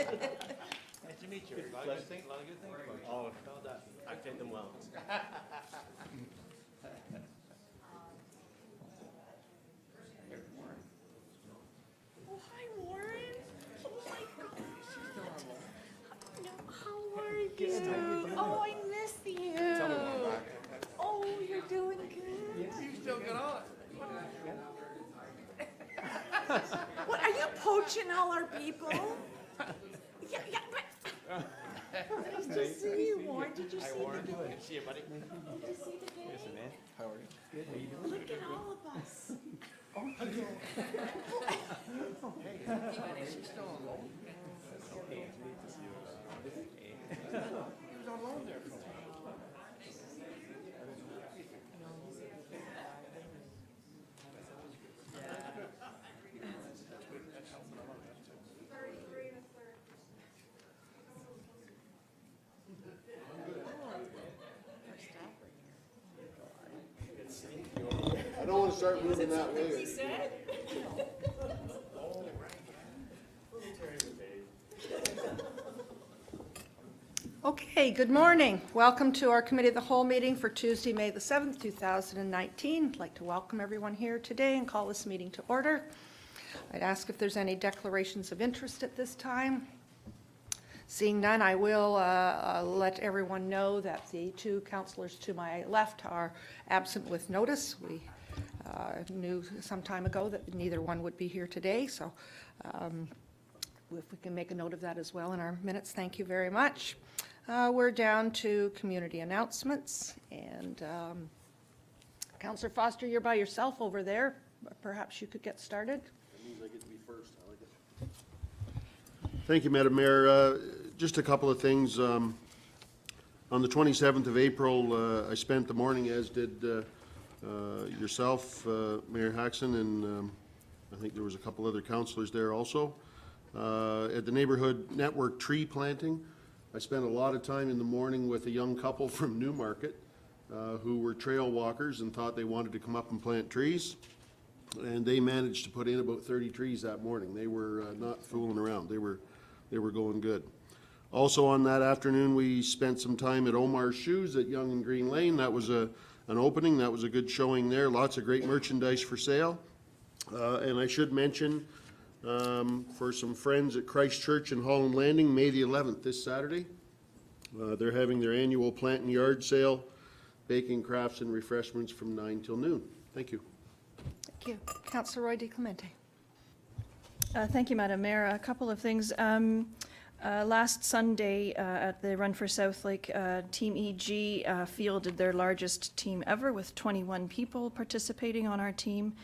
to meet you. A lot of good things about you. Oh, well done. I take them well. Oh, hi, Warren. Oh, my gosh. How are you? Oh, I miss you. Oh, you're doing good. You still get on. What, are you poaching all our people? Yeah, but... Nice to see you, Warren. Did you see the game? Good to see you, buddy. Did you see the game? Listen, man. How are you? Good. How you doing? Look at all of us. Hey, she's still on loan. Hey, it's neat to see you. He was on loan there for a while. I don't want to start moving that way. He said? Okay, good morning. Welcome to our Committee of the Whole meeting for Tuesday, May the 7th, 2019. I'd like to welcome everyone here today and call this meeting to order. I'd ask if there's any declarations of interest at this time. Seeing none, I will let everyone know that the two councillors to my left are absent with notice. We knew some time ago that neither one would be here today, so if we can make a note of that as well in our minutes, thank you very much. We're down to community announcements, and Councillor Foster, you're by yourself over there. Perhaps you could get started. That means I get to be first. I like it. Thank you, Madam Mayor. Just a couple of things. On the 27th of April, I spent the morning, as did yourself, Mayor Haxon, and I think there was a couple other councillors there also, at the neighborhood network tree planting. I spent a lot of time in the morning with a young couple from Newmarket who were trail walkers and thought they wanted to come up and plant trees. And they managed to put in about 30 trees that morning. They were not fooling around. They were going good. Also on that afternoon, we spent some time at Omar's Shoes at Yonge and Green Lane. That was an opening. That was a good showing there. Lots of great merchandise for sale. And I should mention, for some friends at Christ Church in Holland Landing, May the 11th, this Saturday. They're having their annual plant and yard sale, baking, crafts, and refreshments from 9 till noon. Thank you. Thank you. Councillor Roy DeClemente. Thank you, Madam Mayor. A couple of things. Last Sunday at the Run for Southlake, Team EG fielded their largest team ever with 21 people participating on our team.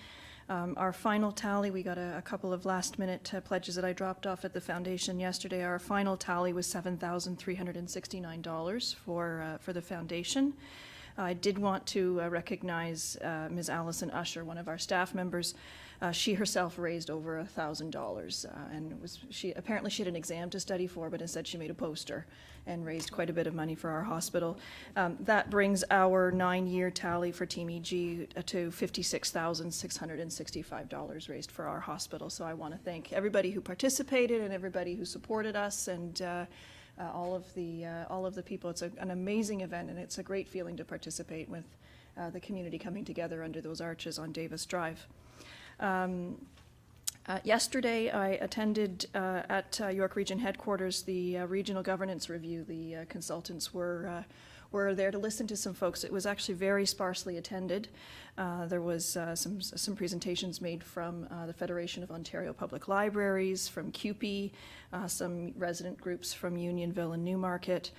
Our final tally, we got a couple of last-minute pledges that I dropped off at the foundation yesterday. Our final tally was $7,369 for the foundation. I did want to recognize Ms. Allison Usher, one of our staff members. She herself raised over $1,000, and apparently she had an exam to study for, but instead she made a poster and raised quite a bit of money for our hospital. That brings our 9-year tally for Team EG to $56,665 raised for our hospital. So I want to thank everybody who participated and everybody who supported us, and all of the people. It's an amazing event, and it's a great feeling to participate with the community coming together under those arches on Davis Drive. Yesterday, I attended at York Region headquarters the regional governance review. The consultants were there to listen to some folks. It was actually very sparsely attended. There was some presentations made from the Federation of Ontario Public Libraries, from CUPE, some resident groups from Unionville and Newmarket.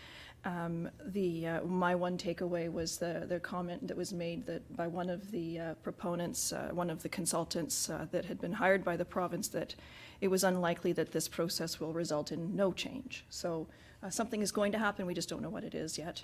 My one takeaway was the comment that was made that by one of the proponents, one of the consultants that had been hired by the province, that it was unlikely that this process will result in no change. So something is going to happen, we just don't know what it is yet.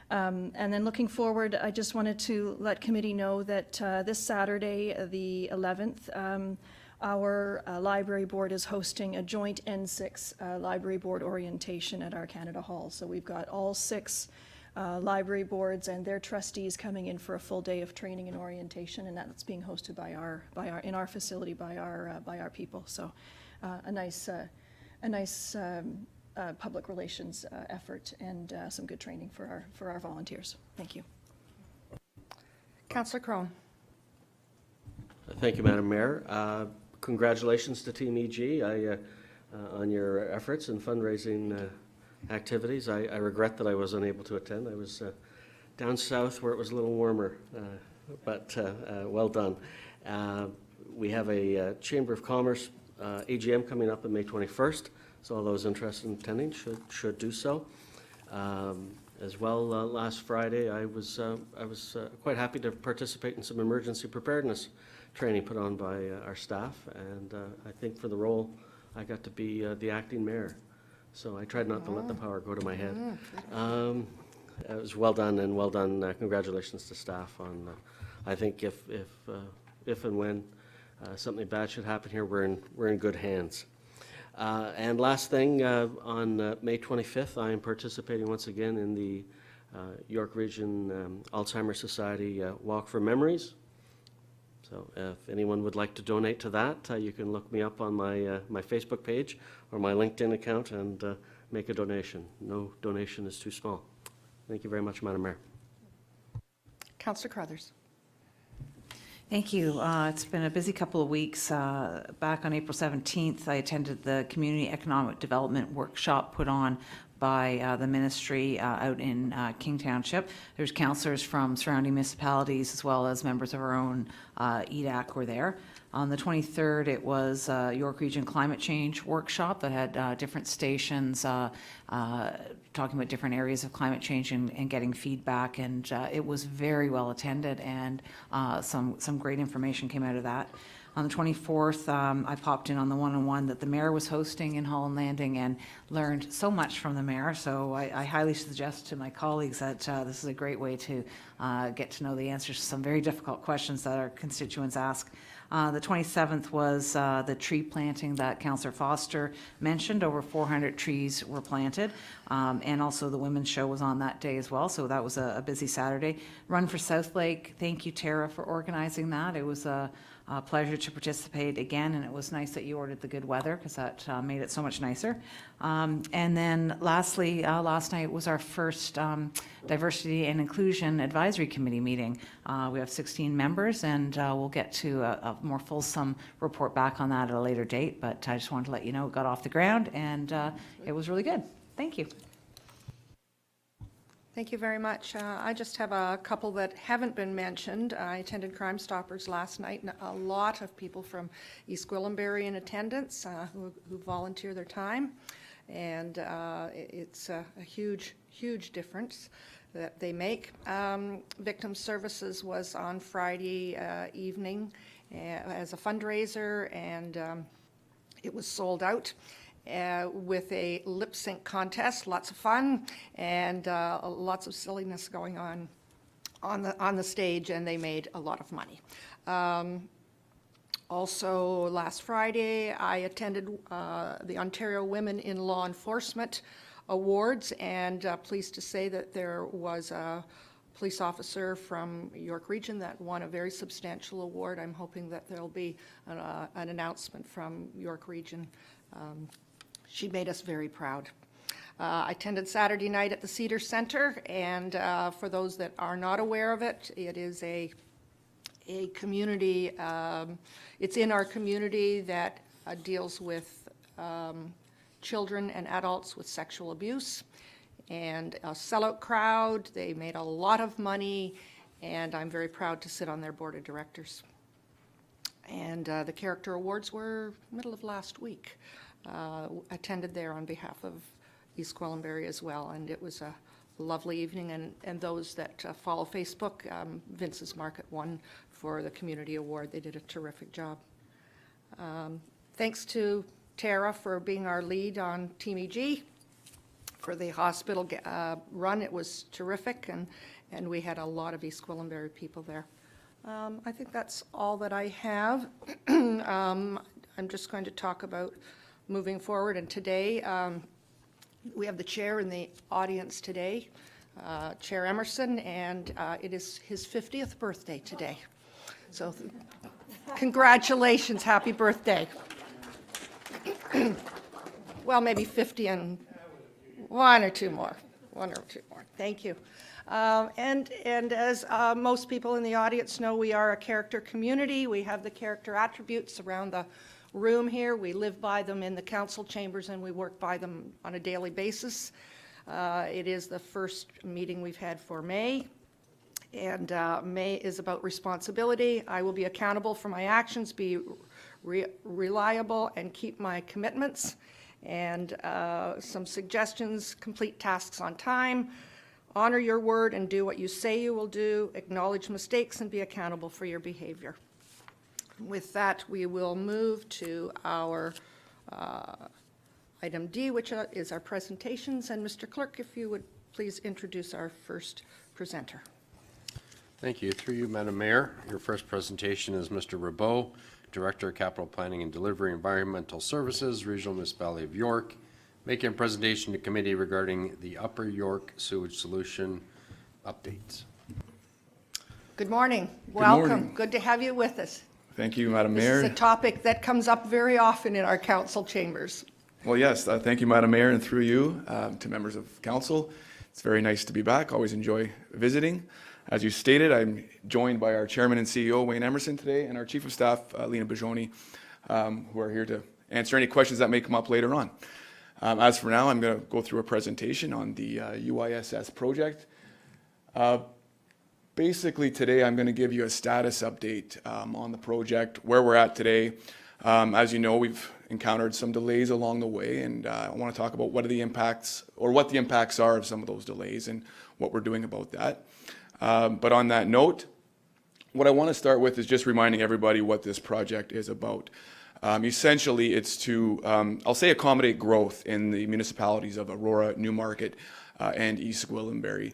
And then looking forward, I just wanted to let committee know that this Saturday, the 11th, our library board is hosting a joint N6 library board orientation at our Canada Hall. So we've got all 6 library boards and their trustees coming in for a full day of training and orientation, and that's being hosted in our facility by our people. So a nice nice public relations effort and some good training for our volunteers. Thank you. Councillor Crone. Thank you, Madam Mayor. Congratulations to Team EG on your efforts and fundraising activities. I regret that I was unable to attend. I was down south where it was a little warmer, but well done. We have a Chamber of Commerce AGM coming up on May 21st, so all those interested in attending should do so. As well, last Friday, I was quite happy to participate in some emergency preparedness training put on by our staff, and I think for the role, I got to be the acting mayor. So I tried not to let the power go to my head. It was well done, and well done. Congratulations to staff on. I think if and when something bad should happen here, we're in good hands. And last thing, on May 25th, I am participating once again in the York Region Alzheimer's Society Walk for Memories. So if anyone would like to donate to that, you can look me up on my Facebook page or my LinkedIn account and make a donation. No donation is too small. Thank you very much, Madam Mayor. Councillor Crothers. Thank you. It's been a busy couple of weeks. Back on April 17th, I attended the Community Economic Development Workshop put on by the ministry out in King Township. There's councillors from surrounding municipalities as well as members of our own EDAC were there. On the 23rd, it was York Region Climate Change Workshop that had different stations talking about different areas of climate change and getting feedback, and it was very well attended, and some great information came out of that. On the 24th, I popped in on the one-on-one that the mayor was hosting in Holland Landing and learned so much from the mayor. So I highly suggest to my colleagues that this is a great way to get to know the answers to some very difficult questions that our constituents ask. The 27th was the tree planting that Councillor Foster mentioned. Over 400 trees were planted. And also the Women's Show was on that day as well. So that was a busy Saturday. Run for South Lake. Thank you, Tara, for organizing that. It was a pleasure to participate again, and it was nice that you ordered the good weather because that made it so much nicer. And then lastly, last night was our first Diversity and Inclusion Advisory Committee meeting. We have 16 members, and we'll get to a more fulsome report back on that at a later date, but I just wanted to let you know it got off the ground, and it was really good. Thank you. Thank you very much. I just have a couple that haven't been mentioned. I attended Crime Stoppers last night, and a lot of people from East Gwillimbury in attendance who volunteer their time, and it's a huge, huge difference that they make. Victim Services was on Friday evening as a fundraiser, and it was sold out. With a lip sync contest, lots of fun, and lots of silliness going on the stage, and they made a lot of money. Also, last Friday, I attended the Ontario Women in Law Enforcement Awards, and pleased to say that there was a police officer from York Region that won a very substantial award. I'm hoping that there'll be an announcement from York Region. She made us very proud. I attended Saturday night at the Cedar Center, and for those that are not aware of it, it is a community, it's in our community that deals with children and adults with sexual abuse, and a sellout crowd. They made a lot of money, and I'm very proud to sit on their board of directors. And the character awards were middle of last week. Attended there on behalf of East Gwillimbury as well, and it was a lovely evening, and those that follow Facebook, Vince's Market won for the community award. They did a terrific job. Thanks to Tara for being our lead on Team EG. For the hospital run, it was terrific, and we had a lot of East Gwillimbury people there. I think that's all that I have. I'm just going to talk about moving forward, and today we have the chair in the audience today, Chair Emerson, and it is his 50th birthday today. So congratulations, happy birthday. well, maybe 50 and one or two more. Thank you. And as most people in the audience know, we are a character community. We have the character attributes around the room here. We live by them in the council chambers, and we work by them on a daily basis. It is the first meeting we've had for May, and May is about responsibility. I will be accountable for my actions, be reliable, and keep my commitments. And some suggestions: complete tasks on time, honor your word and do what you say you will do, acknowledge mistakes, and be accountable for your behavior. With that, we will move to our item D, which is our presentations. And Mr. Clerk, if you would please introduce our first presenter. Thank you. Through you, Madam Mayor, your first presentation is Mr. Rabeau, Director of Capital Planning and Delivery, Environmental Services, Regional Municipality of York, making a presentation to committee regarding the Upper York Sewage Solution updates. Good morning. Welcome. Morning. Good to have you with us. Thank you, Madam Mayor. This is a topic that comes up very often in our council chambers. Well, yes, thank you, Madam Mayor, and through you to members of council. It's very nice to be back. Always enjoy visiting. As you stated, I'm joined by our Chairman and CEO, Wayne Emerson, today, and our Chief of Staff, Lena Bajoni, who are here to answer any questions that may come up later on. As for now, I'm going to go through a presentation on the UYSS project. Basically, today I'm going to give you a status update on the project, where we're at today. As you know, we've encountered some delays along the way, and I want to talk about what the impacts are of some of those delays and what we're doing about that. But on that note, what I want to start with is just reminding everybody what this project is about. Essentially, it's to, I'll say, accommodate growth in the municipalities of Aurora, Newmarket, and East Gwillimbury.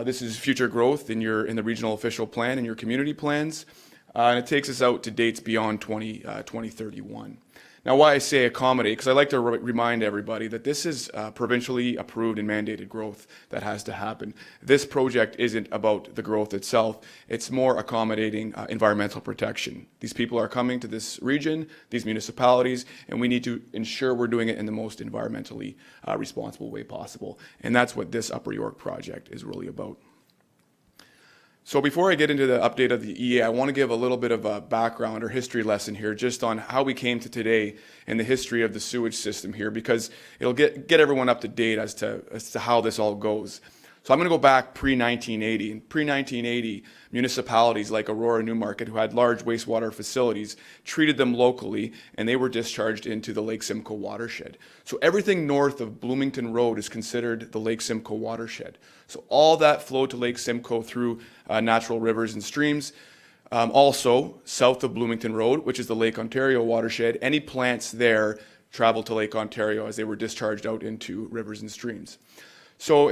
This is future growth in the regional official plan and your community plans, and it takes us out to dates beyond 2031. Now, why I say accommodate, because I like to remind everybody that this is provincially approved and mandated growth that has to happen. This project isn't about the growth itself. It's more accommodating environmental protection. These people are coming to this region, these municipalities, and we need to ensure we're doing it in the most environmentally responsible way possible. And that's what this Upper York project is really about. So before I get into the update of the EA, I want to give a little bit of a background or history lesson here just on how we came to today and the history of the sewage system here, because it'll get everyone up to date as to how this all goes. So I'm going to go back pre-1980. In pre-1980, municipalities like Aurora, Newmarket, who had large wastewater facilities, treated them locally, and they were discharged into the Lake Simcoe watershed. So everything north of Bloomington Road is considered the Lake Simcoe watershed. So all that flowed to Lake Simcoe through natural rivers and streams. Also, south of Bloomington Road, which is the Lake Ontario watershed, any plants there traveled to Lake Ontario as they were discharged out into rivers and streams. So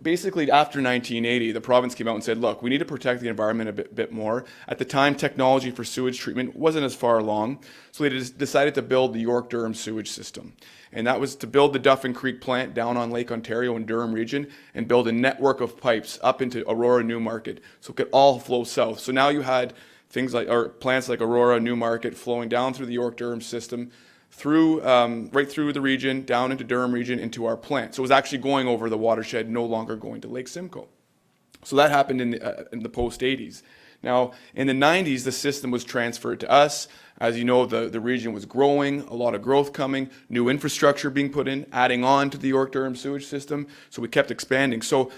basically after 1980, the province came out and said, look, we need to protect the environment a bit more. At the time, technology for sewage treatment wasn't as far along, so they decided to build the York-Durham sewage system. And that was to build the Duffin Creek plant down on Lake Ontario in Durham region and build a network of pipes up into Aurora, Newmarket, so it could all flow south. So now you had things like, or plants like Aurora, Newmarket flowing down through the York-Durham system, through right through the region, down into Durham region, into our plant. So it was actually going over the watershed, no longer going to Lake Simcoe. So that happened in the post-80s. Now, in the 90s, the system was transferred to us. As you know, the region was growing, a lot of growth coming, new infrastructure being put in, adding on to the York-Durham sewage system. So we kept expanding. So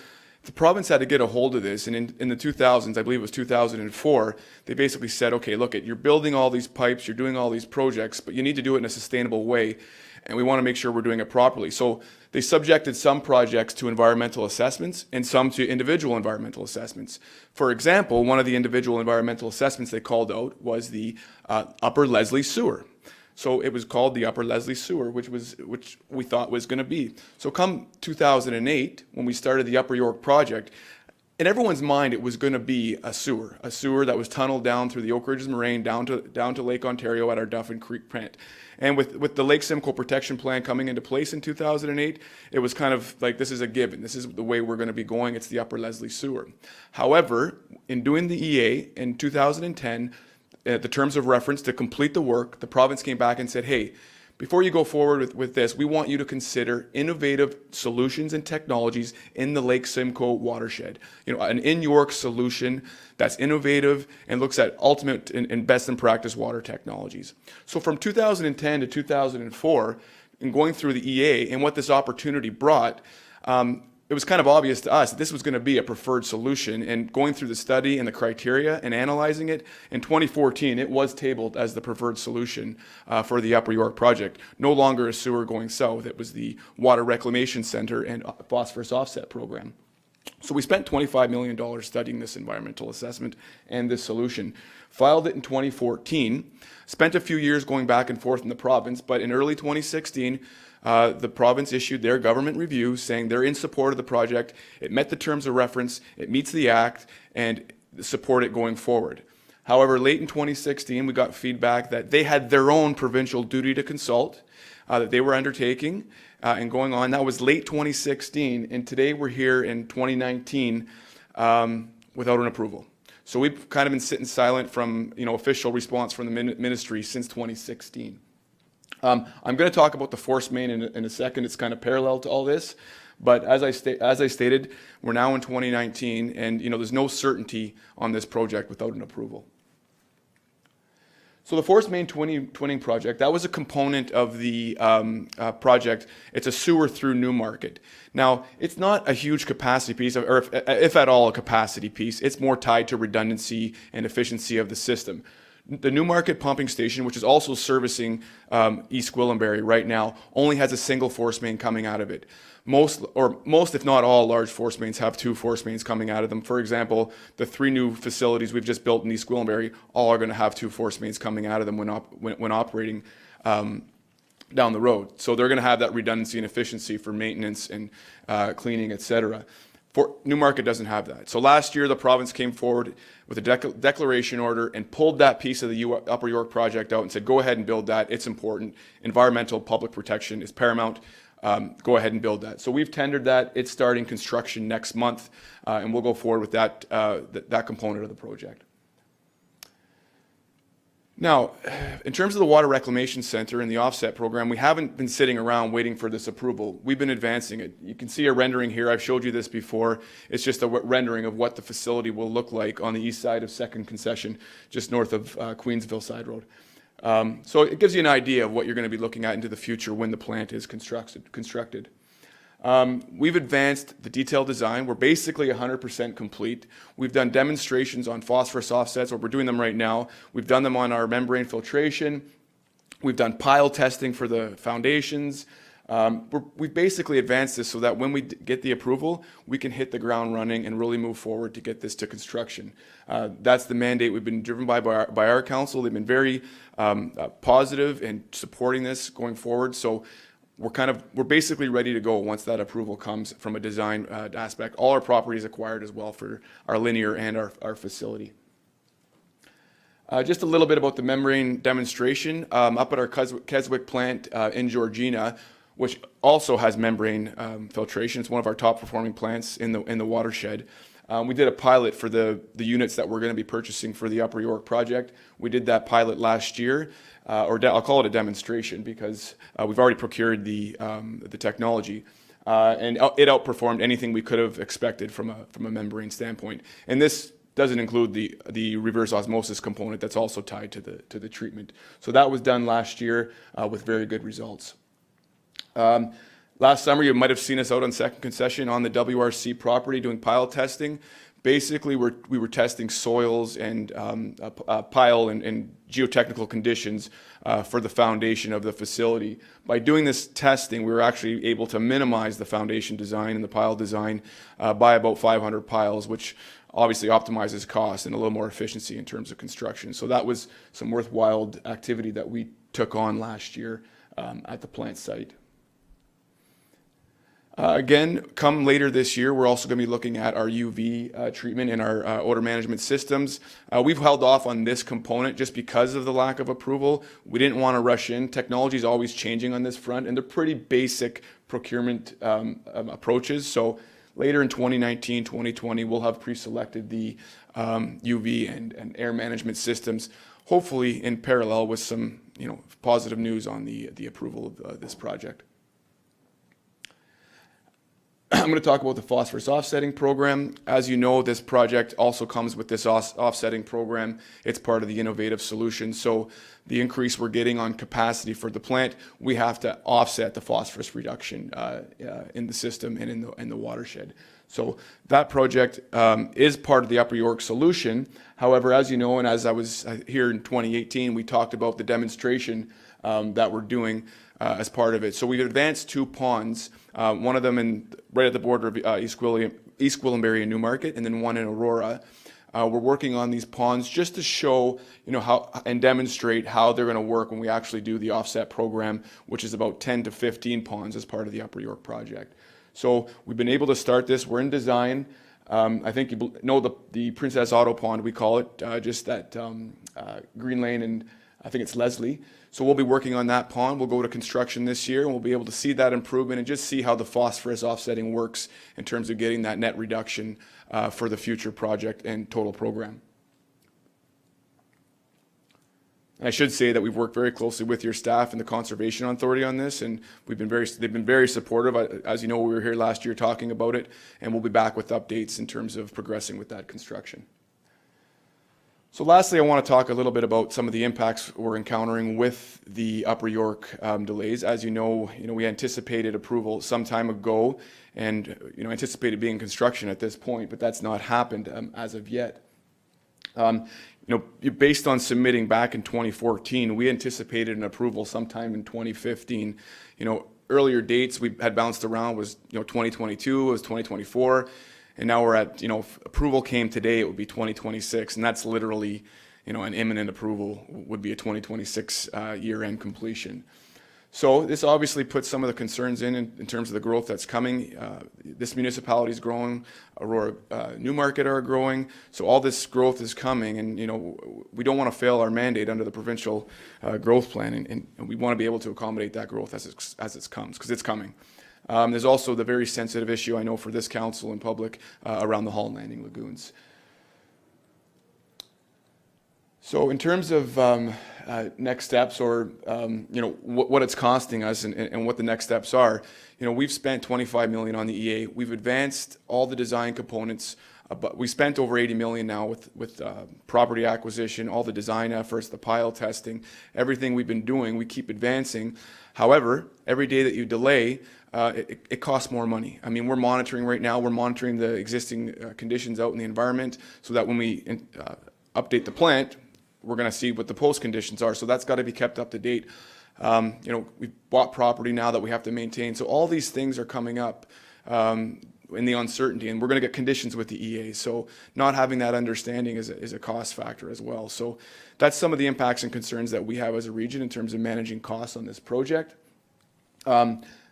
the province had to get a hold of this, and in the 2000s, I believe it was 2004, they basically said, okay, look, you're building all these pipes, you're doing all these projects, but you need to do it in a sustainable way, and we want to make sure we're doing it properly. So they subjected some projects to environmental assessments and some to individual environmental assessments. For example, one of the individual environmental assessments they called out was the Upper Leslie Sewer. So it was called the Upper Leslie Sewer, which we thought was going to be. So come 2008, when we started the Upper York project, in everyone's mind, it was going to be a sewer that was tunneled down through the Oak Ridges Moraine down to Lake Ontario at our Duffin Creek plant. And with the Lake Simcoe Protection Plan coming into place in 2008, it was kind of like, this is a given. This is the way we're going to be going. It's the Upper Leslie Sewer. However, in doing the EA in 2010, the terms of reference to complete the work, the province came back and said, hey, before you go forward with this, we want you to consider innovative solutions and technologies in the Lake Simcoe watershed. You know, an in-York solution that's innovative and looks at ultimate and best in practice water technologies. So from 2010 to 2004, in going through the EA and what this opportunity brought, it was kind of obvious to us that this was going to be a preferred solution. And going through the study and the criteria and analyzing it, in 2014, it was tabled as the preferred solution for the Upper York project. No longer a sewer going south. It was the Water Reclamation Center and Phosphorus Offset Program. So we spent $25 million studying this environmental assessment and this solution. Filed it in 2014, spent a few years going back and forth in the province, but in early 2016, the province issued their government review saying they're in support of the project, it met the terms of reference, it meets the act, and support it going forward. However, late in 2016, we got feedback that they had their own provincial duty to consult that they were undertaking and going on. That was late 2016, and today we're here in 2019 without an approval. So we've kind of been sitting silent from, you know, official response from the ministry since 2016. I'm going to talk about the force main in a second. It's kind of parallel to all this, but as I stated, we're now in 2019, and you know there's no certainty on this project without an approval. So the force main twinning project, that was a component of the project. It's a sewer through Newmarket. Now, it's not a huge capacity piece, or if at all a capacity piece. It's more tied to redundancy and efficiency of the system. The Newmarket pumping station, which is also servicing East Gwillimbury right now, only has a single force main coming out of it. Most, if not all, large force mains have two force mains coming out of them. For example, the 3 new facilities we've just built in East Gwillimbury all are going to have 2 force mains coming out of them when operating down the road. So they're going to have that redundancy and efficiency for maintenance and cleaning, etc. Newmarket doesn't have that. So last year, the province came forward with a declaration order and pulled that piece of the Upper York project out and said, go ahead and build that. It's important. Environmental public protection is paramount. Go ahead and build that. So we've tendered that. It's starting construction next month, and we'll go forward with that, that component of the project. Now, in terms of the Water Reclamation Center and the offset program, we haven't been sitting around waiting for this approval. We've been advancing it. You can see a rendering here. I've showed you this before. It's just a rendering of what the facility will look like on the east side of 2nd Concession, just north of Queensville Side Road. So it gives you an idea of what you're going to be looking at into the future when the plant is constructed. We've advanced the detailed design. We're basically 100% complete. We've done demonstrations on phosphorus offsets, or we're doing them right now. We've done them on our membrane filtration. We've done pile testing for the foundations. We've basically advanced this so that when we get the approval, we can hit the ground running and really move forward to get this to construction. That's the mandate we've been driven by our council. They've been very positive in supporting this going forward. So we're basically ready to go once that approval comes from a design aspect. All our property is acquired as well for our linear and our facility. Just a little bit about the membrane demonstration. Up at our Keswick plant in Georgina, which also has membrane filtration. It's one of our top performing plants in the watershed. We did a pilot for the units that we're going to be purchasing for the Upper York project. We did that pilot last year, I'll call it a demonstration because we've already procured the technology. And it outperformed anything we could have expected from a membrane standpoint. And this doesn't include the reverse osmosis component that's also tied to the treatment. So that was done last year with very good results. Last summer, you might have seen us out on 2nd Concession on the WRC property doing pile testing. Basically, we were testing soils and pile and geotechnical conditions for the foundation of the facility. By doing this testing, we were actually able to minimize the foundation design and the pile design by about 500 piles, which obviously optimizes cost and a little more efficiency in terms of construction. So that was some worthwhile activity that we took on last year at the plant site. Again, come later this year, we're also going to be looking at our UV treatment in our odor management systems. We've held off on this component just because of the lack of approval. We didn't want to rush in. Technology is always changing on this front, and they're pretty basic procurement approaches. So later in 2019, 2020, we'll have pre-selected the UV and air management systems. hopefully in parallel with some, positive news on the approval of this project. I'm going to talk about the phosphorus offsetting program. As you know, this project also comes with this offsetting program. It's part of the innovative solution. So the increase we're getting on capacity for the plant, we have to offset the phosphorus reduction in the system and in the watershed. So that project is part of the Upper York solution. However, as you know, and as I was here in 2018, we talked about the demonstration that we're doing as part of it. So we've advanced 2 ponds, one of them right at the border of East Gwillimbury and Newmarket, and then one in Aurora. We're working on these ponds just to show, how and demonstrate how they're going to work when we actually do the offset program, which is about 10 to 15 ponds as part of the Upper York project. So we've been able to start this. We're in design. I think you know the Princess Auto Pond, we call it, just that Green Lane, and I think it's Leslie. So we'll be working on that pond. We'll go to construction this year, and we'll be able to see that improvement and just see how the phosphorus offsetting works in terms of getting that net reduction for the future project and total program. And I should say that we've worked very closely with your staff and the Conservation Authority on this, and they've been very supportive. As you know, we were here last year talking about it, and we'll be back with updates in terms of progressing with that construction. So lastly, I want to talk a little bit about some of the impacts we're encountering with the Upper York delays. As you know, we anticipated approval some time ago, and anticipated being construction at this point, but that's not happened as of yet. Based on submitting back in 2014, we anticipated an approval sometime in 2015. Earlier dates we had bounced around was 2022, it was 2024. And now we're at, if approval came today, it would be 2026, and that's literally, an imminent approval would be a 2026 year-end completion. So this obviously puts some of the concerns in terms of the growth that's coming. This municipality is growing, Aurora, Newmarket are growing, so all this growth is coming, and we don't want to fail our mandate under the provincial growth plan, and we want to be able to accommodate that growth as it comes, because it's coming. There's also the very sensitive issue, I know, for this council and public around the Holland Landing lagoons. So in terms of next steps, or what it's costing us and what the next steps are, we've spent $25 million on the EA. We've advanced all the design components, but we spent over $80 million now with property acquisition, all the design efforts, the pile testing, everything we've been doing. We keep advancing. However, every day that you delay, it costs more money. I mean, we're monitoring right now. We're monitoring the existing conditions out in the environment, so that when we update the plant, we're going to see what the post conditions are. So that's got to be kept up to date. We've bought property now that we have to maintain. So all these things are coming up in the uncertainty, and we're going to get conditions with the EA. So not having that understanding is a cost factor as well. So that's some of the impacts and concerns that we have as a region in terms of managing costs on this project.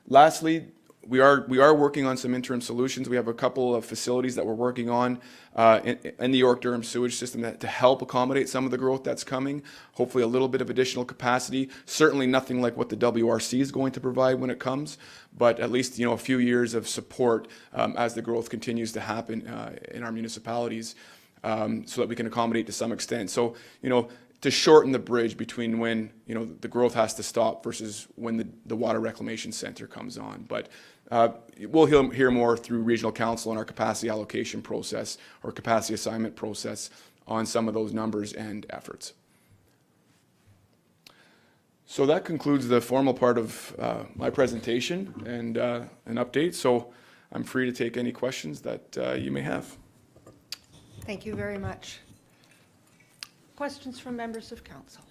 Lastly, we are working on some interim solutions. We have a couple of facilities that we're working on in the York-Durham sewage system to help accommodate some of the growth that's coming. Hopefully a little bit of additional capacity. Certainly nothing like what the WRC is going to provide when it comes, but at least a few years of support as the growth continues to happen in our municipalities, so that we can accommodate to some extent. So to shorten the bridge between when the growth has to stop versus when the water reclamation center comes on. But we'll hear more through Regional Council on our capacity allocation process or capacity assignment process on some of those numbers and efforts. So that concludes the formal part of my presentation and an update. So I'm free to take any questions that you may have. Thank you very much. Questions from members of council?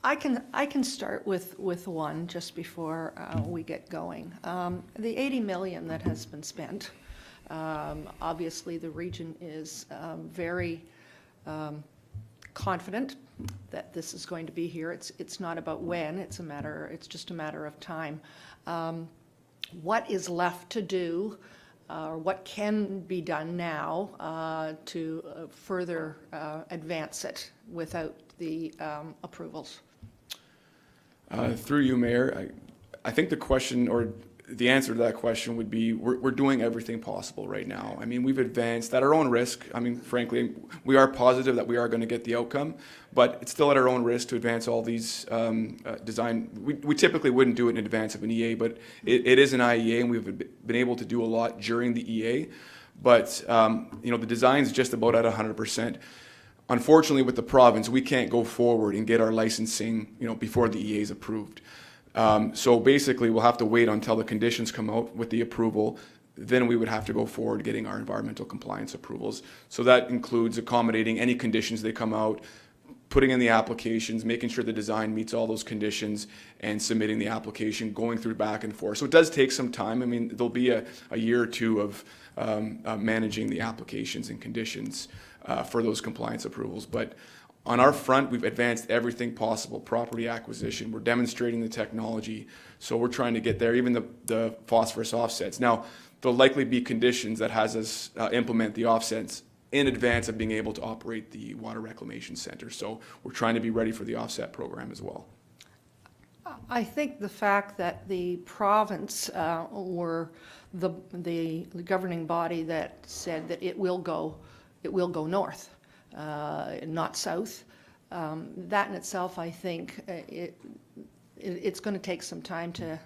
I can start with one just before we get going. The $80 million that has been spent, obviously the region is very confident that this is going to be here. It's not about when, it's just a matter of time. What is left to do? Or what can be done now to further advance it without the approvals? Through you, Mayor, I think the question, or the answer to that question would be we're doing everything possible right now. I mean, we've advanced at our own risk. I mean, frankly, we are positive that we are going to get the outcome, but it's still at our own risk to advance all these design. We typically wouldn't do it in advance of an EA, but it is an IEA, and we've been able to do a lot during the EA. But the design's just about at 100%. Unfortunately, with the province, we can't go forward and get our licensing, before the EA is approved. So basically, we'll have to wait until the conditions come out with the approval. Then we would have to go forward getting our environmental compliance approvals. So that includes accommodating any conditions they come out, putting in the applications, making sure the design meets all those conditions, and submitting the application, going through back and forth. So it does take some time. I mean, there'll be a year or two of managing the applications and conditions for those compliance approvals. But on our front, we've advanced everything possible, property acquisition, we're demonstrating the technology, so we're trying to get there, even the phosphorus offsets. Now, there'll likely be conditions that has us implement the offsets in advance of being able to operate the Water Reclamation Center, so we're trying to be ready for the offset program as well. I think the fact that the province were the governing body that said that it will go north, not south. That in itself, I think, it's going to take some time to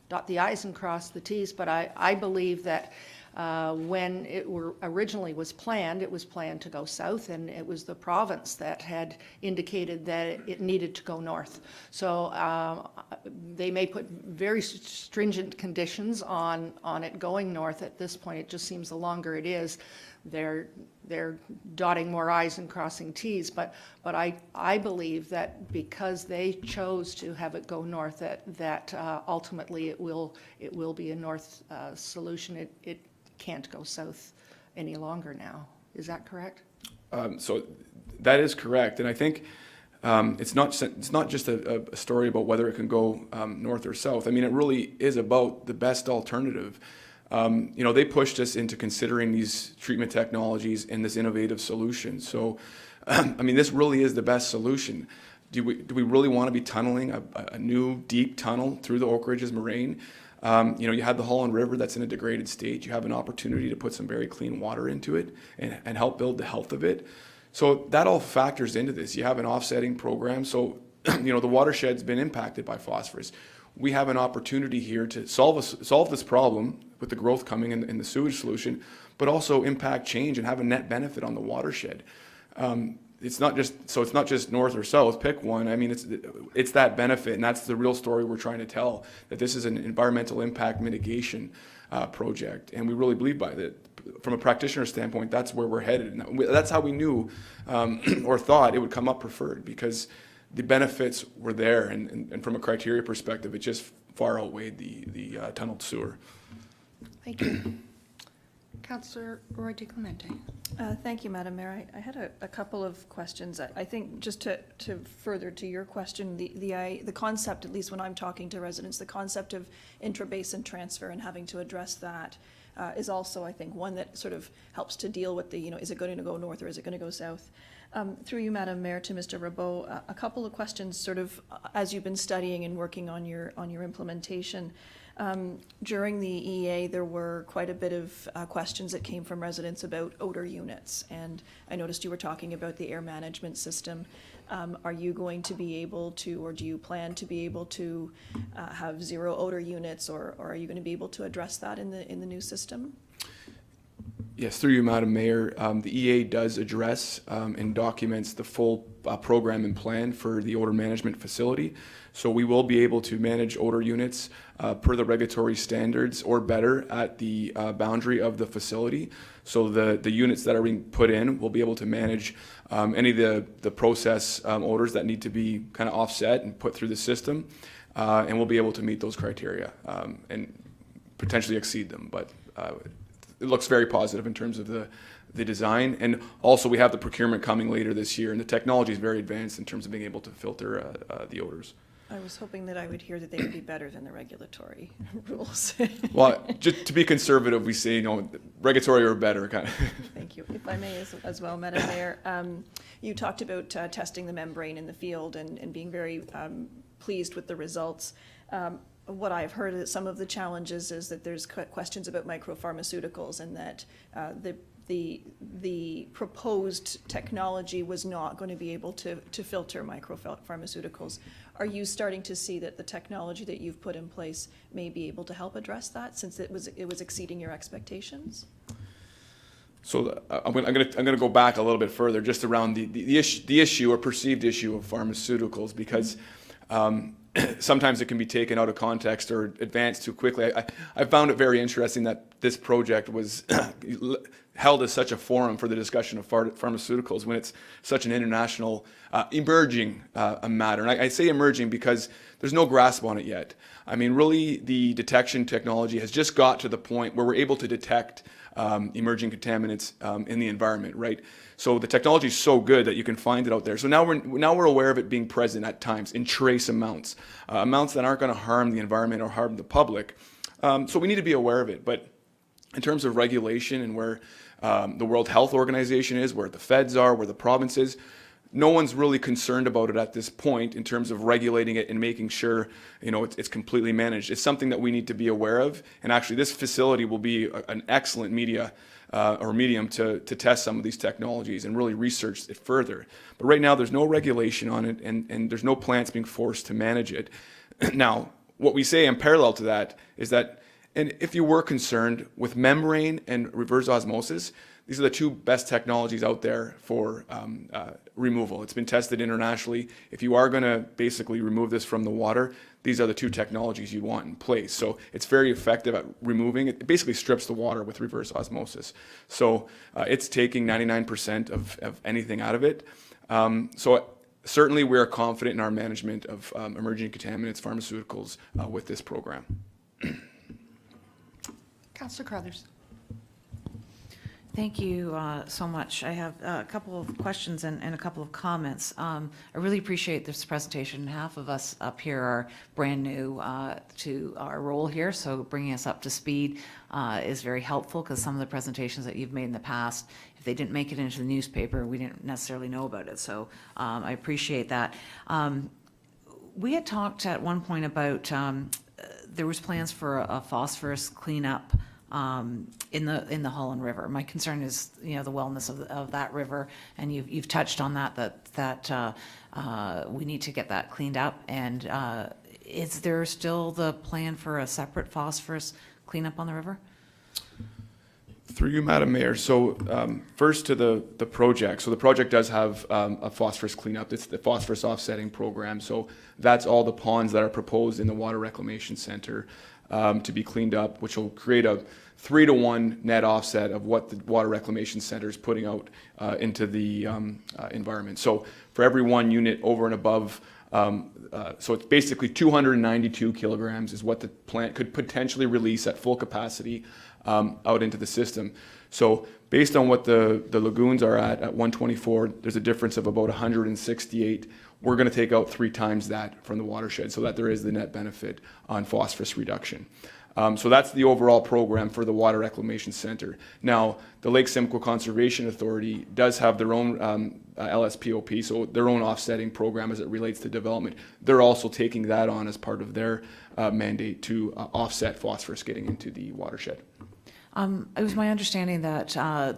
dot the I's and cross the T's, but I believe that when it originally was planned, it was planned to go south, and it was the province that had indicated that it needed to go north. So they may put very stringent conditions on it going north. At this point, it just seems the longer it is, they're dotting more I's and crossing T's, but I believe that because they chose to have it go north, that ultimately it will be a north solution. It can't go south any longer now. Is that correct? So that is correct, and I think it's not just a story about whether it can go north or south. I mean, it really is about the best alternative. They pushed us into considering these treatment technologies and this innovative solution. So, I mean, this really is the best solution. Do we really want to be tunneling a new deep tunnel through the Oak Ridges moraine? You have the Holland River that's in a degraded state. You have an opportunity to put some very clean water into it and help build the health of it. So that all factors into this. You have an offsetting program. So, the watershed's been impacted by phosphorus. We have an opportunity here to solve this problem with the growth coming in the sewage solution, but also impact change and have a net benefit on the watershed. It's not just north or south, pick one. I mean, it's that benefit, and that's the real story we're trying to tell, that this is an environmental impact mitigation project, and we really believe by that. From a practitioner standpoint, that's where we're headed, and that's how we knew or thought it would come up preferred, because the benefits were there, and from a criteria perspective, it just far outweighed the tunneled sewer. Thank you. Councillor Roy DeClemente. Thank you, Madam Mayor. I had a couple of questions. I think just to further to your question, the concept, at least when I'm talking to residents, the concept of intrabasin transfer and having to address that is also, I think, one that sort of helps to deal with is it going to go north or is it going to go south? Through you, Madam Mayor, to Mr. Rabeau, a couple of questions sort of as you've been studying and working on your implementation. During the EA, there were quite a bit of questions that came from residents about odor units, and I noticed you were talking about the air management system. Are you going to be able to, or do you plan to be able to have zero odor units, or are you going to be able to address that in the new system? Yes, through you, Madam Mayor, the EA does address and documents the full program and plan for the odor management facility. So we will be able to manage odor units per the regulatory standards or better at the boundary of the facility. So the units that are being put in will be able to manage any of the process odors that need to be kind of offset and put through the system. And we'll be able to meet those criteria and potentially exceed them. But it looks very positive in terms of the design, and also we have the procurement coming later this year, and the technology is very advanced in terms of being able to filter the odors. I was hoping that I would hear that they would be better than the regulatory rules. Well, just to be conservative, we say regulatory or better kind of. Thank you. If I may as well, Madam Mayor, you talked about testing the membrane in the field and being very pleased with the results. what I've heard is some of the challenges is that there's questions about micropharmaceuticals, and that the proposed technology was not going to be able to filter micropharmaceuticals. Are you starting to see that the technology that you've put in place may be able to help address that, since it was exceeding your expectations? So I'm gonna go back a little bit further, just around the issue or perceived issue of pharmaceuticals, because sometimes it can be taken out of context or advanced too quickly. I found it very interesting that this project was held as such a forum for the discussion of pharmaceuticals when it's such an international emerging matter. And I say emerging because there's no grasp on it yet. I mean, really, the detection technology has just got to the point where we're able to detect emerging contaminants in the environment, right? So the technology is so good that you can find it out there. So now we're aware of it being present at times in trace amounts, amounts that aren't going to harm the environment or harm the public. So we need to be aware of it. But in terms of regulation and where the World Health Organization is, where the feds are, where the province is, no one's really concerned about it at this point in terms of regulating it and making sure, you know, it's completely managed. It's something that we need to be aware of, and actually this facility will be an excellent medium to test some of these technologies and really research it further. But right now there's no regulation on it, and there's no plants being forced to manage it. Now, what we say in parallel to that is that, and if you were concerned with membrane and reverse osmosis, these are the two best technologies out there for removal. It's been tested internationally. If you are going to basically remove this from the water, these are the two technologies you want in place. So it's very effective at removing it. It basically strips the water with reverse osmosis. So it's taking 99% of anything out of it. So certainly we are confident in our management of emerging contaminants, pharmaceuticals with this program. Councillor Carruthers. Thank you so much. I have a couple of questions and a couple of comments. I really appreciate this presentation. Half of us up here are brand new to our role here, so bringing us up to speed is very helpful, because some of the presentations that you've made in the past, if they didn't make it into the newspaper, we didn't necessarily know about it. So I appreciate that. We had talked at one point about there was plans for a phosphorus cleanup in the Holland River. My concern is, you know, the wellness of that river, and you've touched on that we need to get that cleaned up. And is there still the plan for a separate phosphorus cleanup on the river? Through you, Madam Mayor. So first to the project. So the project does have a phosphorus cleanup. It's the phosphorus offsetting program. So that's all the ponds that are proposed in the Water Reclamation Center to be cleaned up, which will create a 3-to-1 net offset of what the Water Reclamation Center is putting out into the environment. So for every one unit over and above, so it's basically 292 kilograms is what the plant could potentially release at full capacity out into the system. So based on what the lagoons are at 124, there's a difference of about 168. We're going to take out 3 times that from the watershed, so that there is the net benefit on phosphorus reduction. So that's the overall program for the Water Reclamation Center. Now, the Lake Simcoe Conservation Authority does have their own LSPOP, so their own offsetting program as it relates to development. They're also taking that on as part of their mandate to offset phosphorus getting into the watershed. It was my understanding that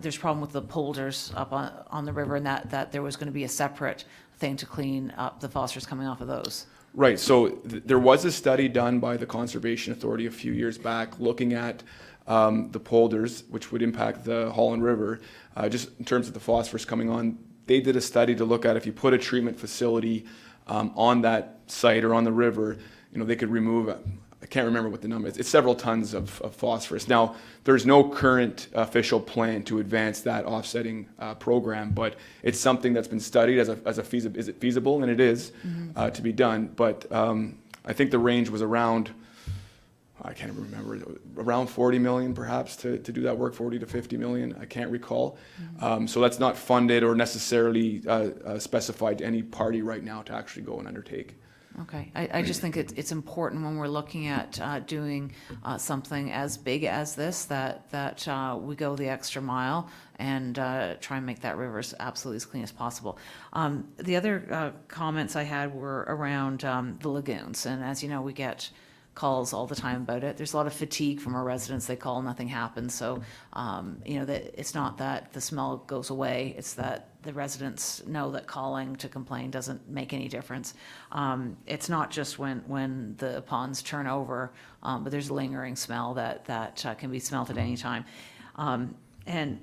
there's a problem with the polders up on the river, and that there was going to be a separate thing to clean up the phosphorus coming off of those. Right. So there was a study done by the Conservation Authority a few years back looking at the polders, which would impact the Holland River, just in terms of the phosphorus coming on. They did a study to look at if you put a treatment facility on that site or on the river, you know, they could remove, I can't remember what the number is. It's several tons of phosphorus. Now, there's no current official plan to advance that offsetting program, but it's something that's been studied as a feasible. Is it feasible? And it is to be done. But I think the range was around, I can't remember, around 40 million perhaps to do that work, 40 to 50 million. I can't recall. So that's not funded or necessarily specified to any party right now to actually go and undertake. Okay, I just think it's important when we're looking at doing something as big as this that we go the extra mile and try and make that river absolutely as clean as possible. The other comments I had were around the lagoons, and as you know, we get calls all the time about it. There's a lot of fatigue from our residents. They call, nothing happens. So, that it's not that the smell goes away. It's that the residents know that calling to complain doesn't make any difference. It's not just when the ponds turn over, but there's a lingering smell that can be smelled at any time. And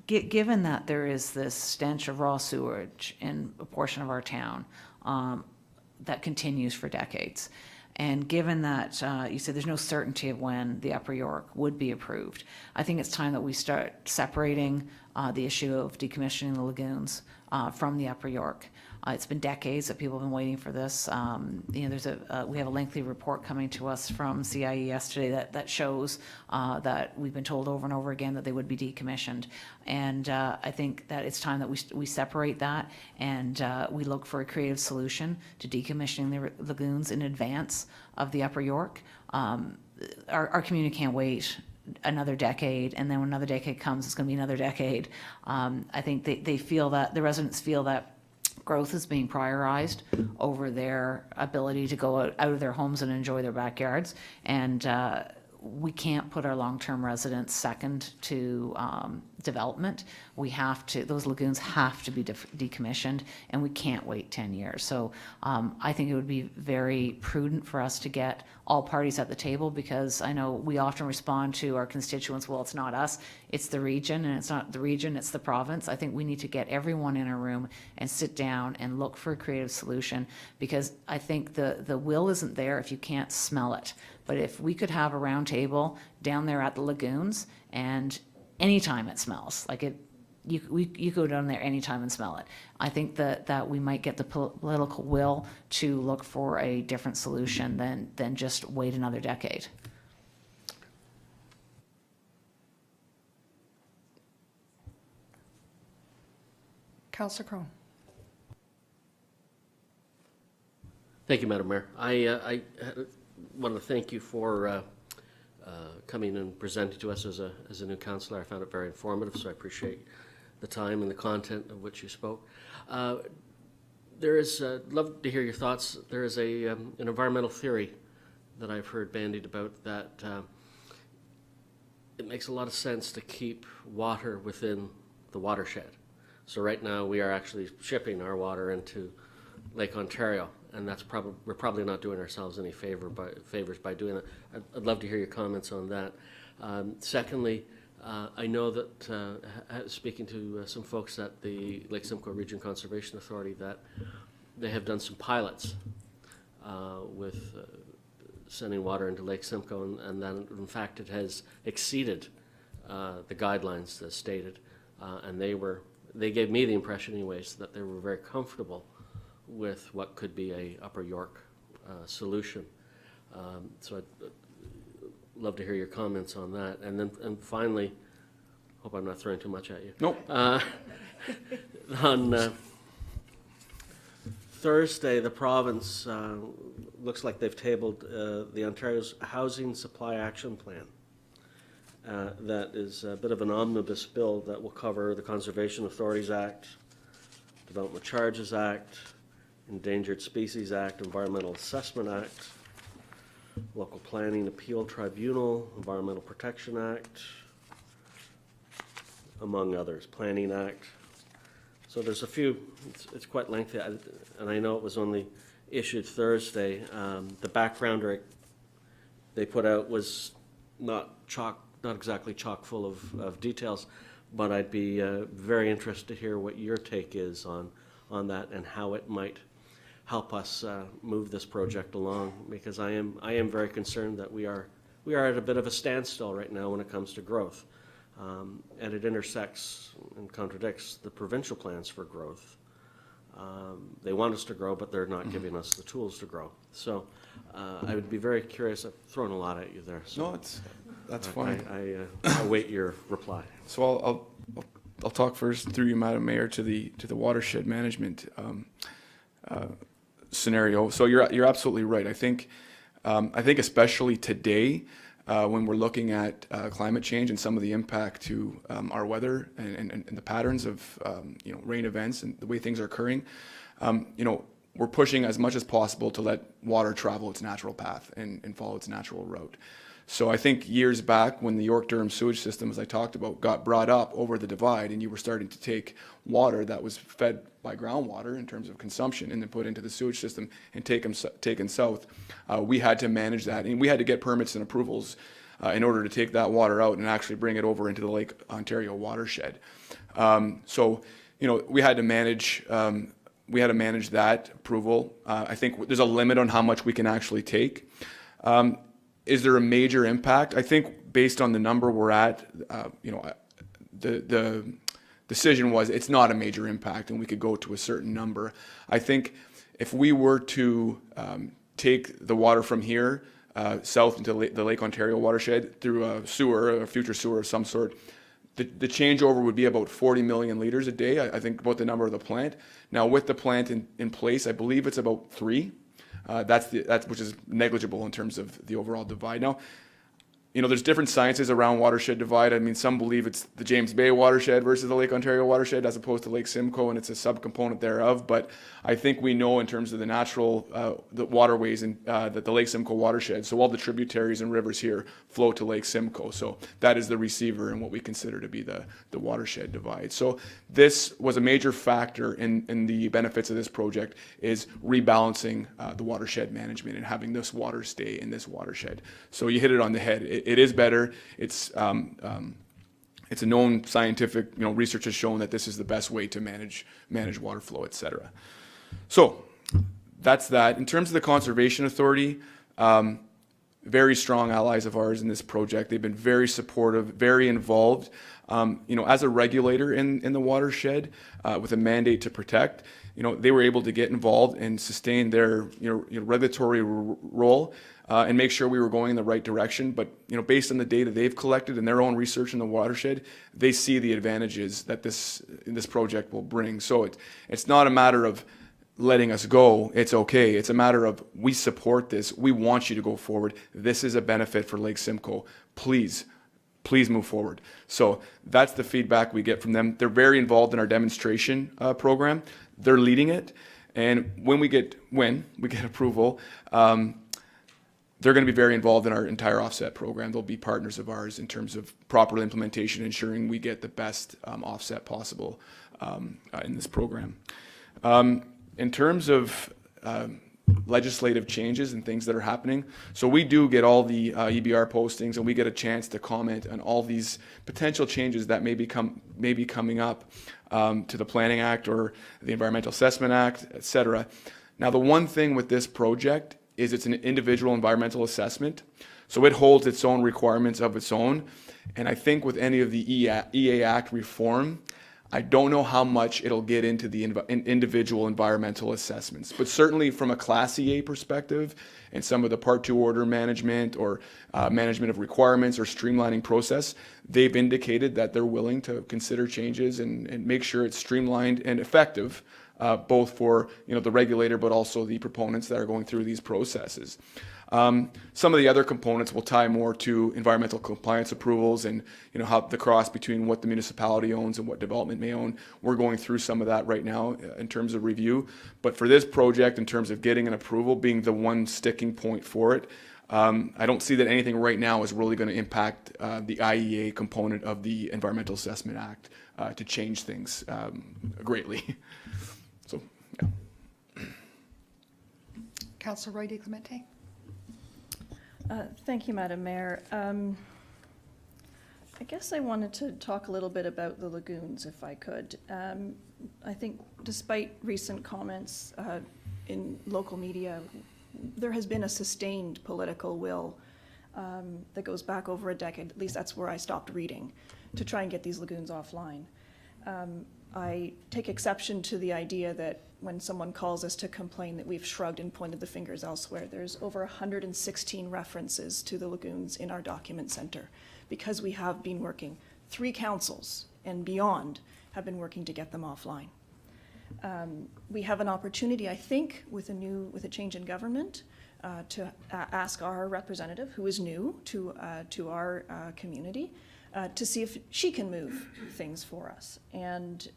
given that there is this stench of raw sewage in a portion of our town that continues for decades, and given that you said there's no certainty of when the Upper York would be approved, I think it's time that we start separating the issue of decommissioning the lagoons from the Upper York. It's been decades that people have been waiting for this. We have a lengthy report coming to us from CIE yesterday that shows that we've been told over and over again that they would be decommissioned. And I think that it's time that we separate that and we look for a creative solution to decommissioning the lagoons in advance of the Upper York. Our community can't wait another decade, and then when another decade comes, it's going to be another decade. I think they feel that, the residents feel that growth is being prioritized over their ability to go out of their homes and enjoy their backyards. And we can't put our long-term residents second to development. Those lagoons have to be decommissioned, and we can't wait 10 years. So I think it would be very prudent for us to get all parties at the table, because I know we often respond to our constituents, well, it's not us, it's the region, and it's not the region, it's the province. I think we need to get everyone in a room and sit down and look for a creative solution, because I think the will isn't there if you can't smell it. But if we could have a round table down there at the lagoons, and anytime it smells, like you go down there anytime and smell it, I think that we might get the political will to look for a different solution than just wait another decade. Councillor Crone. Thank you, Madam Mayor. I want to thank you for coming and presenting to us as a new councillor. I found it very informative, so I appreciate the time and the content of which you spoke. Love to hear your thoughts. There is an environmental theory that I've heard bandied about that it makes a lot of sense to keep water within the watershed. So right now we are actually shipping our water into Lake Ontario, and we're probably not doing ourselves any favors by doing that. I'd love to hear your comments on that. Secondly, I know that speaking to some folks at the Lake Simcoe Region Conservation Authority, that they have done some pilots with sending water into Lake Simcoe, and that in fact it has exceeded the guidelines as stated, and they gave me the impression anyways that they were very comfortable with what could be a Upper York solution. So I'd love to hear your comments on that. And finally, hope I'm not throwing too much at you. Nope. On Thursday, the province looks like they've tabled the Ontario's Housing Supply Action Plan. That is a bit of an omnibus bill that will cover the Conservation Authorities Act, Development Charges Act, Endangered Species Act, Environmental Assessment Act, Local Planning Appeal Tribunal, Environmental Protection Act, among others, Planning Act. So there's a few, it's quite lengthy, and I know it was only issued Thursday. The backgrounder they put out was not exactly chock full of details, but I'd be very interested to hear what your take is on that and how it might help us move this project along, because I am very concerned that we are at a bit of a standstill right now when it comes to growth, and it intersects and contradicts the provincial plans for growth. They want us to grow, but they're not giving us the tools to grow. So I would be very curious. I've thrown a lot at you there. So No, that's fine. I await your reply. So I'll talk first through you, Madam Mayor, to the watershed management scenario. So you're absolutely right. I think especially today, when we're looking at climate change and some of the impact to our weather and the patterns of rain events and the way things are occurring, we're pushing as much as possible to let water travel its natural path and follow its natural route. So I think years back when the York-Durham sewage system, as I talked about, got brought up over the divide, and you were starting to take water that was fed by groundwater in terms of consumption and then put into the sewage system and taken south, we had to manage that. And we had to get permits and approvals in order to take that water out and actually bring it over into the Lake Ontario watershed. So, you know, we had to manage that approval. I think there's a limit on how much we can actually take. Is there a major impact? I think based on the number we're at, you know, the decision was it's not a major impact and we could go to a certain number. I think if we were to take the water from here south into the Lake Ontario watershed through a sewer, a future sewer of some sort, the changeover would be about 40 million liters a day, I think, about the number of the plant. Now, with the plant in place, I believe it's about 3. That's which is negligible in terms of the overall divide. Now, you know, there's different sciences around watershed divide. I mean, some believe it's the James Bay watershed versus the Lake Ontario watershed as opposed to Lake Simcoe, and it's a subcomponent thereof. But I think we know in terms of the natural the waterways in that the Lake Simcoe watershed, so all the tributaries and rivers here flow to Lake Simcoe. So that is the receiver and what we consider to be the watershed divide. So this was a major factor in the benefits of this project, is rebalancing the watershed management and having this water stay in this watershed. So you hit it on the head. It is better. It's a known scientific, you know, research has shown that this is the best way to manage water flow, et cetera. So that's that. In terms of the Conservation Authority, very strong allies of ours in this project. They've been very supportive, very involved. You know, as a regulator in the watershed with a mandate to protect, you know, they were able to get involved and sustain their regulatory role and make sure we were going in the right direction. But, you know, based on the data they've collected and their own research in the watershed, they see the advantages that this project will bring. So it's not a matter of letting us go, it's okay. It's a matter of, we support this. We want you to go forward. This is a benefit for Lake Simcoe. Please move forward. So that's the feedback we get from them. They're very involved in our demonstration program. They're leading it. And when we get approval, they're going to be very involved in our entire offset program. They'll be partners of ours in terms of proper implementation, ensuring we get the best offset possible in this program. In terms of legislative changes and things that are happening, so we do get all the EBR postings, and we get a chance to comment on all these potential changes that may be coming up to the Planning Act or the Environmental Assessment Act, et cetera. Now, the one thing with this project is it's an individual environmental assessment, so it holds its own requirements of its own. And I think with any of the EA Act reform, I don't know how much it'll get into the individual environmental assessments, but certainly from a Class EA perspective and some of the Part 2 order management or management of requirements or streamlining process, they've indicated that they're willing to consider changes and make sure it's streamlined and effective, both for, you know, the regulator, but also the proponents that are going through these processes. Some of the other components will tie more to environmental compliance approvals and, you know, how the cross between what the municipality owns and what development may own. We're going through some of that right now in terms of review. But for this project, in terms of getting an approval being the one sticking point for it, I don't see that anything right now is really going to impact the IEA component of the Environmental Assessment Act to change things greatly. So, yeah. Councillor Roy DeClemente. Thank you, Madam Mayor. I guess I wanted to talk a little bit about the lagoons, if I could. I think despite recent comments in local media, there has been a sustained political will that goes back over a decade, at least that's where I stopped reading, to try and get these lagoons offline. I take exception to the idea that when someone calls us to complain that we've shrugged and pointed the fingers elsewhere. There's over 116 references to the lagoons in our document center because we have been working, 3 councils and beyond have been working to get them offline. We have an opportunity, I think, with a change in government to ask our representative, who is new to our community, to see if she can move things for us and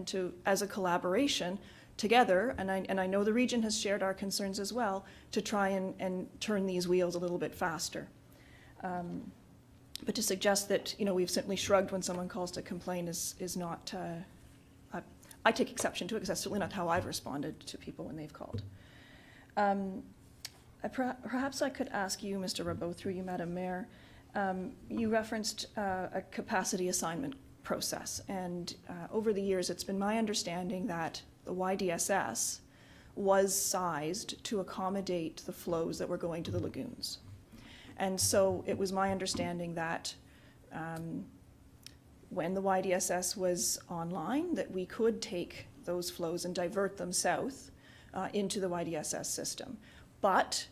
to, as a collaboration, together, and I know the region has shared our concerns as well, to try and turn these wheels a little bit faster. But to suggest that, we've simply shrugged when someone calls to complain is not, I take exception to it, because that's certainly not how I've responded to people when they've called. Perhaps I could ask you, Mr. Rabeau, through you, Madam Mayor, you referenced a capacity assignment process, and over the years it's been my understanding that the YDSS was sized to accommodate the flows that were going to the lagoons. And so it was my understanding that when the YDSS was online, that we could take those flows and divert them south into the YDSS system. But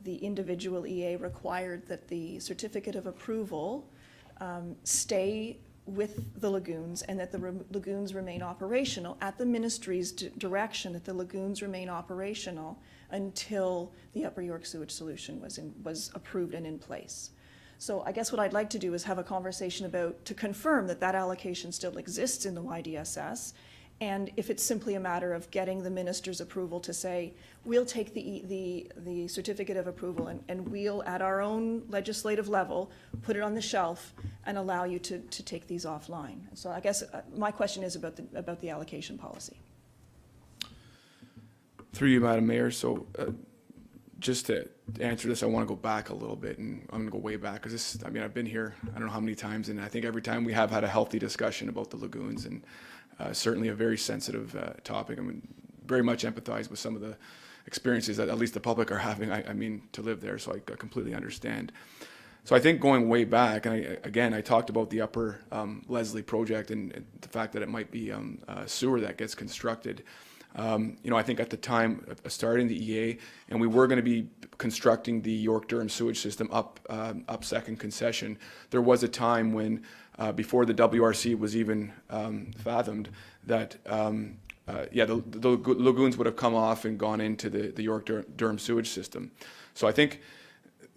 the individual EA required that the certificate of approval stay with the lagoons, and that the lagoons remain operational at the ministry's direction, that the lagoons remain operational until the Upper York sewage solution was approved and in place. So I guess what I'd like to do is have a conversation to confirm that that allocation still exists in the YDSS, and if it's simply a matter of getting the minister's approval to say, we'll take the certificate of approval and we'll, at our own legislative level, put it on the shelf and allow you to take these offline. So I guess my question is about the allocation policy. Through you, Madam Mayor, so just to answer this, I want to go back a little bit, and I'm going to go way back, because I've been here, I don't know how many times, and I think every time we have had a healthy discussion about the lagoons, and certainly a very sensitive topic. I mean, very much empathize with some of the experiences that at least the public are having, to live there, so I completely understand. So I think going way back, and I talked about the Upper Leslie project and the fact that it might be a sewer that gets constructed. I think at the time of starting the EA, and we were going to be constructing the York-Durham sewage system up second concession, there was a time when, before the WRC was even fathomed, that the lagoons would have come off and gone into the York-Durham sewage system. So I think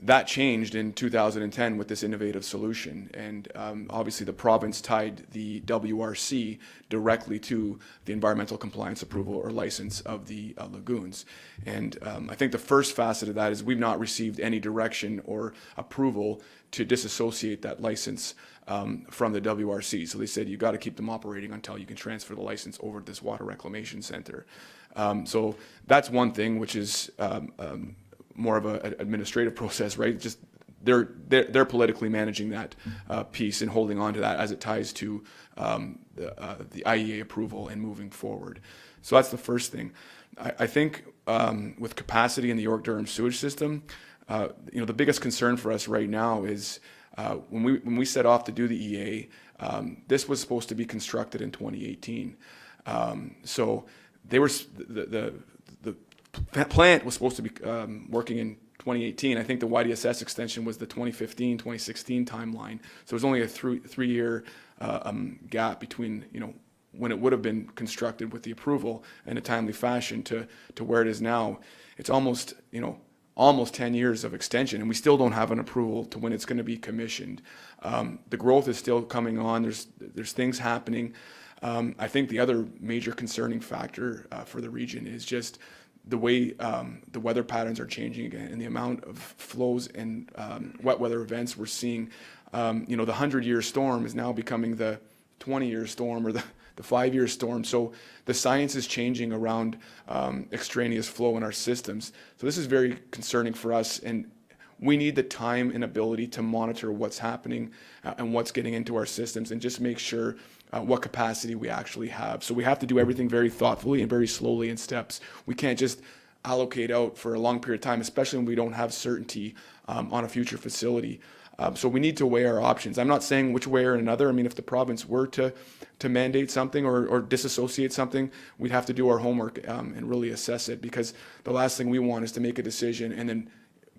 that changed in 2010 with this innovative solution, and obviously the province tied the WRC directly to the environmental compliance approval or license of the lagoons. And I think the first facet of that is we've not received any direction or approval to disassociate that license from the WRC. So they said you got to keep them operating until you can transfer the license over to this water reclamation center. So that's one thing, which is more of an administrative process, right? Just they're politically managing that piece and holding on to that as it ties to the IEA approval and moving forward. So that's the first thing. I think with capacity in the York-Durham sewage system, the biggest concern for us right now is when we set off to do the EA, this was supposed to be constructed in 2018. So they were the plant was supposed to be working in 2018. I think the YDSS extension was the 2015, 2016 timeline. So there's only a three-year gap between, when it would have been constructed with the approval in a timely fashion to where it is now. It's almost 10 years of extension, and we still don't have an approval to when it's going to be commissioned. The growth is still coming on. There's things happening. I think the other major concerning factor for the region is just the way the weather patterns are changing again, and the amount of flows and wet weather events we're seeing. The 100-year storm is now becoming the 20-year storm or the 5-year storm. So the science is changing around extraneous flow in our systems. So this is very concerning for us, and we need the time and ability to monitor what's happening and what's getting into our systems, and just make sure what capacity we actually have. So we have to do everything very thoughtfully and very slowly in steps. We can't just allocate out for a long period of time, especially when we don't have certainty on a future facility. So we need to weigh our options. I'm not saying which way or another. I mean, if the province were to mandate something or disassociate something, we'd have to do our homework and really assess it, because the last thing we want is to make a decision and then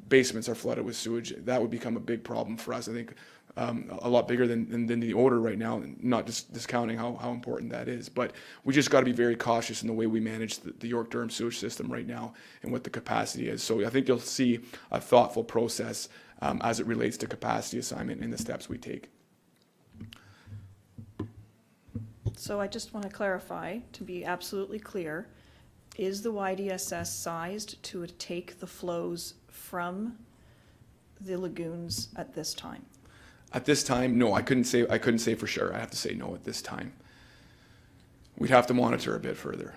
basements are flooded with sewage. That would become a big problem for us. I think a lot bigger than the odor right now, not just discounting how important that is. But we just got to be very cautious in the way we manage the York-Durham sewage system right now and what the capacity is. So I think you'll see a thoughtful process as it relates to capacity assignment and the steps we take. So I just want to clarify, to be absolutely clear, Is the YDSS sized to take the flows from the lagoons at this time? At this time, no, I couldn't say for sure. I have to say no at this time. We'd have to monitor a bit further.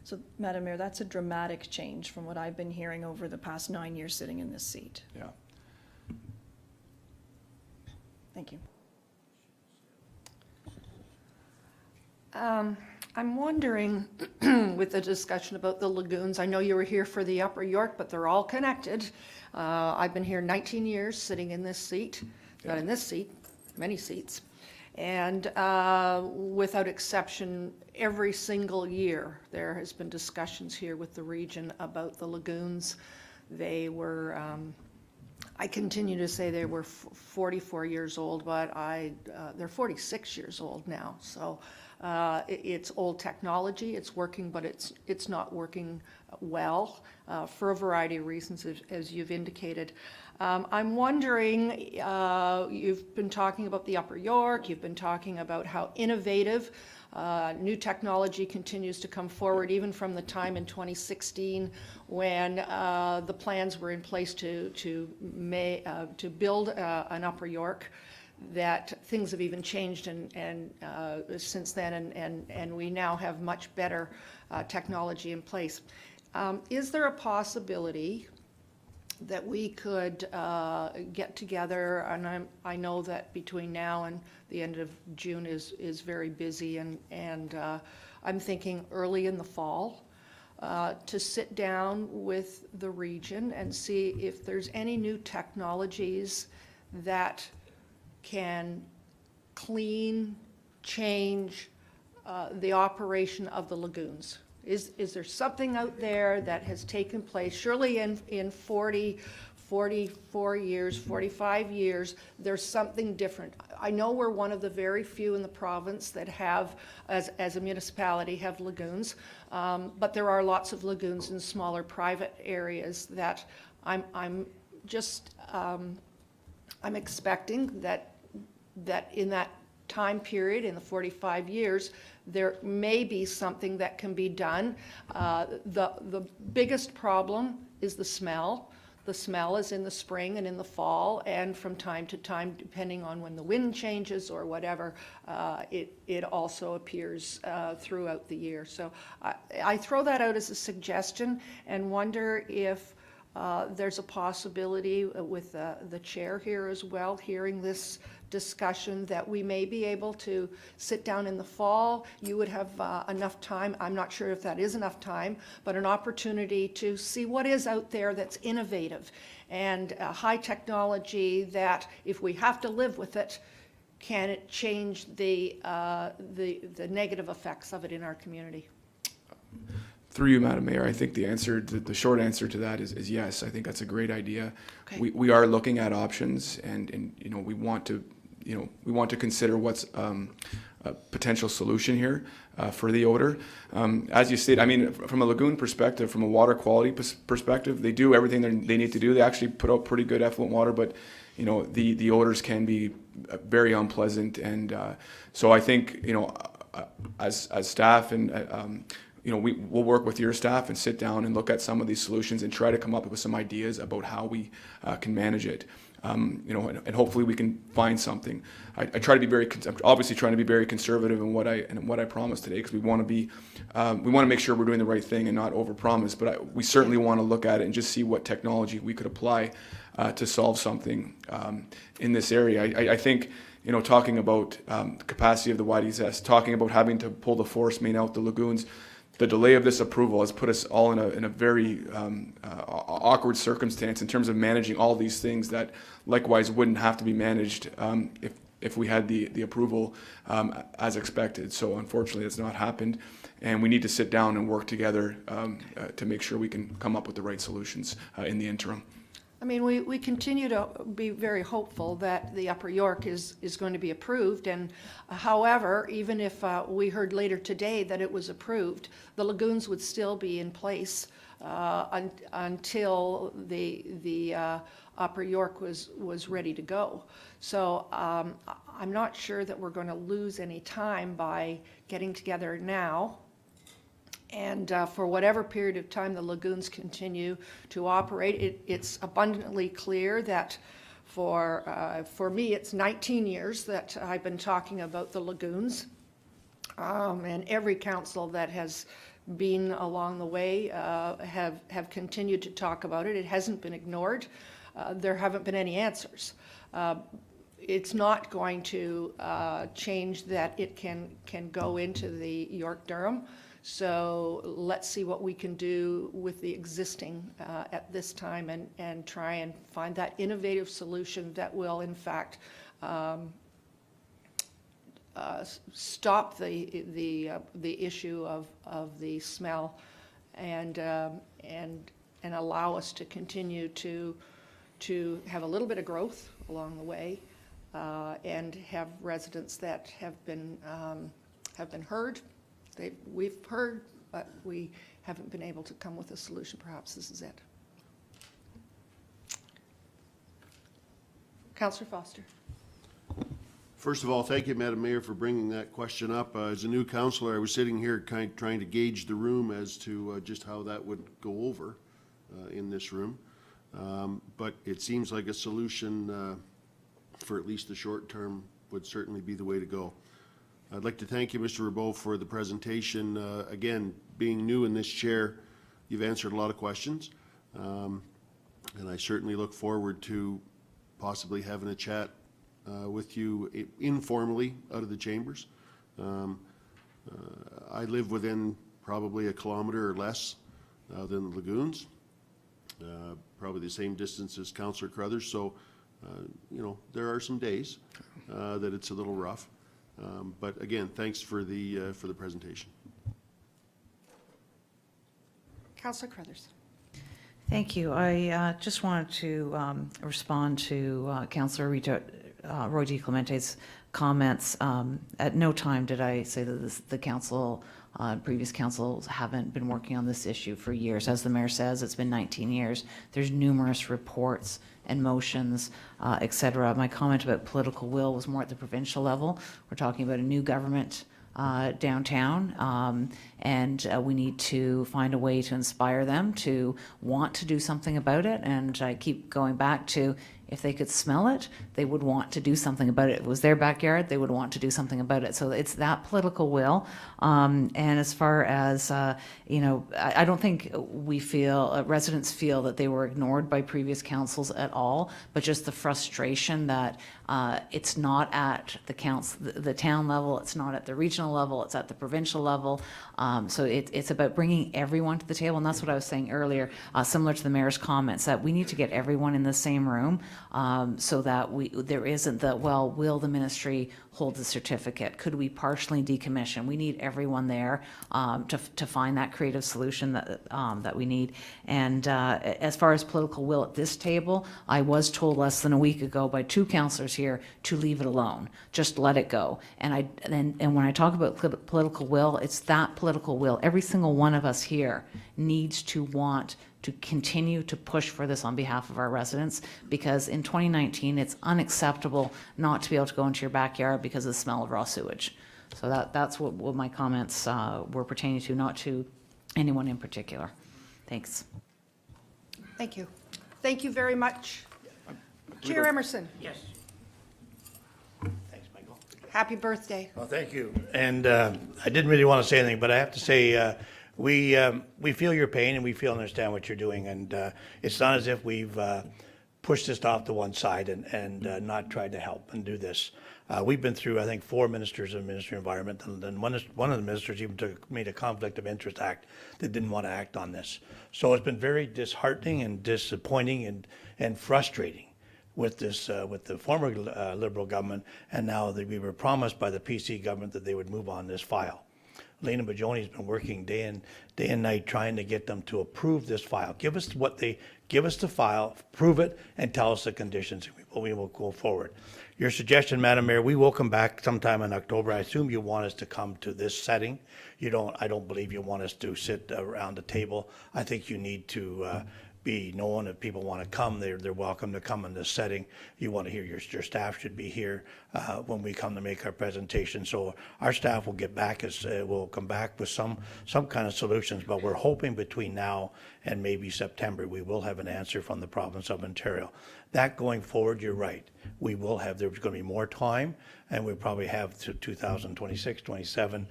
So, Madam Mayor, that's a dramatic change from what I've been hearing over the past 9 years sitting in this seat. Yeah. Thank you. I'm wondering, with the discussion about the lagoons, I know you were here for the Upper York, but they're all connected. I've been here 19 years, sitting in this seat, not in this seat, many seats. And without exception, every single year, there has been discussions here with the region about the lagoons. They were, I continue to say they were 44 years old, but they're 46 years old now. So it's old technology, it's working, but it's not working well for a variety of reasons, as you've indicated. I'm wondering, you've been talking about the Upper York, you've been talking about how innovative new technology continues to come forward, even from the time in 2016 when the plans were in place to build an Upper York. That things have even changed and since then, and we now have much better technology in place. Is there a possibility that we could get together, and I know that between now and the end of June is very busy, and I'm thinking early in the fall, to sit down with the region and see if there's any new technologies that can clean, change the operation of the lagoons. Is there something out there that has taken place? Surely in 40, 44 years, 45 years, there's something different. I know we're one of the very few in the province that have, as a municipality, have lagoons, but there are lots of lagoons in smaller private areas that I'm expecting that in that time period, in the 45 years, there may be something that can be done. The biggest problem is the smell. The smell is in the spring and in the fall, and from time to time, depending on when the wind changes or whatever, it also appears throughout the year. So I throw that out as a suggestion and wonder if there's a possibility with the chair here as well, hearing this discussion, that we may be able to sit down in the fall. You would have enough time, I'm not sure if that is enough time, but an opportunity to see what is out there that's innovative and high technology, that if we have to live with it, can it change the negative effects of it in our community? Through you, Madam Mayor, I think the short answer to that is yes. I think that's a great idea. Okay. We are looking at options, and we want to consider what's a potential solution here for the odor. As you stated, I mean, from a lagoon perspective, from a water quality perspective, they do everything they need to do. They actually put out pretty good effluent water, but the odors can be very unpleasant, and so I think as staff and we'll work with your staff and sit down and look at some of these solutions and try to come up with some ideas about how we can manage it. And hopefully we can find something. I try to be I'm obviously trying to be very conservative in what I promised today, because we want to make sure we're doing the right thing and not overpromise. But we certainly want to look at it and just see what technology we could apply to solve something in this area. I think, talking about the capacity of the YDSS, talking about having to pull the forest main out the lagoons, the delay of this approval has put us all in a very awkward circumstance in terms of managing all these things that likewise wouldn't have to be managed if we had the approval as expected. So unfortunately, it's not happened, and we need to sit down and work together to make sure we can come up with the right solutions in the interim. I mean, we continue to be very hopeful that the Upper York is going to be approved, and however, even if we heard later today that it was approved, the lagoons would still be in place until the Upper York was ready to go. So I'm not sure that we're going to lose any time by getting together now And for whatever period of time the lagoons continue to operate, it's abundantly clear that for me, it's 19 years that I've been talking about the lagoons. And every council that has been along the way have continued to talk about it. It hasn't been ignored. There haven't been any answers. It's not going to change that it can go into the York-Durham. So let's see what we can do with the existing at this time and try and find that innovative solution that will, in fact, stop the issue of the smell and allow us to continue to have a little bit of growth along the way and have residents that have been heard. We've heard, but we haven't been able to come with a solution. Perhaps this is it. Councillor Foster. First of all, thank you, Madam Mayor, for bringing that question up. As a new councillor, I was sitting here trying to gauge the room as to just how that would go over in this room. But it seems like a solution for at least the short term would certainly be the way to go. I'd like to thank you, Mr. Rabeau, for the presentation. Again, being new in this chair, you've answered a lot of questions. And I certainly look forward to possibly having a chat with you informally out of the chambers. I live within probably a kilometre or less than the lagoons, probably the same distance as Councillor Crothers. So, you know, there are some days that it's a little rough. But again, thanks for the presentation. Councillor Crothers. Thank you. I just wanted to respond to Councillor Roy D. Clemente's comments. At no time did I say that the council, previous councils haven't been working on this issue for years. As the mayor says, it's been 19 years. There's numerous reports and motions, et cetera. My comment about political will was more at the provincial level. We're talking about a new government downtown, and we need to find a way to inspire them to want to do something about it. And I keep going back to, if they could smell it, they would want to do something about it. If it was their backyard, they would want to do something about it. So it's that political will. And as far as, you know, I don't think we feel, residents feel that they were ignored by previous councils at all, but just the frustration that it's not at the town level, it's not at the regional level, it's at the provincial level. So it's about bringing everyone to the table. And that's what I was saying earlier, similar to the mayor's comments, that we need to get everyone in the same room. So that there isn't the, well, will the ministry hold the certificate? Could we partially decommission? We need everyone there to find that creative solution that we need. And as far as political will at this table, I was told less than a week ago by two councillors here to leave it alone, just let it go. And when I talk about political will, it's that political will. Every single one of us here needs to want to continue to push for this on behalf of our residents, because in 2019, it's unacceptable not to be able to go into your backyard because of the smell of raw sewage. So that's what my comments were pertaining to, not to anyone in particular. Thanks. Thank you. Thank you very much. Chair Emerson. Yes. Thanks, Michael. Happy birthday. Well, thank you. And I didn't really want to say anything, but I have to say, we feel your pain and we feel understand what you're doing. And it's not as if we've pushed this off to one side and not tried to help and do this. We've been through, I think, 4 ministers of Ministry of Environment, and then one of the ministers even made a Conflict of Interest Act that didn't want to act on this. So it's been very disheartening and disappointing and frustrating with this, with the former Liberal government, and now that we were promised by the PC government that they would move on this file. Lena Bajoni's been working day and night trying to get them to approve this file. Give us the file, prove it, and tell us the conditions, and we will go forward. Your suggestion, Madam Mayor, we will come back sometime in October. I assume you want us to come to this setting. I don't believe you want us to sit around the table. I think you need to be known. If people want to come, they're welcome to come in this setting. You want to hear, your staff should be here when we come to make our presentation. So our staff will get back, will come back with some kind of solutions, but we're hoping between now and maybe September, we will have an answer from the province of Ontario. That going forward, you're right. We will have, there's going to be more time, and we probably have to 2026, 27,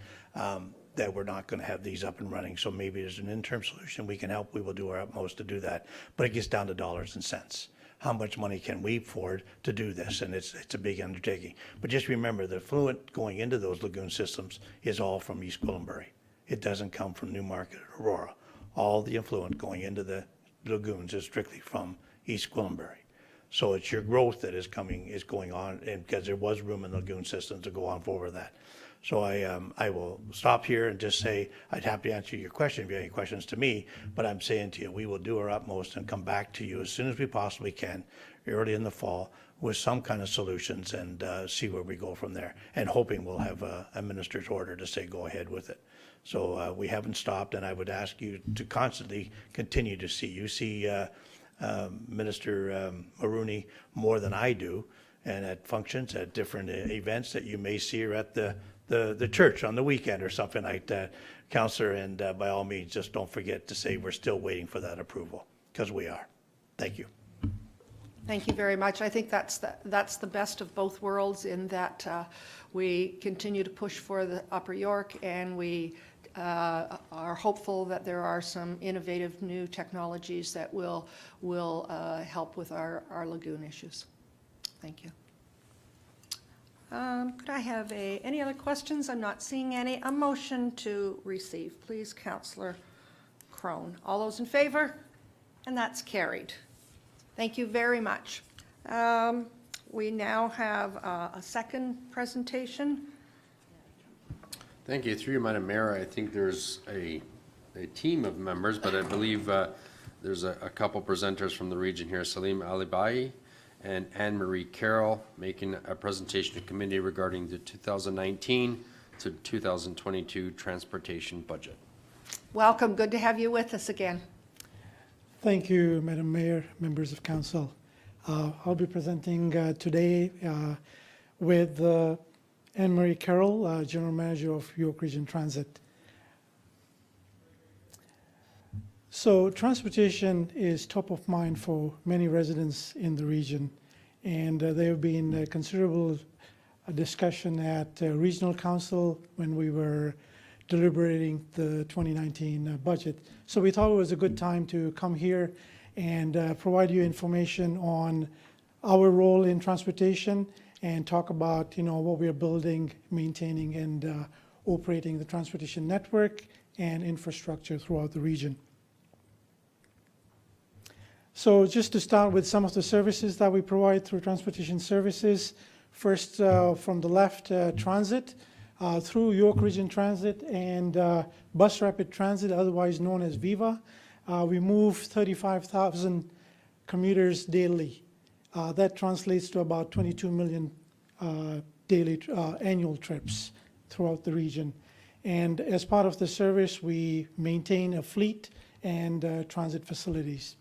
that we're not going to have these up and running. So maybe there's an interim solution we can help. We will do our utmost to do that. But it gets down to dollars and cents. How much money can we afford to do this? And it's a big undertaking. But just remember, the effluent going into those lagoon systems is all from East Gwillimbury. It doesn't come from Newmarket or Aurora. All the effluent going into the lagoons is strictly from East Gwillimbury. So it's your growth that is going on, and because there was room in the lagoon systems to go on forward that. So I will stop here and just say I'd happy to answer your question if you have any questions to me, but I'm saying to you, we will do our utmost and come back to you as soon as we possibly can, early in the fall, with some kind of solutions and see where we go from there. And hoping we'll have a minister's order to say go ahead with it. So we haven't stopped, and I would ask you to constantly continue to see. You see Minister Maroney more than I do, and at functions, at different events that you may see her at the church on the weekend or something like that, Councillor, and by all means, just don't forget to say we're still waiting for that approval, because we are. Thank you. Thank you very much. I think that's the best of both worlds in that we continue to push for the Upper York, and we are hopeful that there are some innovative new technologies that will help with our lagoon issues. Thank you. Could I have any other questions? I'm not seeing any. A motion to receive, please, Councillor Crone. All those in favor? And that's carried. Thank you very much. We now have a second presentation. Thank you. Through you, Madam Mayor, I think there's a team of members, but I believe there's a couple presenters from the region here, Salim Alibai and Anne-Marie Carroll, making a presentation to committee regarding the 2019 to 2022 transportation budget. Welcome. Good to have you with us again. Thank you, Madam Mayor, members of Council. I'll be presenting today with Anne-Marie Carroll, General Manager of York Region Transit. So transportation is top of mind for many residents in the region, and there have been considerable discussion at Regional Council when we were deliberating the 2019 budget. So we thought it was a good time to come here and provide you information on our role in transportation and talk about what we are building, maintaining, and operating the transportation network and infrastructure throughout the region. So just to start with some of the services that we provide through transportation services. First, from the left, transit. Through York Region Transit and Bus Rapid Transit, otherwise known as Viva, we move 35,000 commuters daily. That translates to about 22 million daily annual trips throughout the region. And as part of the service, we maintain a fleet and transit facilities.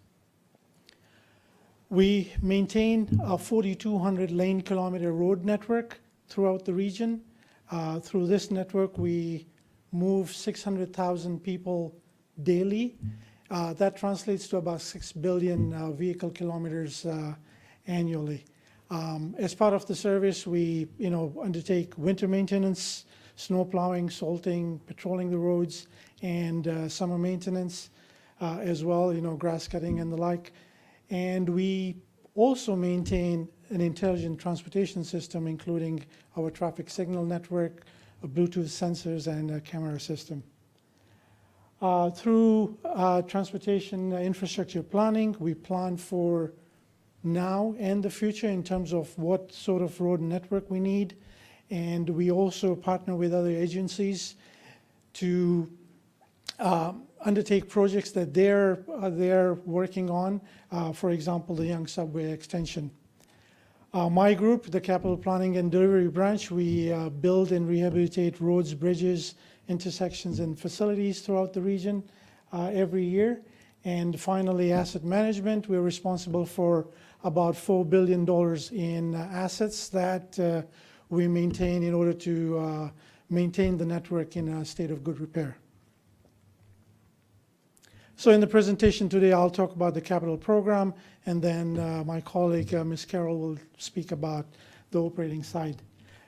We maintain a 4,200 lane kilometer road network throughout the region. Through this network, we move 600,000 people daily. That translates to about 6 billion vehicle kilometers annually. As part of the service, we undertake winter maintenance, snow plowing, salting, patrolling the roads, and summer maintenance as well, grass cutting and the like. And we also maintain an intelligent transportation system, including our traffic signal network, Bluetooth sensors, and a camera system. Through transportation infrastructure planning, we plan for now and the future in terms of what sort of road network we need. And we also partner with other agencies to undertake projects that they're working on, for example, the Young Subway extension. My group, the Capital Planning and Delivery Branch, we build and rehabilitate roads, bridges, intersections, and facilities throughout the region every year. And finally, asset management. We're responsible for about $4 billion in assets that we maintain in order to maintain the network in a state of good repair. So in the presentation today, I'll talk about the capital program, and then my colleague, Ms. Carroll, will speak about the operating side.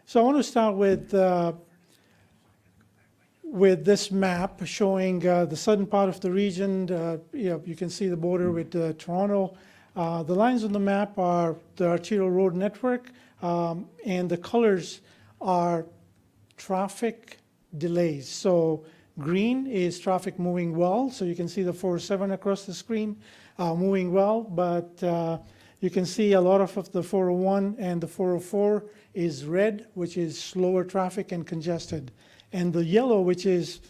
So I want to start with this map showing the southern part of the region. You can see the border with Toronto. The lines on the map are the arterial road network, and the colors are traffic delays. So green is traffic moving well, so you can see the 407 across the screen moving well, but you can see a lot of the 401 and the 404 is red, which is slower traffic and congested. And the yellow, which is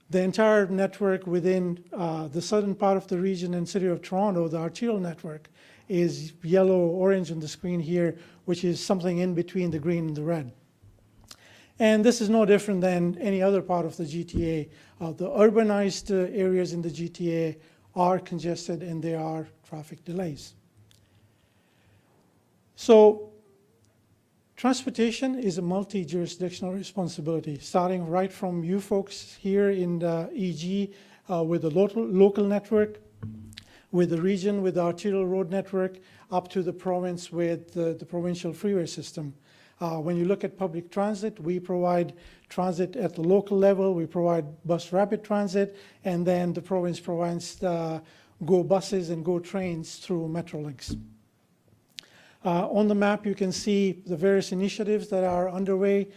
the entire network within the southern part of the region and City of Toronto, the arterial network, is yellow-orange on the screen here, which is something in between the green and the red. And this is no different than any other part of the GTA. The urbanized areas in the GTA are congested and there are traffic delays. So transportation is a multi-jurisdictional responsibility, starting right from you folks here in the EG with the local network, with the region with the arterial road network, up to the province with the provincial freeway system. When you look at public transit, we provide transit at the local level, we provide bus rapid transit, and then the province provides GO buses and GO trains through Metrolinx. On the map, you can see the various initiatives that are underway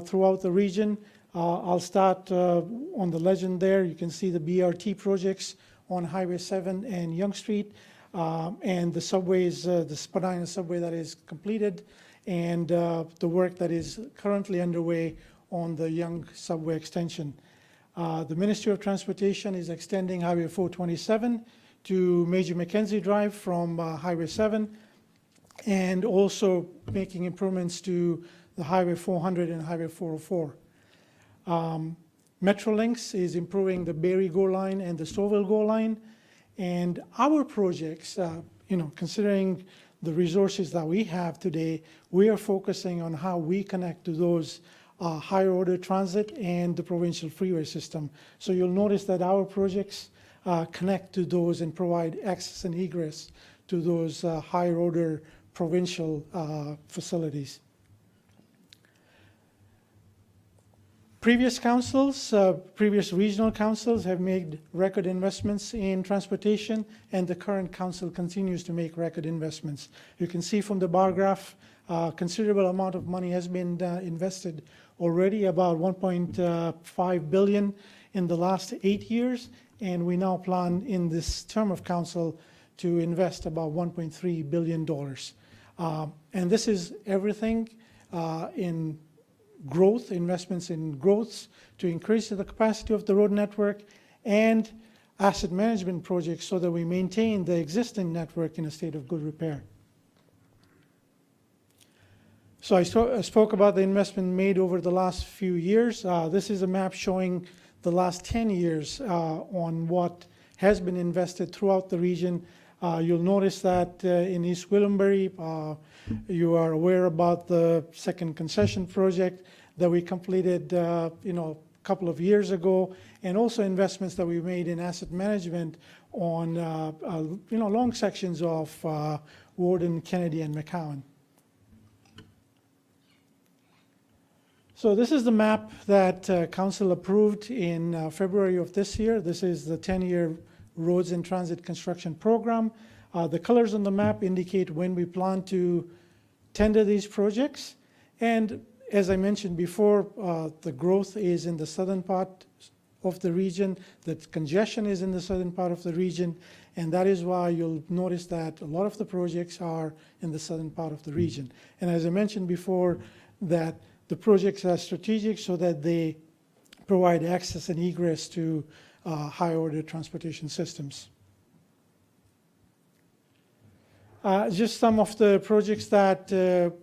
throughout the region. I'll start on the legend there. You can see the BRT projects on Highway 7 and Yonge Street, and the subways, the Spadina subway that is completed, and the work that is currently underway on the Yonge subway extension. The Ministry of Transportation is extending Highway 427 to Major Mackenzie Drive from Highway 7, and also making improvements to the Highway 400 and Highway 404. Metrolinx is improving the Barrie GO line and the Stouffville GO line, and our projects, considering the resources that we have today, we are focusing on how we connect to those higher order transit and the provincial freeway system. So you'll notice that our projects connect to those and provide access and egress to those higher order provincial facilities. Previous councils, previous regional councils have made record investments in transportation, and the current council continues to make record investments. You can see from the bar graph, considerable amount of money has been invested already, about $1.5 billion in the last 8 years, and we now plan in this term of council to invest about $1.3 billion. And this is everything in growth, investments in growth to increase the capacity of the road network, and asset management projects so that we maintain the existing network in a state of good repair. So I spoke about the investment made over the last few years. This is a map showing the last 10 years on what has been invested throughout the region. You'll notice that in East Gwillimbury, you are aware about the second concession project that we completed, a couple of years ago, and also investments that we made in asset management on, long sections of Warden, Kennedy, and McCowan. So this is the map that Council approved in February of this year. This is the 10-year Roads and Transit Construction Program. The colors on the map indicate when we plan to tender these projects. And as I mentioned before, the growth is in the southern part of the region. The congestion is in the southern part of the region. And that is why you'll notice that a lot of the projects are in the southern part of the region. And as I mentioned before, that the projects are strategic so that they provide access and egress to high order transportation systems. Just some of the projects that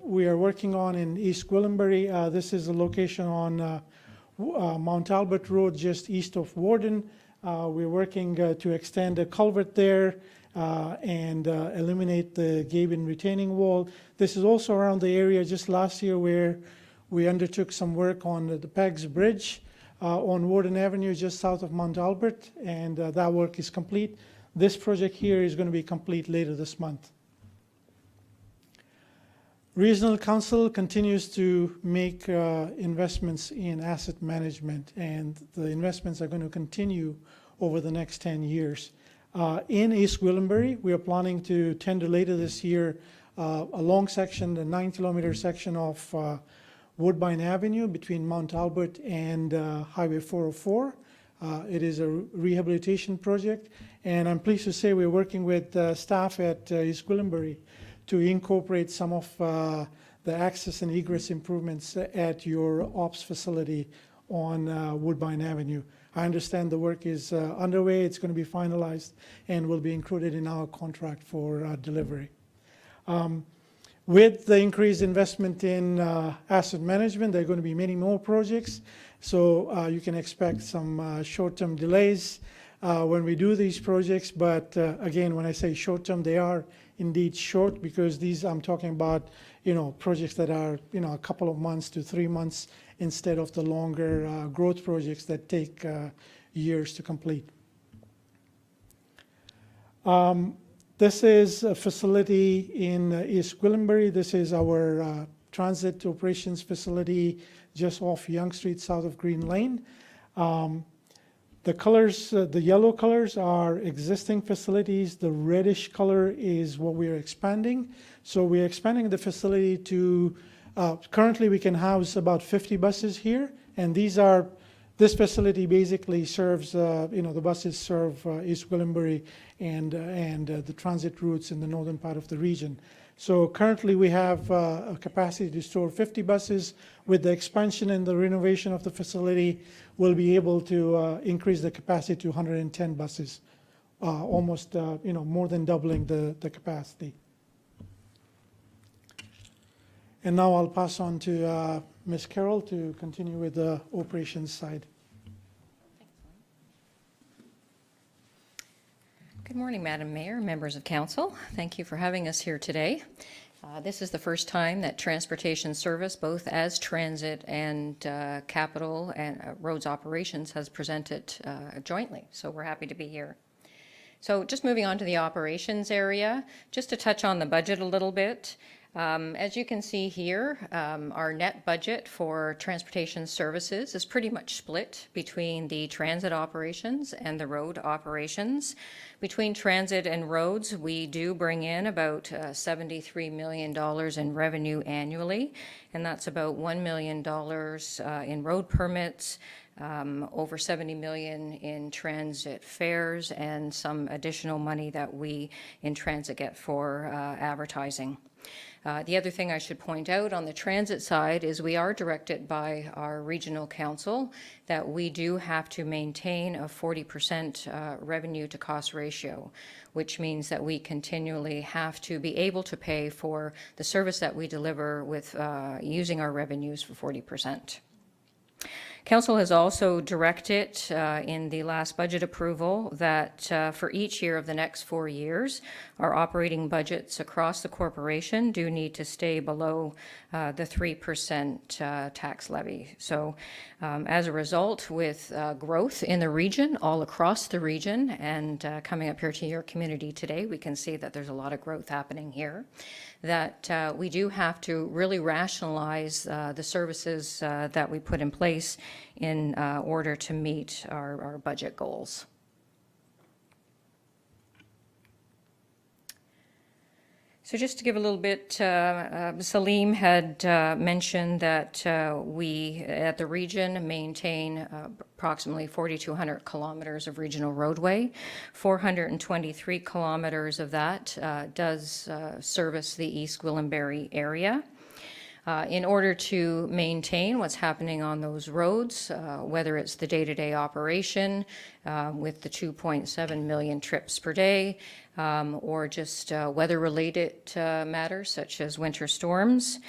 we are working on in East Gwillimbury. This is a location on Mount Albert Road, just east of Warden. We're working to extend a culvert there and eliminate the Gaben retaining wall. This is also around the area just last year where we undertook some work on the Pegs Bridge on Warden Avenue just south of Mount Albert, and that work is complete. This project here is going to be complete later this month. Regional Council continues to make investments in asset management, and the investments are going to continue over the next 10 years. In East Gwillimbury, we are planning to tender later this year a long section, the 9-kilometer section of Woodbine Avenue between Mount Albert and Highway 404. It is a rehabilitation project, and I'm pleased to say we're working with staff at East Gwillimbury to incorporate some of the access and egress improvements at your ops facility on Woodbine Avenue. I understand the work is underway, it's going to be finalized, and will be included in our contract for delivery. With the increased investment in asset management, there are going to be many more projects, so you can expect some short-term delays when we do these projects, but again, when I say short-term, they are indeed short, because these I'm talking about, projects that are, a couple of months to 3 months instead of the longer growth projects that take years to complete. This is a facility in East Gwillimbury. This is our transit operations facility just off Yonge Street, south of Green Lane. The colors, the yellow colors are existing facilities. The reddish color is what we are expanding. So we are expanding the facility to, currently we can house about 50 buses here. And this facility basically serves, the buses serve East Gwillimbury and the transit routes in the northern part of the region. So currently we have a capacity to store 50 buses. With the expansion and the renovation of the facility, we'll be able to increase the capacity to 110 buses, almost more than doubling the capacity. And now I'll pass on to Ms. Carroll to continue with the operations side. Good morning, Madam Mayor, members of Council. Thank you for having us here today. This is the first time that transportation service, both as transit and capital and roads operations, has presented jointly. So we're happy to be here. So just moving on to the operations area, just to touch on the budget a little bit. As you can see here, our net budget for transportation services is pretty much split between the transit operations and the road operations. Between transit and roads, we do bring in about $73 million in revenue annually, and that's about $1 million in road permits, over $70 million in transit fares, and some additional money that we in transit get for advertising. The other thing I should point out on the transit side is we are directed by our regional council that we do have to maintain a 40% revenue to cost ratio, which means that we continually have to be able to pay for the service that we deliver with using our revenues for 40%. Council has also directed in the last budget approval that for each year of the next 4 years, our operating budgets across the corporation do need to stay below the 3% tax levy. So as a result, with growth in the region, all across the region, and coming up here to your community today, we can see that there's a lot of growth happening here, that we do have to really rationalize the services that we put in place in order to meet our budget goals. So just to give a little bit, Salim had mentioned that we at the region maintain approximately 4,200 kilometers of regional roadway. 423 kilometers of that does service the East Gwillimbury area. In order to maintain what's happening on those roads, whether it's the day-to-day operation with the 2.7 million trips per day, or just weather-related matters such as winter storms,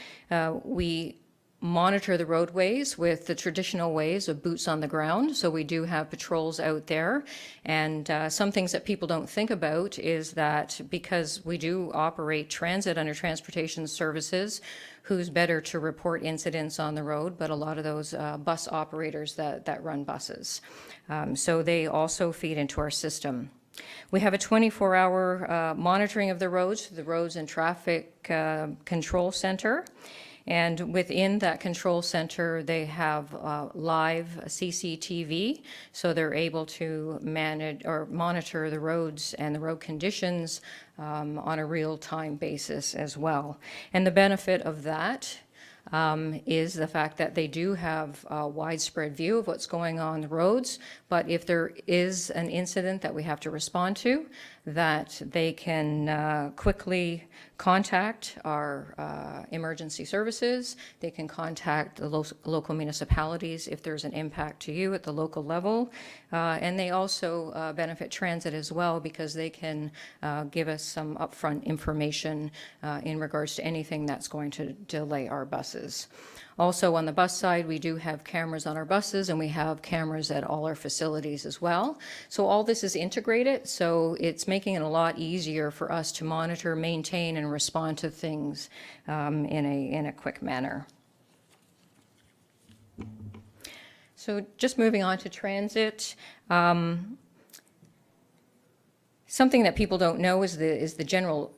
we monitor the roadways with the traditional ways of boots on the ground. So we do have patrols out there. And some things that people don't think about is that because we do operate transit under transportation services, who's better to report incidents on the road, but a lot of those bus operators that run buses. So they also feed into our system. We have a 24-hour monitoring of the Roads and Traffic Control Center. And within that control center, they have live CCTV, so they're able to manage or monitor the roads and the road conditions on a real-time basis as well. And the benefit of that is the fact that they do have a widespread view of what's going on the roads, but if there is an incident that we have to respond to, that they can quickly contact our emergency services. They can contact the local municipalities if there's an impact to you at the local level. And they also benefit transit as well because they can give us some upfront information in regards to anything that's going to delay our buses. Also on the bus side, we do have cameras on our buses and we have cameras at all our facilities as well. So all this is integrated, so it's making it a lot easier for us to monitor, maintain, and respond to things in a quick manner. So just moving on to transit. Something that people don't know is the general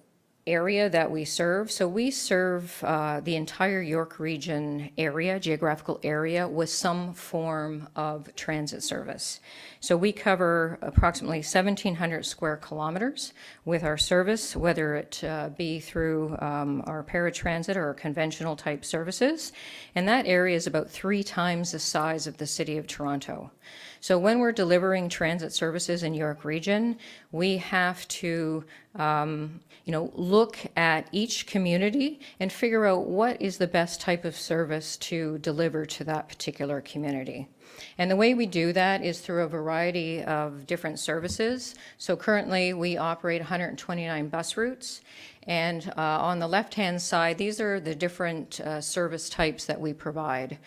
area that we serve. So we serve the entire York Region area, geographical area, with some form of transit service. So we cover approximately 1,700 square kilometers with our service, whether it be through our paratransit or conventional type services. And that area is about 3 times the size of the City of Toronto. So when we're delivering transit services in York Region, we have to look at each community and figure out what is the best type of service to deliver to that particular community. And the way we do that is through a variety of different services. So currently we operate 129 bus routes. And on the left-hand side, these are the different service types that we provide.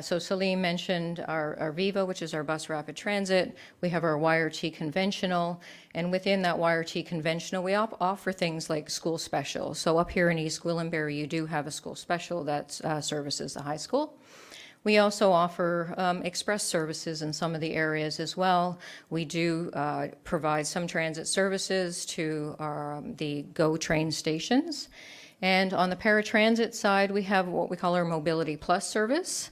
So Salim mentioned our Viva, which is our bus rapid transit. We have our YRT conventional, and within that YRT conventional, we offer things like school special. So up here in East Gwillimbury, you do have a school special that services the high school. We also offer express services in some of the areas as well. We do provide some transit services to the GO train stations. And on the paratransit side, we have what we call our Mobility Plus service.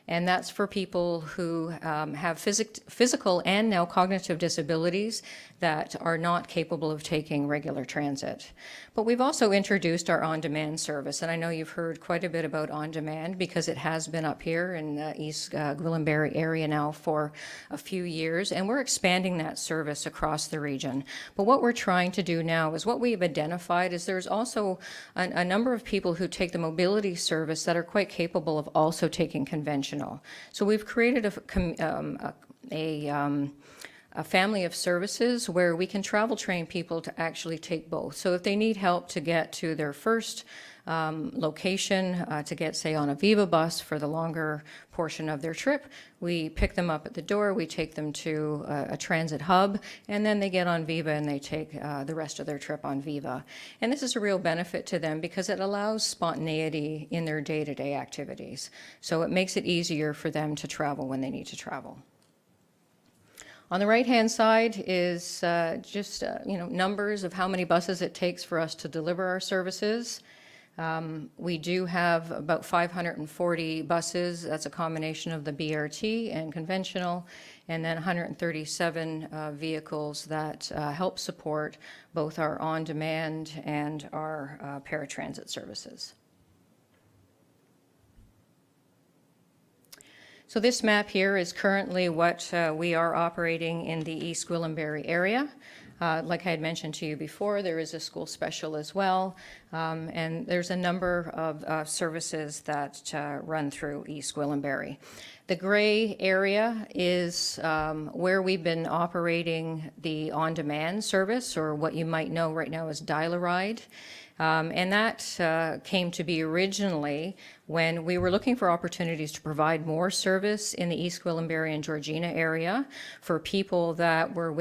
And that's for people who have physical and now cognitive disabilities that are not capable of taking regular transit. But we've also introduced our on-demand service, and I know you've heard quite a bit about on-demand because it has been up here in the East Gwillimbury area now for a few years, and we're expanding that service across the region. But what we're trying to do now is what we've identified is there's also a number of people who take the mobility service that are quite capable of also taking conventional. So we've created a family of services where we can travel train people to actually take both. So if they need help to get to their first location, to get, say, on a Viva bus for the longer portion of their trip, we pick them up at the door, we take them to a transit hub, and then they get on Viva and they take the rest of their trip on Viva. And this is a real benefit to them because it allows spontaneity in their day-to-day activities. So it makes it easier for them to travel when they need to travel. On the right-hand side is just numbers of how many buses it takes for us to deliver our services. We do have about 540 buses. That's a combination of the BRT and conventional, and then 137 vehicles that help support both our on-demand and our paratransit services. So this map here is currently what we are operating in the East Gwillimbury area. Like I had mentioned to you before, there is a school special as well, and there's a number of services that run through East Gwillimbury. The gray area is where we've been operating the on-demand service, or what you might know right now as Dial-A-Ride. And that came to be originally when we were looking for opportunities to provide more service in the East Gwillimbury and Georgina area for people that were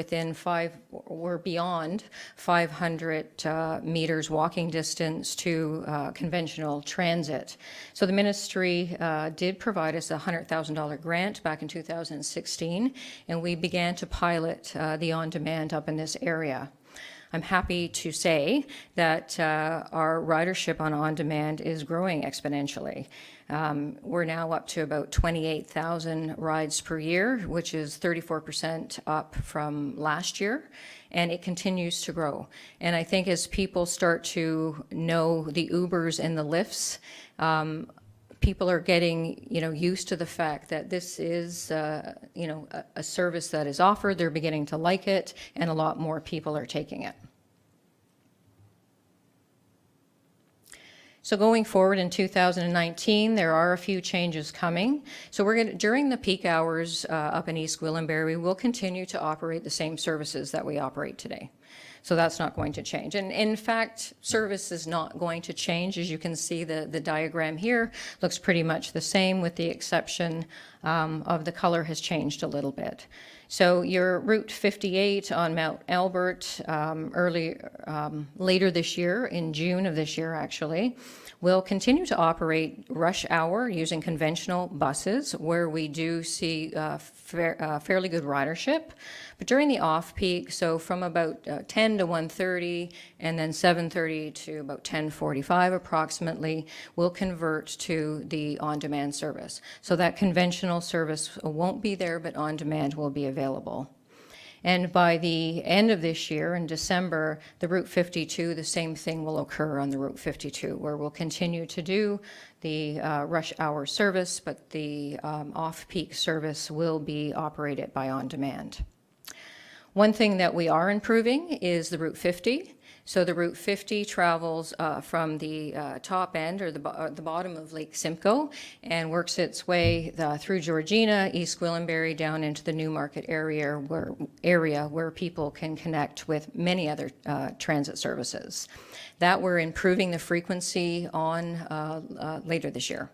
beyond 500 meters walking distance to conventional transit. So the ministry did provide us a $100,000 grant back in 2016, and we began to pilot the on-demand up in this area. I'm happy to say that our ridership on on-demand is growing exponentially. We're now up to about 28,000 rides per year, which is 34% up from last year, and it continues to grow. And I think as people start to know the Ubers and the Lyfts, people are getting, used to the fact that this is, a service that is offered. They're beginning to like it, and a lot more people are taking it. So going forward in 2019, there are a few changes coming. So during the peak hours up in East Gwillimbury, we will continue to operate the same services that we operate today. So that's not going to change. And in fact, service is not going to change. As you can see, the diagram here looks pretty much the same, with the exception of the color has changed a little bit. So your Route 58 on Mount Albert later this year, in June of this year actually, will continue to operate rush hour using conventional buses, where we do see fairly good ridership. But during the off-peak, so from about 10 to 1:30 and then 7:30 to about 10:45 approximately, we'll convert to the on-demand service. So that conventional service won't be there, but on-demand will be available. And by the end of this year, in December, the Route 52, the same thing will occur on the Route 52, where we'll continue to do the rush hour service, but the off-peak service will be operated by on-demand. One thing that we are improving is the Route 50. So the Route 50 travels from the top end or the bottom of Lake Simcoe and works its way through Georgina, East Gwillimbury, down into the Newmarket area where people can connect with many other transit services. That we're improving the frequency on later this year.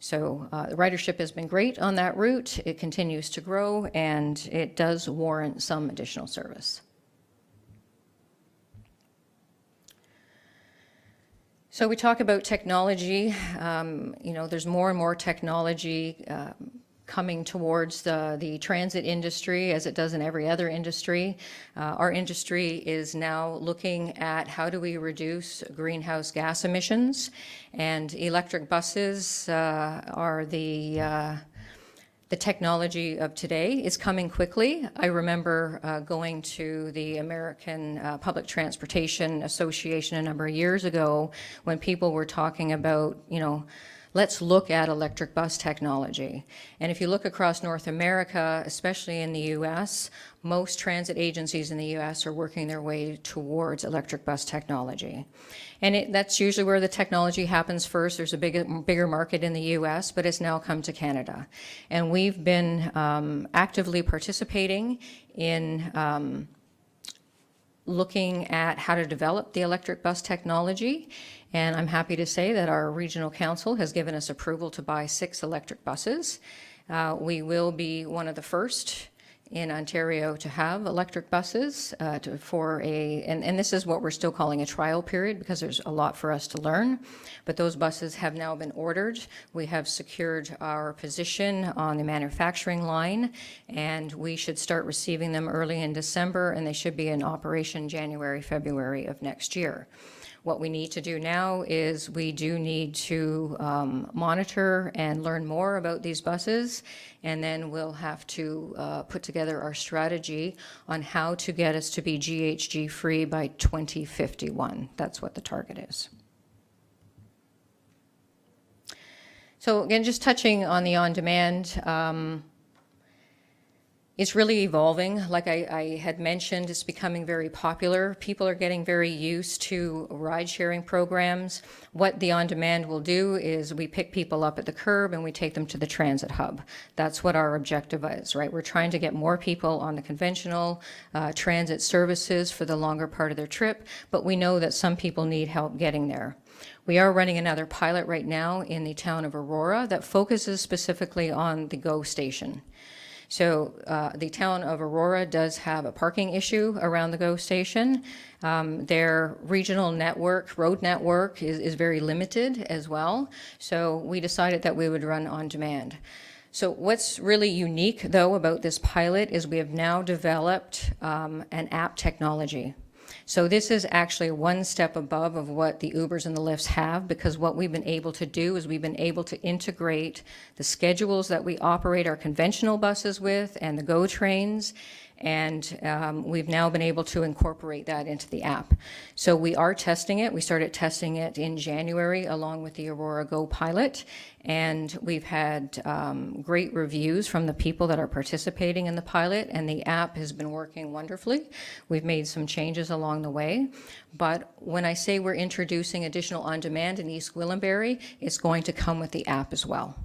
So the ridership has been great on that route. It continues to grow, and it does warrant some additional service. So we talk about technology. There's more and more technology coming towards the transit industry, as it does in every other industry. Our industry is now looking at how do we reduce greenhouse gas emissions, and electric buses are the technology of today. Is coming quickly. I remember going to the American Public Transportation Association a number of years ago when people were talking about, let's look at electric bus technology. And if you look across North America, especially in the U.S., most transit agencies in the U.S. are working their way towards electric bus technology. And that's usually where the technology happens first. There's a bigger market in the U.S., but it's now come to Canada. And we've been actively participating in looking at how to develop the electric bus technology. And I'm happy to say that our regional council has given us approval to buy 6 electric buses. We will be one of the first in Ontario to have electric buses and this is what we're still calling a trial period, because there's a lot for us to learn. But those buses have now been ordered. We have secured our position on the manufacturing line, and we should start receiving them early in December, and they should be in operation January, February of next year. What we need to do now is we do need to monitor and learn more about these buses, and then we'll have to put together our strategy on how to get us to be GHG free by 2051. That's what the target is. So again, just touching on the on-demand, It's really evolving. Like I had mentioned, it's becoming very popular. People are getting very used to ride-sharing programs. What the on-demand will do is we pick people up at the curb and we take them to the transit hub. That's what our objective is, right? We're trying to get more people on the conventional transit services for the longer part of their trip, but we know that some people need help getting there. We are running another pilot right now in the town of Aurora that focuses specifically on the GO station. So the town of Aurora does have a parking issue around the GO station. Their regional network, road network, is very limited as well. So we decided that we would run on demand. So what's really unique, though, about this pilot is we have now developed an app technology. So this is actually one step above of what the Ubers and the Lyfts have, because what we've been able to do is we've been able to integrate the schedules that we operate our conventional buses with and the GO trains, and we've now been able to incorporate that into the app. So we are testing it. We started testing it in January along with the Aurora Go pilot, and we've had great reviews from the people that are participating in the pilot, and the app has been working wonderfully. We've made some changes along the way, but when I say we're introducing additional on-demand in East Gwillimbury, it's going to come with the app as well.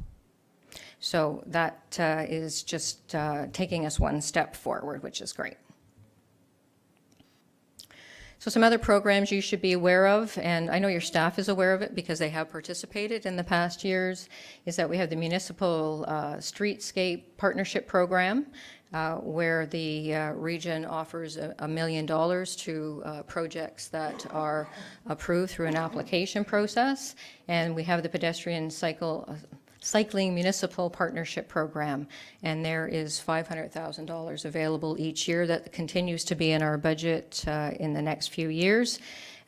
So that is just taking us one step forward, which is great. So some other programs you should be aware of, and I know your staff is aware of it because they have participated in the past years, is that we have the Municipal Streetscape Partnership Program, where the region offers $1 million to projects that are approved through an application process. And we have the Pedestrian Cycling Municipal Partnership Program, and there is $500,000 available each year that continues to be in our budget in the next few years.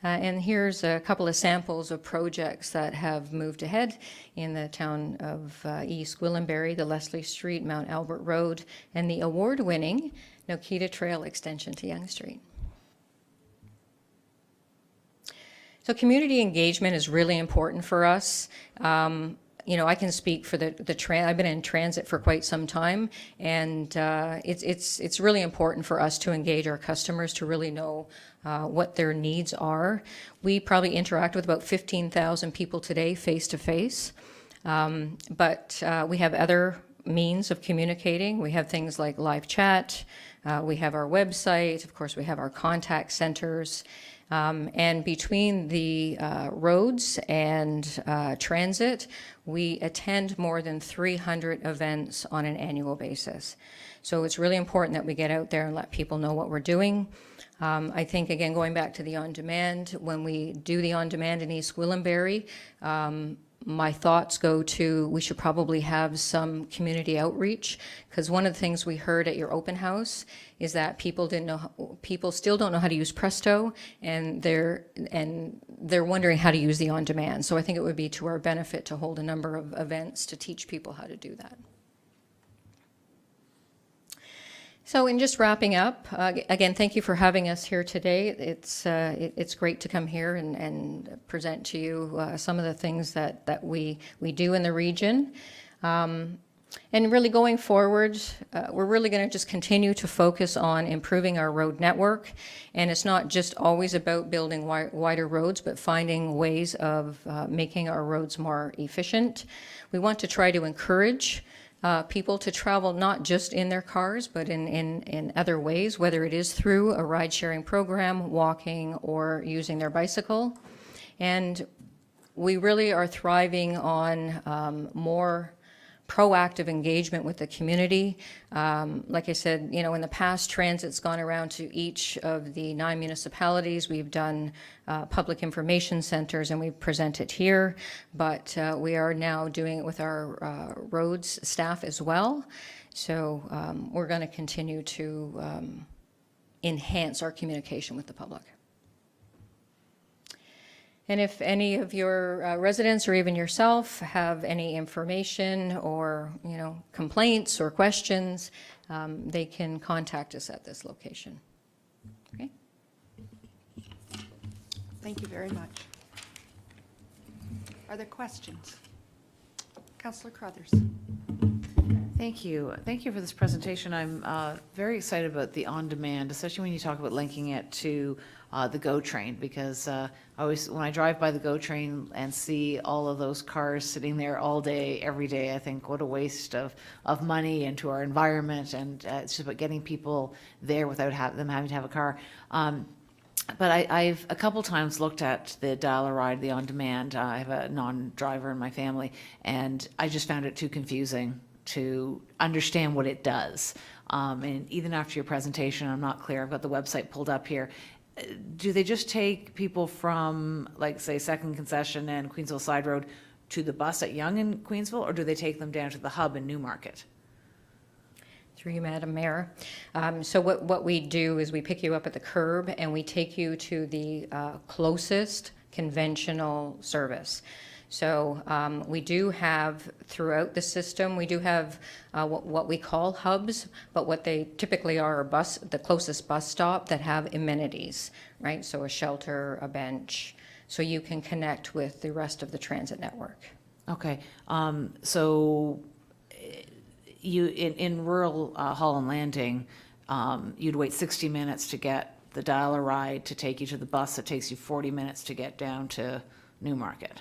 And here's a couple of samples of projects that have moved ahead in the town of East Gwillimbury, the Leslie Street, Mount Albert Road, and the award-winning Nokita Trail extension to Yonge Street. So community engagement is really important for us. You know, I can speak for I've been in transit for quite some time, and it's really important for us to engage our customers to really know what their needs are. We probably interact with about 15,000 people today face to face, but we have other means of communicating. We have things like live chat, we have our website, of course we have our contact centers. And between the roads and transit, we attend more than 300 events on an annual basis. So it's really important that we get out there and let people know what we're doing. I think, again, going back to the on-demand, when we do the on-demand in East Gwillimbury, my thoughts go to we should probably have some community outreach, because one of the things we heard at your open house is that people still don't know how to use Presto, and they're wondering how to use the on-demand. So I think it would be to our benefit to hold a number of events to teach people how to do that. So in just wrapping up, again, thank you for having us here today. It's great to come here and present to you some of the things that we do in the region. And really going forward, we're really going to just continue to focus on improving our road network. And it's not just always about building wider roads, but finding ways of making our roads more efficient. We want to try to encourage people to travel not just in their cars, but in other ways, whether it is through a ride-sharing program, walking, or using their bicycle. And we really are thriving on more proactive engagement with the community. Like I said, you know, in the past, transit's gone around to each of the 9 municipalities. We've done public information centers, and we've presented here, but we are now doing it with our roads staff as well. So we're going to continue to enhance our communication with the public. And if any of your residents or even yourself have any information or, you know, complaints or questions, they can contact us at this location. Okay? Thank you very much. Are there questions? Councillor Crothers. Thank you. Thank you for this presentation. I'm very excited about the on-demand, especially when you talk about linking it to the GO train, because I always, when I drive by the GO train and see all of those cars sitting there all day, every day, I think what a waste of money into our environment, and it's just about getting people there without them having to have a car. But I've a couple times looked at the dial-a-ride, the on-demand. I have a non-driver in my family, and I just found it too confusing to understand what it does. And even after your presentation, I'm not clear. I've got the website pulled up here. Do they just take people from, like, say, Second Concession and Queensville Side Road to the bus at Yonge and Queensville, or do they take them down to the hub in Newmarket? Through you, Madam Mayor. So what we do is we pick you up at the curb and we take you to the closest conventional service. So we do have, throughout the system, we do have what we call hubs, but what they typically are the closest bus stop that have amenities, right? So a shelter, a bench, so you can connect with the rest of the transit network. Okay, so you in rural Holland Landing, you'd wait 60 minutes to get the dial-a-ride to take you to the bus. It takes you 40 minutes to get down to Newmarket.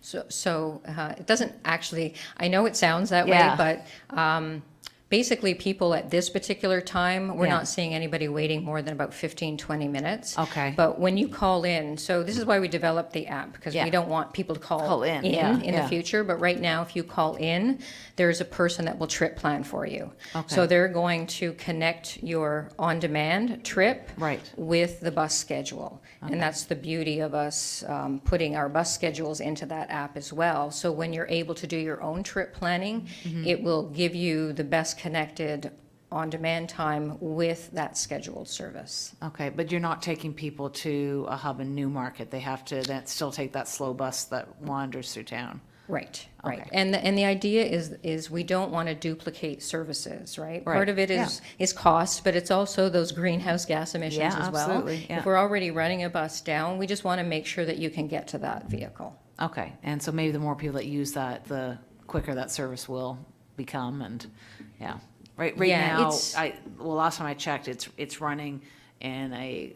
So it doesn't actually, I know it sounds that Yeah. way, but basically people at this particular time, we're Yeah. not seeing anybody waiting more than about 15, 20 minutes. Okay. But when you call in, so this is why we developed the app, because Yeah. we don't want people to call in, yeah, in yeah. the future. But right now, if you call in, there's a person that will trip plan for you. Okay. So they're going to connect your on-demand trip Right. with the bus schedule. Okay. And that's the beauty of us putting our bus schedules into that app as well. So when you're able to do your own trip planning, it will give you the best connected on-demand time with that scheduled service. Okay, but you're not taking people to a hub in Newmarket. They have to then still take that slow bus that wanders through town. Right. Okay. And the idea is we don't want to duplicate services, right? Right, Part of it is cost, but it's also those greenhouse gas emissions Yeah, as well. absolutely, yeah. If we're already running a bus down, we just want to make sure that you can get to that vehicle. Okay, and so maybe the more people that use that, the quicker that service will become, and, yeah. Right Yeah, now, it's- last time I checked, it's running in a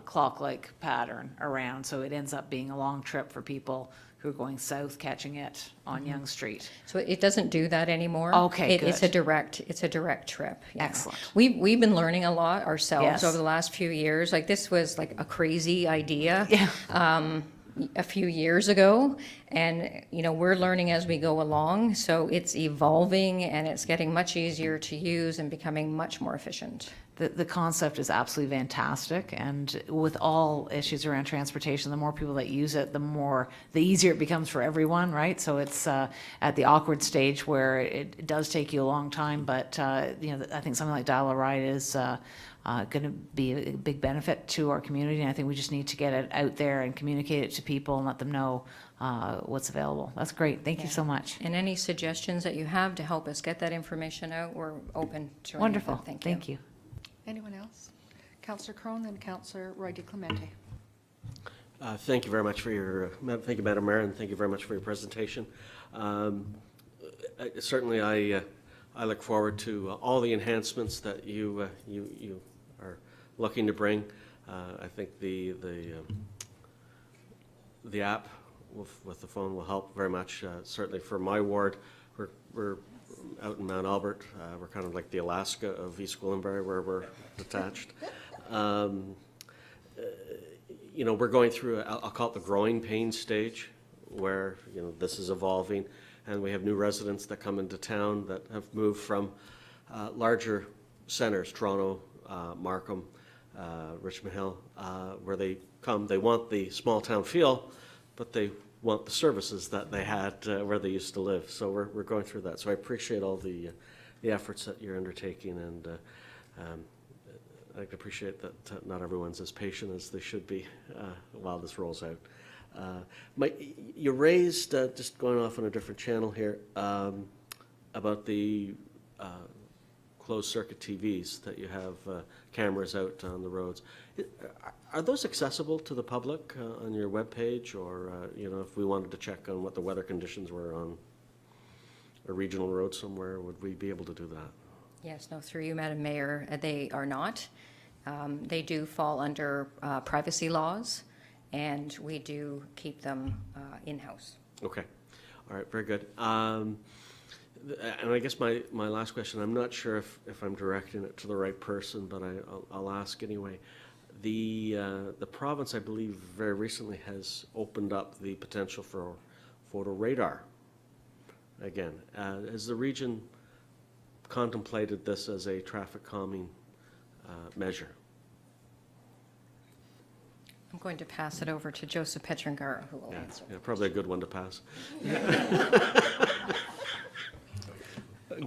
clock-like pattern around, so it ends up being a long trip for people who are going south, catching it on Yonge Street. So it doesn't do that anymore. Okay, It's a good. direct trip. Yeah. Excellent. We've been learning a lot ourselves Yes. over the last few years. Like, this was like a crazy idea. Yeah. A few years ago, and we're learning as we go along, so it's evolving and it's getting much easier to use and becoming much more efficient. The concept is absolutely fantastic, and with all issues around transportation, the more people that use it, the easier it becomes for everyone, right? So it's at the awkward stage where it does take you a long time, but I think something like dial-a-ride is going to be a big benefit to our community, and I think we just need to get it out there and communicate it to people and let them know what's available. That's great. Thank you so much. And any suggestions that you have to help us get that information out, we're open to. Wonderful. Anything. Thank you. Anyone else? Councillor Crone and Councillor Roy DeClemente. Thank you very much for thank you, Madam Mayor, and thank you very much for your presentation. Certainly, I look forward to all the enhancements that you are looking to bring. I think the app with the phone will help very much. Certainly for my ward, we're out in Mount Albert. We're kind of like the Alaska of East Gwillimbury, where we're attached. We're going through, I'll call it the growing pain stage, where this is evolving, and we have new residents that come into town that have moved from larger centers, Toronto, Markham, Richmond Hill, where they come. They want the small town feel, but they want the services that they had where they used to live. So we're going through that. So I appreciate all the efforts that you're undertaking, and I appreciate that not everyone's as patient as they should be while this rolls out. You raised, just going off on a different channel here, about the closed-circuit TVs that you have cameras out on the roads. Are those accessible to the public on your webpage, or if we wanted to check on what the weather conditions were on a regional road somewhere, would we be able to do that? Yes, no, through you, Madam Mayor, they are not. They do fall under privacy laws, and we do keep them in-house. Okay, all right, very good. And I guess my last question, I'm not sure if I'm directing it to the right person, but I'll ask anyway. The province, I believe, very recently has opened up the potential for photo radar. Again, has the region contemplated this as a traffic calming measure? I'm going to pass it over to Joseph Petrangaro, who will answer. Yeah, probably a good one to pass.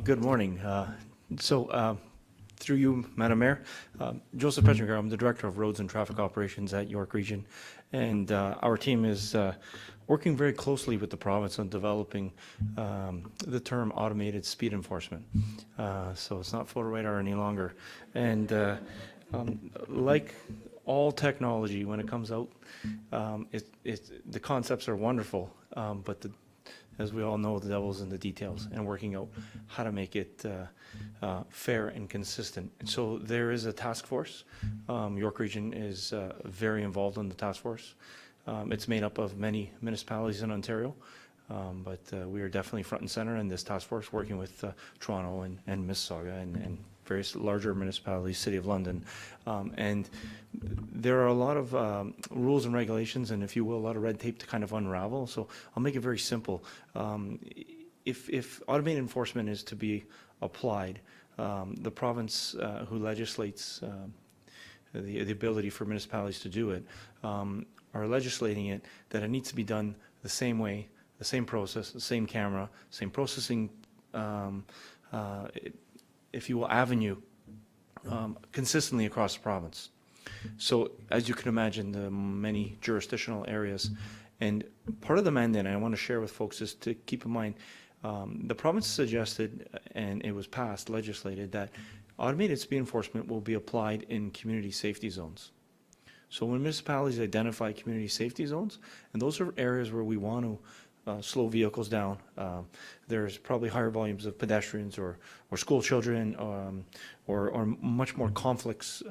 Good morning. Through you, Madam Mayor, Joseph Petrangaro, I'm the Director of Roads and Traffic Operations at York Region, and our team is working very closely with the province on developing the term automated speed enforcement. So it's not photo radar any longer. And like all technology, when it comes out, the concepts are wonderful, but as we all know, the devil's in the details and working out how to make it fair and consistent. And so there is a task force. York Region is very involved in the task force. It's made up of many municipalities in Ontario, but we are definitely front and center in this task force, working with Toronto and Mississauga and various larger municipalities, City of London. And there are a lot of rules and regulations, and if you will, a lot of red tape to kind of unravel. So I'll make it very simple. If automated enforcement is to be applied, the province who legislates the ability for municipalities to do it are legislating it that it needs to be done the same way, the same process, the same camera, same processing, if you will, avenue, consistently across the province. So as you can imagine, the many jurisdictional areas, and part of the mandate I want to share with folks is to keep in mind, the province suggested, and it was passed, legislated, that automated speed enforcement will be applied in community safety zones. So when municipalities identify community safety zones, and those are areas where we want to slow vehicles down. There's probably higher volumes of pedestrians or school children or much more conflicts.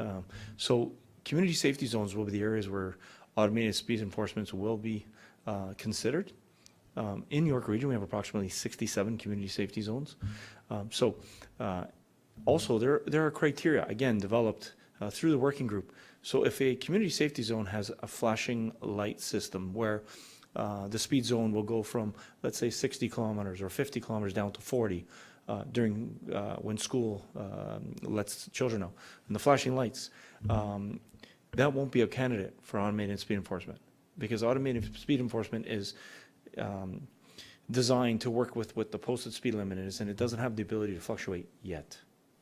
So community safety zones will be the areas where automated speed enforcements will be considered. In York Region, we have approximately 67 community safety zones. Also, there are criteria, again, developed through the working group. So if a community safety zone has a flashing light system where the speed zone will go from, let's say, 60 kilometers or 50 kilometers down to 40 during when school lets children know, and the flashing lights, that won't be a candidate for automated speed enforcement, because automated speed enforcement is designed to work with what the posted speed limit is, and it doesn't have the ability to fluctuate yet.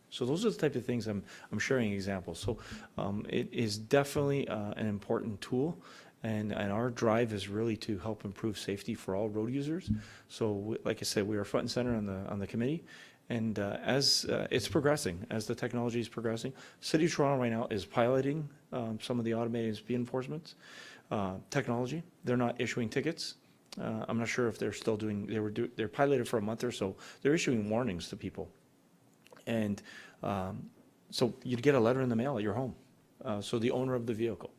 So those are the type of things I'm sharing examples. So it is definitely an important tool, and our drive is really to help improve safety for all road users. So like I said, we are front and center on the committee, and as it's progressing, as the technology is progressing, City of Toronto right now is piloting some of the automated speed enforcement technology. They're not issuing tickets. I'm not sure if they're still doing. They're piloted for a month or so. They're issuing warnings to people. And so you'd get a letter in the mail at your home. So the owner of the vehicle,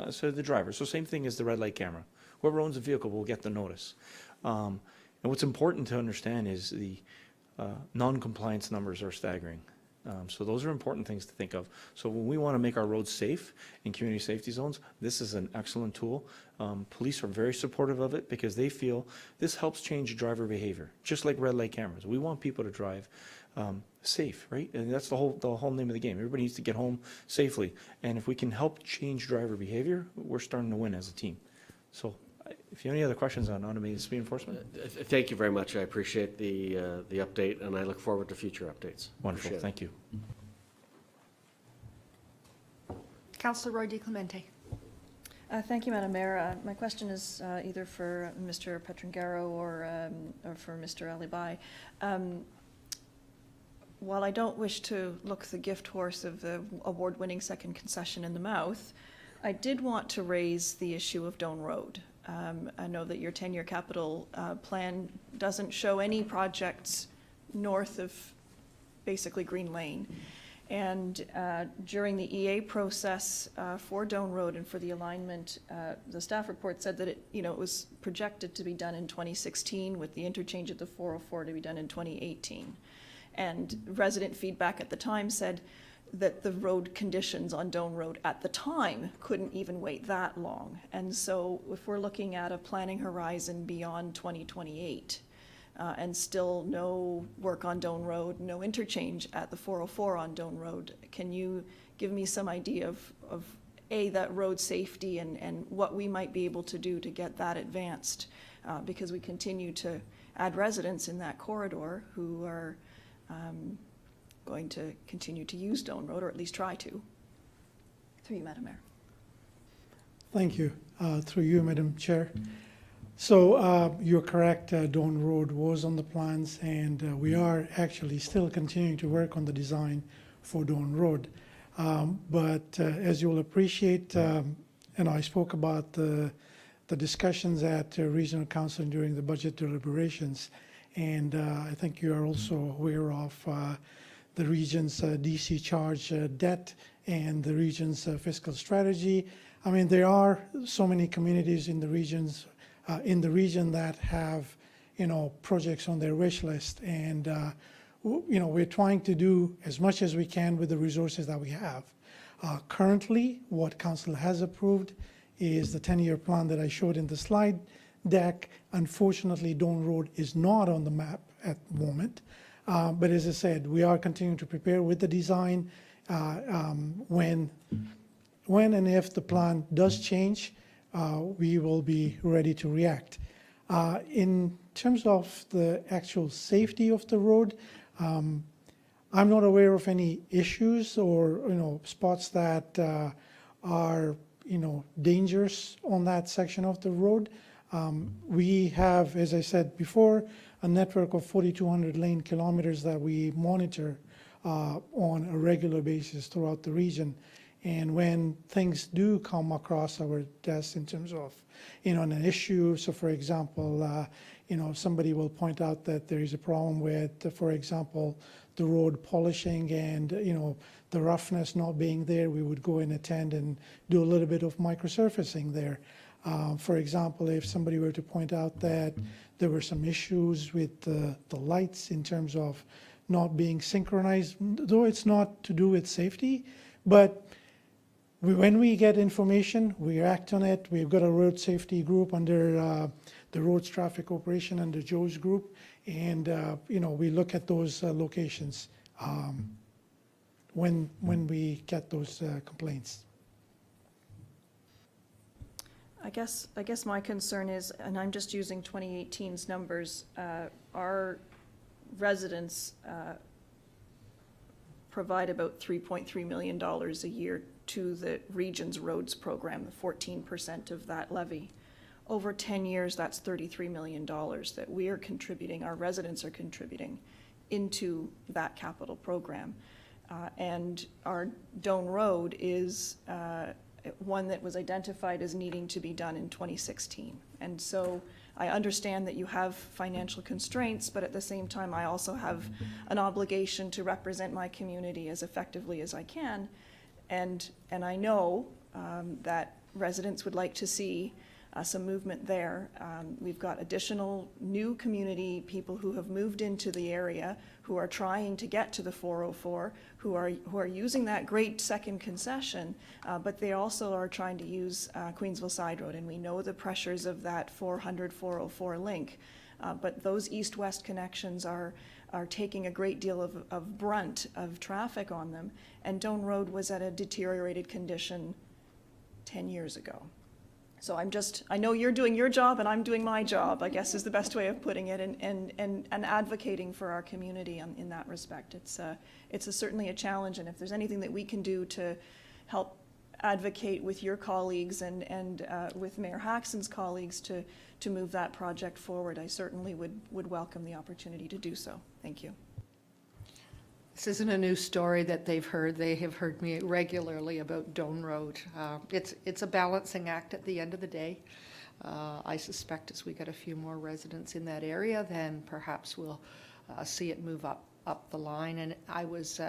so the driver. So same thing as the red light camera. Whoever owns the vehicle will get the notice. And what's important to understand is the non-compliance numbers are staggering. So those are important things to think of. So when we want to make our roads safe in community safety zones, this is an excellent tool. Police are very supportive of it because they feel this helps change driver behavior, just like red light cameras. We want people to drive safe, right? And that's the whole name of the game. Everybody needs to get home safely. And if we can help change driver behavior, we're starting to win as a team. So if you have any other questions on automated speed enforcement. Thank you very much. I appreciate the update, and I look forward to future updates. Wonderful. Appreciate it. Thank you. Councillor Roy DiClemente. Thank you, Madam Mayor. My question is either for Mr. Petrangaro or for Mr. Alibai. While I don't wish to look the gift horse of the award-winning second concession in the mouth, I did want to raise the issue of Doan Road. I know that your 10-year capital plan doesn't show any projects north of basically Green Lane. And during the EA process for Doan Road and for the alignment, the staff report said that it was projected to be done in 2016 with the interchange at the 404 to be done in 2018. And resident feedback at the time said that the road conditions on Doan Road at the time couldn't even wait that long. And so if we're looking at a planning horizon beyond 2028, and still no work on Doan Road, no interchange at the 404 on Doan Road, can you give me some idea of that road safety and what we might be able to do to get that advanced? Because we continue to add residents in that corridor who are going to continue to use Doan Road, or at least try to. Through you, Madam Mayor. Thank you. Through you, Madam Chair. So you're correct, Doan Road was on the plans, and we are actually still continuing to work on the design for Doan Road. But as you'll appreciate, and I spoke about the discussions at Regional Council during the budget deliberations, and I think you are also aware of the region's DC charge debt and the region's fiscal strategy. I mean, there are so many communities in the regions in the region that have, projects on their wish list, and we're trying to do as much as we can with the resources that we have. Currently, what Council has approved is the 10-year plan that I showed in the slide deck. Unfortunately, Doan Road is not on the map at the moment, but as I said, we are continuing to prepare with the design. When and if the plan does change, we will be ready to react. In terms of the actual safety of the road, I'm not aware of any issues or spots that are dangerous on that section of the road. We have, as I said before, a network of 4,200 lane kilometers that we monitor on a regular basis throughout the region. And when things do come across our desk in terms of, an issue, so for example, somebody will point out that there is a problem with, for example, the road polishing and, the roughness not being there, we would go and attend and do a little bit of microsurfacing there. For example, if somebody were to point out that there were some issues with the lights in terms of not being synchronized, though it's not to do with safety, but when we get information, we act on it. We've got a road safety group under the roads traffic operation under Joe's group, and we look at those locations when we get those complaints. I guess my concern is, and I'm just using 2018's numbers, our residents provide about $3.3 million a year to the region's roads program, the 14% of that levy. Over 10 years, that's $33 million that we are contributing, our residents are contributing into that capital program. And our Doan Road is one that was identified as needing to be done in 2016. And so I understand that you have financial constraints, but at the same time, I also have an obligation to represent my community as effectively as I can. And I know that residents would like to see some movement there. We've got additional new community people who have moved into the area, who are trying to get to the 404, who are using that great second concession, but they also are trying to use Queensville Side Road, and we know the pressures of that 400-404 link. But those east-west connections are taking a great deal of brunt of traffic on them, and Doan Road was at a deteriorated condition 10 years ago. So I know you're doing your job and I'm doing my job, I guess is the best way of putting it, and advocating for our community in that respect. It's certainly a challenge, and if there's anything that we can do to help advocate with your colleagues and with Mayor Haxon's colleagues to move that project forward, I certainly would welcome the opportunity to do so. Thank you. This isn't a new story that they've heard. They have heard me regularly about Doan Road. It's a balancing act at the end of the day. I suspect as we get a few more residents in that area, then perhaps we'll see it move up the line. And I was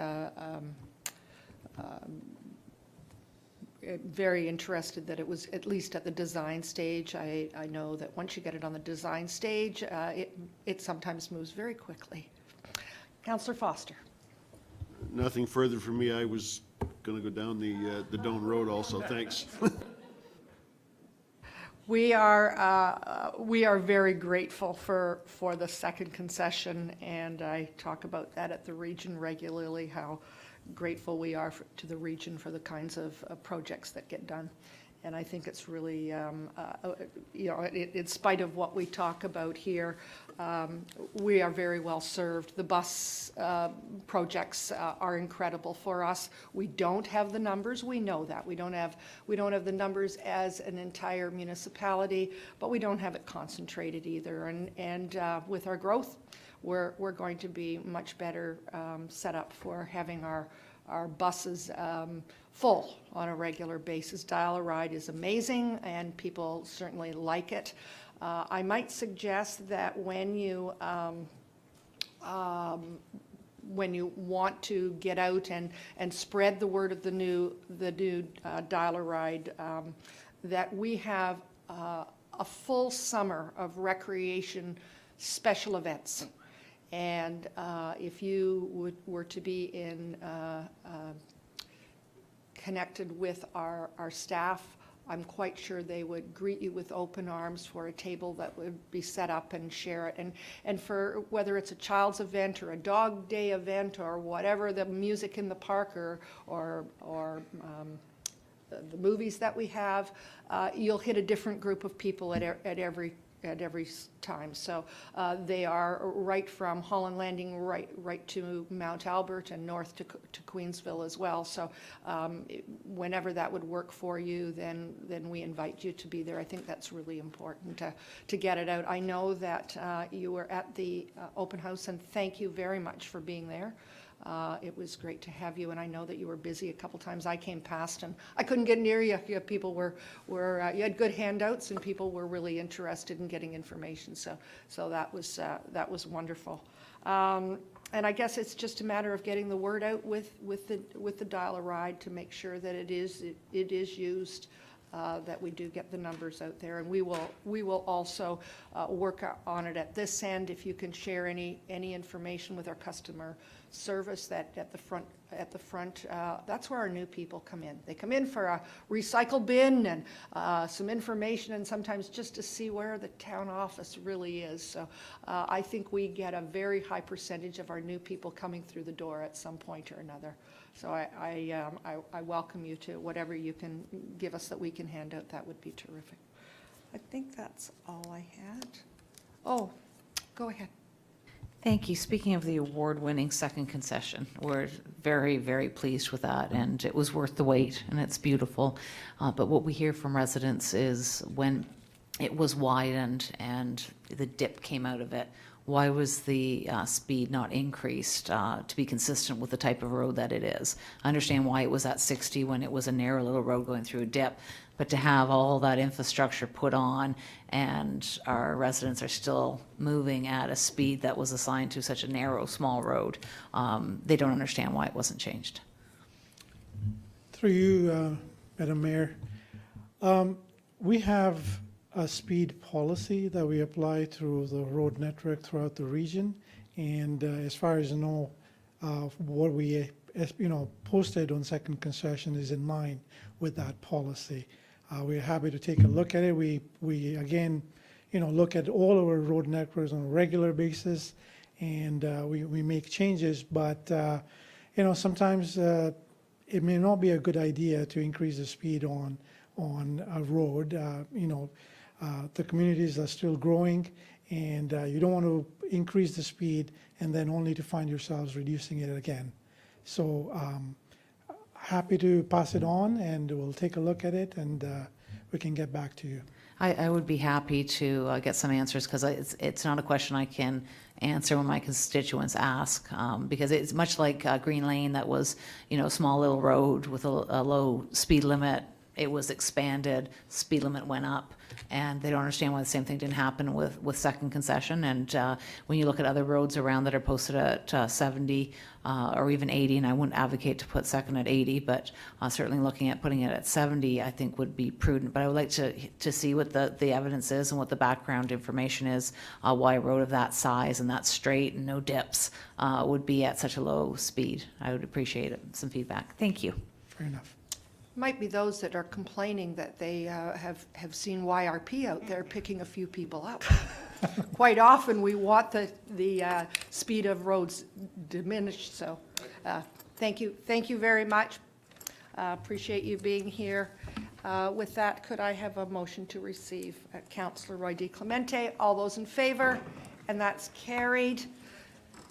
very interested that it was at least at the design stage. I know that once you get it on the design stage, it sometimes moves very quickly. Councillor Foster. Nothing further from me. I was going to go down the Doan Road also. Thanks. We are very grateful for the second concession, and I talk about that at the region regularly, how grateful we are to the region for the kinds of projects that get done. And I think it's really, in spite of what we talk about here, we are very well served. The bus projects are incredible for us. We don't have the numbers. We know that. We don't have the numbers as an entire municipality, but we don't have it concentrated either. And with our growth, we're going to be much better set up for having our buses full on a regular basis. Dial-A-Ride is amazing, and people certainly like it. I might suggest that when you want to get out and spread the word of the new Dial-A-Ride, that we have a full summer of recreation special events. And if you were to be connected with our staff, I'm quite sure they would greet you with open arms for a table that would be set up and share it. And for whether it's a child's event or a dog day event or whatever, the music in the park or the movies that we have, you'll hit a different group of people at every time. So they are right from Holland Landing right to Mount Albert and north to Queensville as well. So whenever that would work for you, then we invite you to be there. I think that's really important to get it out. I know that you were at the open house, and thank you very much for being there. It was great to have you, and I know that you were busy a couple times. I came past and I couldn't get near you. People were you had good handouts, and people were really interested in getting information. So that was wonderful. And I guess it's just a matter of getting the word out with the Dial-A-Ride to make sure that it is used. That we do get the numbers out there, and we will also work on it at this end. If you can share any information with our customer service, that at the front, that's where our new people come in. They come in for a recycle bin and some information, and sometimes just to see where the town office really is. So I think we get a very high percentage of our new people coming through the door at some point or another. So I welcome you to whatever you can give us that we can hand out. That would be terrific. I think that's all I had. Oh, go ahead. Thank you. Speaking of the award-winning second concession, we're very, very pleased with that, and it was worth the wait, and it's beautiful. But what we hear from residents is when it was widened and the dip came out of it, why was the speed not increased to be consistent with the type of road that it is? I understand why it was at 60 when it was a narrow little road going through a dip, but to have all that infrastructure put on and our residents are still moving at a speed that was assigned to such a narrow, small road, they don't understand why it wasn't changed. Through you, Madam Mayor, we have a speed policy that we apply through the road network throughout the region, and as far as I know, what we posted on second concession is in line with that policy. We're happy to take a look at it. We again, look at all our road networks on a regular basis, and we make changes. But sometimes it may not be a good idea to increase the speed on a road. The communities are still growing, and you don't want to increase the speed and then only to find yourselves reducing it again. So happy to pass it on, and we'll take a look at it, and we can get back to you. I would be happy to get some answers, because it's not a question I can answer when my constituents ask, because it's much like Green Lane, that was a small little road with a low speed limit it was expanded, speed limit went up, and they don't understand why the same thing didn't happen with second concession. And when you look at other roads around that are posted at 70 or even 80, and I wouldn't advocate to put second at 80, but certainly looking at putting it at 70, I think would be prudent. But I would like to see what the evidence is and what the background information is, why a road of that size and that straight and no dips would be at such a low speed. I would appreciate it, some feedback. Thank you. Fair enough. Might be those that are complaining that they have seen YRP out there picking a few people up. Quite often, we want the speed of roads diminished, so thank you very much. Appreciate you being here. With that, could I have a motion to receive Councillor Roy D. Clemente? All those in favor? And that's carried.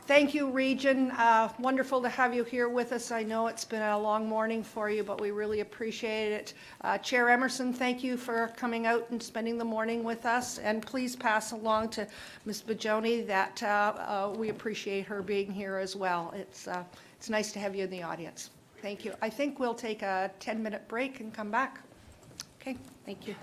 Thank you, Region. Wonderful to have you here with us. I know it's been a long morning for you, but we really appreciate it. Chair Emerson, thank you for coming out and spending the morning with us. And please pass along to Ms. Bajoni that we appreciate her being here as well. It's nice to have you in the audience. Thank you. I think we'll take a 10-minute break and come back. Okay, thank you.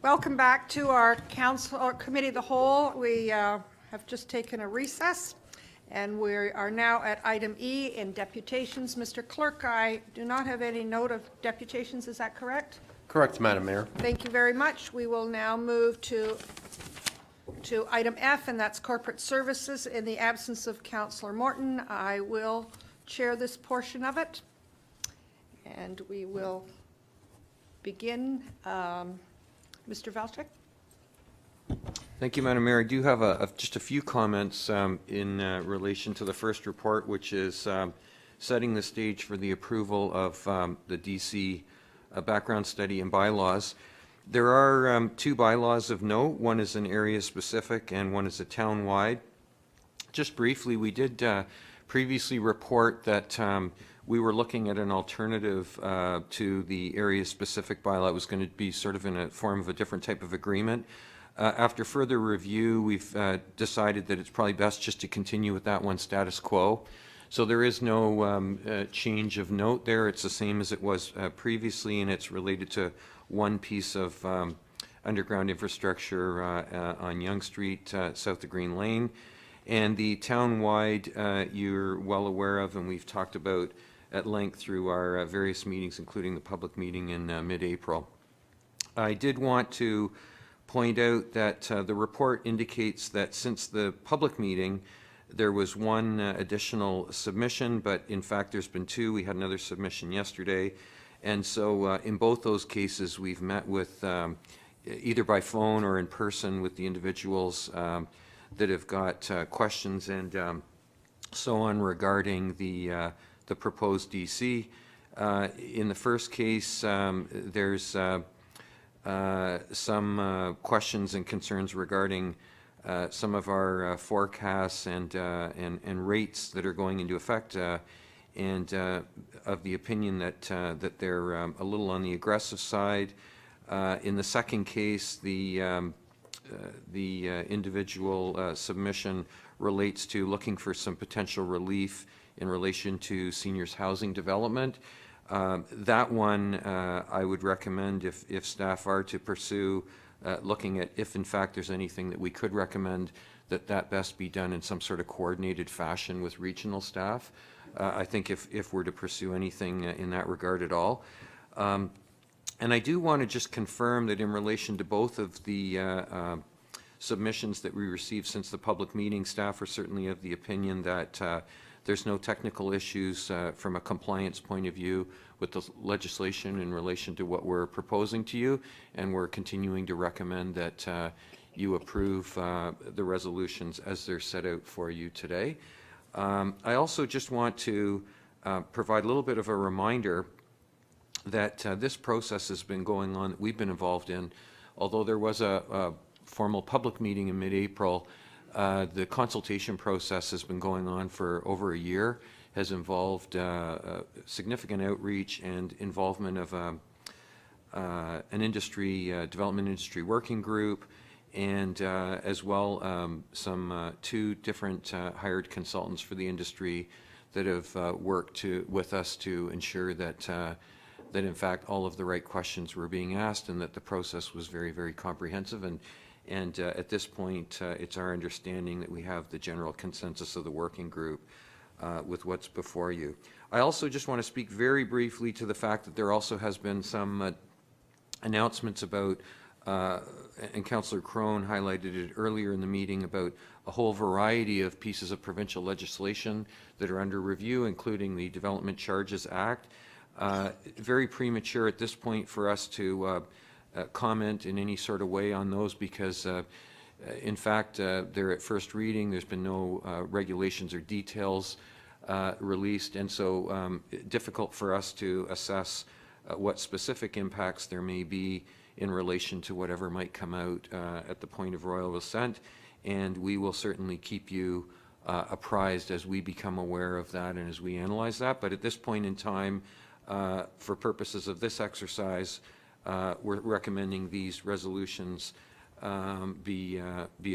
Welcome back to our council, or committee of the whole. We have just taken a recess, and we are now at item E in deputations. Mr. Clerk, I do not have any note of deputations. Is that correct? Correct, Madam Mayor. Thank you very much. We will now move to item F, and that's corporate services. In the absence of Councillor Morton, I will chair this portion of it. And we will begin. Mr. Valchek? Thank you, Madam Mayor. I do have just a few comments in relation to the first report, which is setting the stage for the approval of the DC background study and bylaws. There are two bylaws of note. One is an area specific and one is a town-wide. Just briefly, we did previously report that we were looking at an alternative to the area-specific bylaw. It was going to be sort of in a form of a different type of agreement. After further review, we've decided that it's probably best just to continue with that one status quo. So there is no change of note there. It's the same as it was previously, and it's related to one piece of underground infrastructure on Yonge Street, south of Green Lane. And the town-wide, you're well aware of, and we've talked about at length through our various meetings, including the public meeting in mid-April. I did want to point out that the report indicates that since the public meeting, there was one additional submission, but in fact there's been two. We had another submission yesterday. And so in both those cases, we've met with either by phone or in person with the individuals that have got questions and so on regarding the proposed DC. In the first case, there's some questions and concerns regarding some of our forecasts and rates that are going into effect, and of the opinion that that they're a little on the aggressive side. In the second case, the individual submission relates to looking for some potential relief in relation to seniors housing development. That one I would recommend, if staff are to pursue looking at if in fact there's anything that we could recommend, that best be done in some sort of coordinated fashion with regional staff. I think if we're to pursue anything in that regard at all. And I do want to just confirm that in relation to both of the submissions that we received since the public meeting, staff are certainly of the opinion that there's no technical issues from a compliance point of view with the legislation in relation to what we're proposing to you, and we're continuing to recommend that you approve the resolutions as they're set out for you today. I also just want to provide a little bit of a reminder that this process has been going on, that we've been involved in. Although there was a formal public meeting in mid-April, the consultation process has been going on for over a year, has involved significant outreach and involvement of an industry, development industry working group, and as well some two different hired consultants for the industry that have worked with us to ensure that that in fact all of the right questions were being asked and that the process was very, very comprehensive. And at this point, it's our understanding that we have the general consensus of the working group with what's before you. I also just want to speak very briefly to the fact that there also has been some announcements about, and Councillor Crone highlighted it earlier in the meeting, about a whole variety of pieces of provincial legislation that are under review, including the Development Charges Act. Very premature at this point for us to comment in any sort of way on those because in fact they're at first reading. There's been no regulations or details released, and so difficult for us to assess what specific impacts there may be in relation to whatever might come out at the point of royal assent, and we will certainly keep you apprised as we become aware of that and as we analyze that. But at this point in time, for purposes of this exercise, we're recommending these resolutions be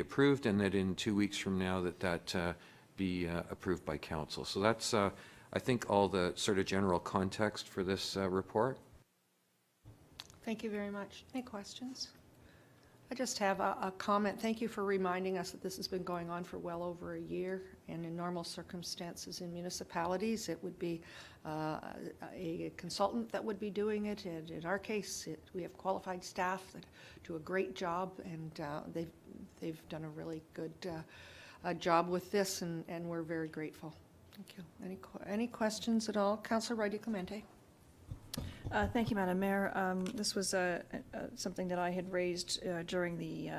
approved, and that in 2 weeks from now that be approved by Council. So that's, I think, all the sort of general context for this report. Thank you very much. Any questions? I just have a comment. Thank you for reminding us that this has been going on for well over a year, and in normal circumstances in municipalities, it would be a consultant that would be doing it, and in our case, we have qualified staff that do a great job, and they've done a really good job with this, and we're very grateful. Thank you. Any questions at all? Councillor Roy DiClemente. Thank you, Madam Mayor. This was something that I had raised during the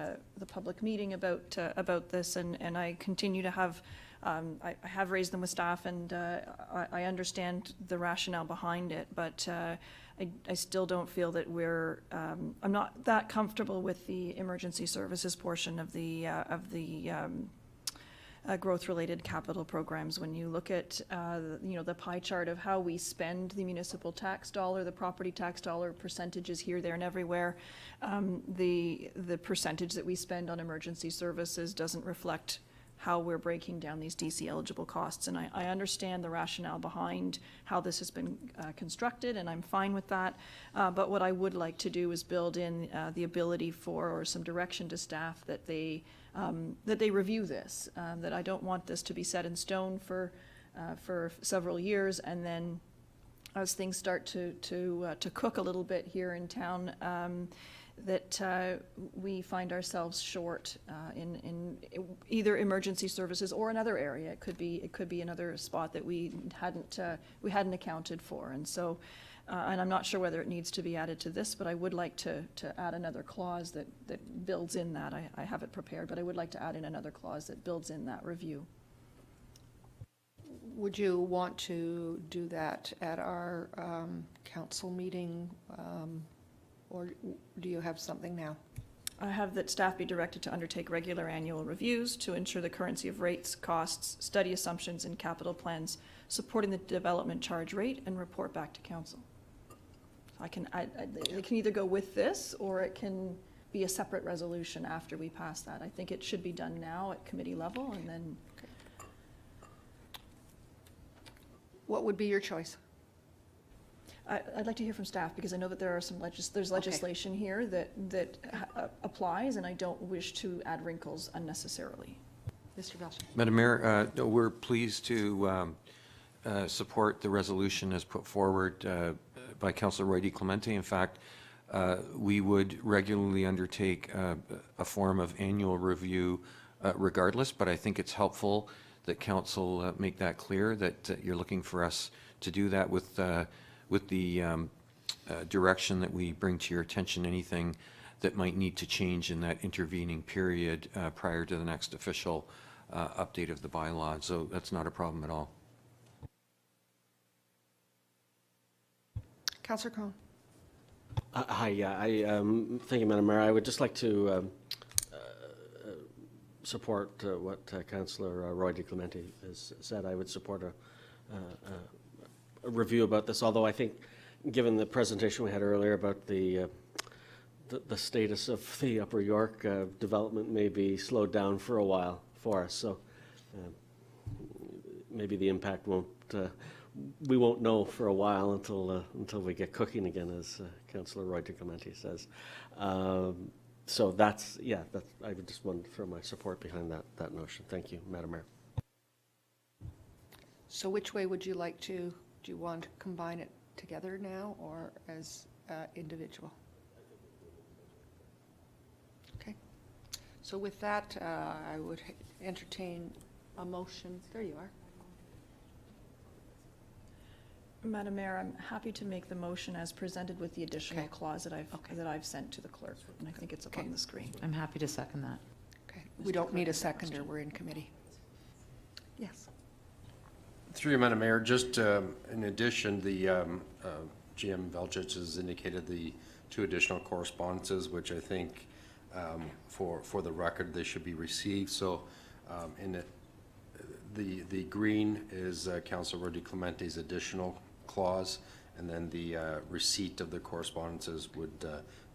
public meeting about this, and I continue to have, I have raised them with staff, and I understand the rationale behind it, but I still don't feel that I'm not that comfortable with the emergency services portion of the growth-related capital programs. When you look at the pie chart of how we spend the municipal tax dollar, the property tax dollar, percentages here, there, and everywhere, the percentage that we spend on emergency services doesn't reflect how we're breaking down these DC eligible costs. And I understand the rationale behind how this has been constructed, and I'm fine with that. But what I would like to do is build in the ability for, or some direction to staff that they review this, that I don't want this to be set in stone for several years, and then as things start to cook a little bit here in town, that we find ourselves short in either emergency services or another area. It could be another spot that we hadn't accounted for, and so. And I'm not sure whether it needs to be added to this, but I would like to add another clause that builds in that. I have it prepared, but I would like to add in another clause that builds in that review. Would you want to do that at our council meeting, or do you have something now? I have that staff be directed to undertake regular annual reviews to ensure the currency of rates, costs, study assumptions, and capital plans supporting the development charge rate, and report back to council. It can either go with this, or it can be a separate resolution after we pass that. I think it should be done now at committee level, and then. Okay. What would be your choice? I'd like to hear from staff, because I know that there are there's legislation here that applies, and I don't wish to add wrinkles unnecessarily. Mr. Belcher. Madam Mayor, we're pleased to support the resolution as put forward by Councillor Roy DiClemente. In fact, we would regularly undertake a form of annual review regardless, but I think it's helpful that Council make that clear, that you're looking for us to do that with the direction that we bring to your attention anything that might need to change in that intervening period prior to the next official update of the bylaw. So that's not a problem at all. Councillor Crone. Hi, thank you, Madam Mayor. I would just like to support what Councillor Roy DiClemente has said. I would support a review about this, although I think, given the presentation we had earlier about the status of the Upper York development, may be slowed down for a while for us. So maybe the impact we won't know for a while until we get cooking again, as Councillor Roy DiClemente says. So I would just want to throw my support behind that notion. Thank you, Madam Mayor. So which way would you like to, do you want to combine it together now, or as individual? Okay. So with that, I would entertain a motion. There you are. Madam Mayor, I'm happy to make the motion as presented with the additional clause that I've sent to the clerk, and I think it's up on the screen. I'm happy to second that. Okay. We don't need a seconder. We're in committee. Yes. Through you, Madam Mayor, just in addition, the GM Velchich has indicated the 2 additional correspondences, which I think for the record they should be received. So in the green is Councillor DiClemente's additional clause, and then the receipt of the correspondences would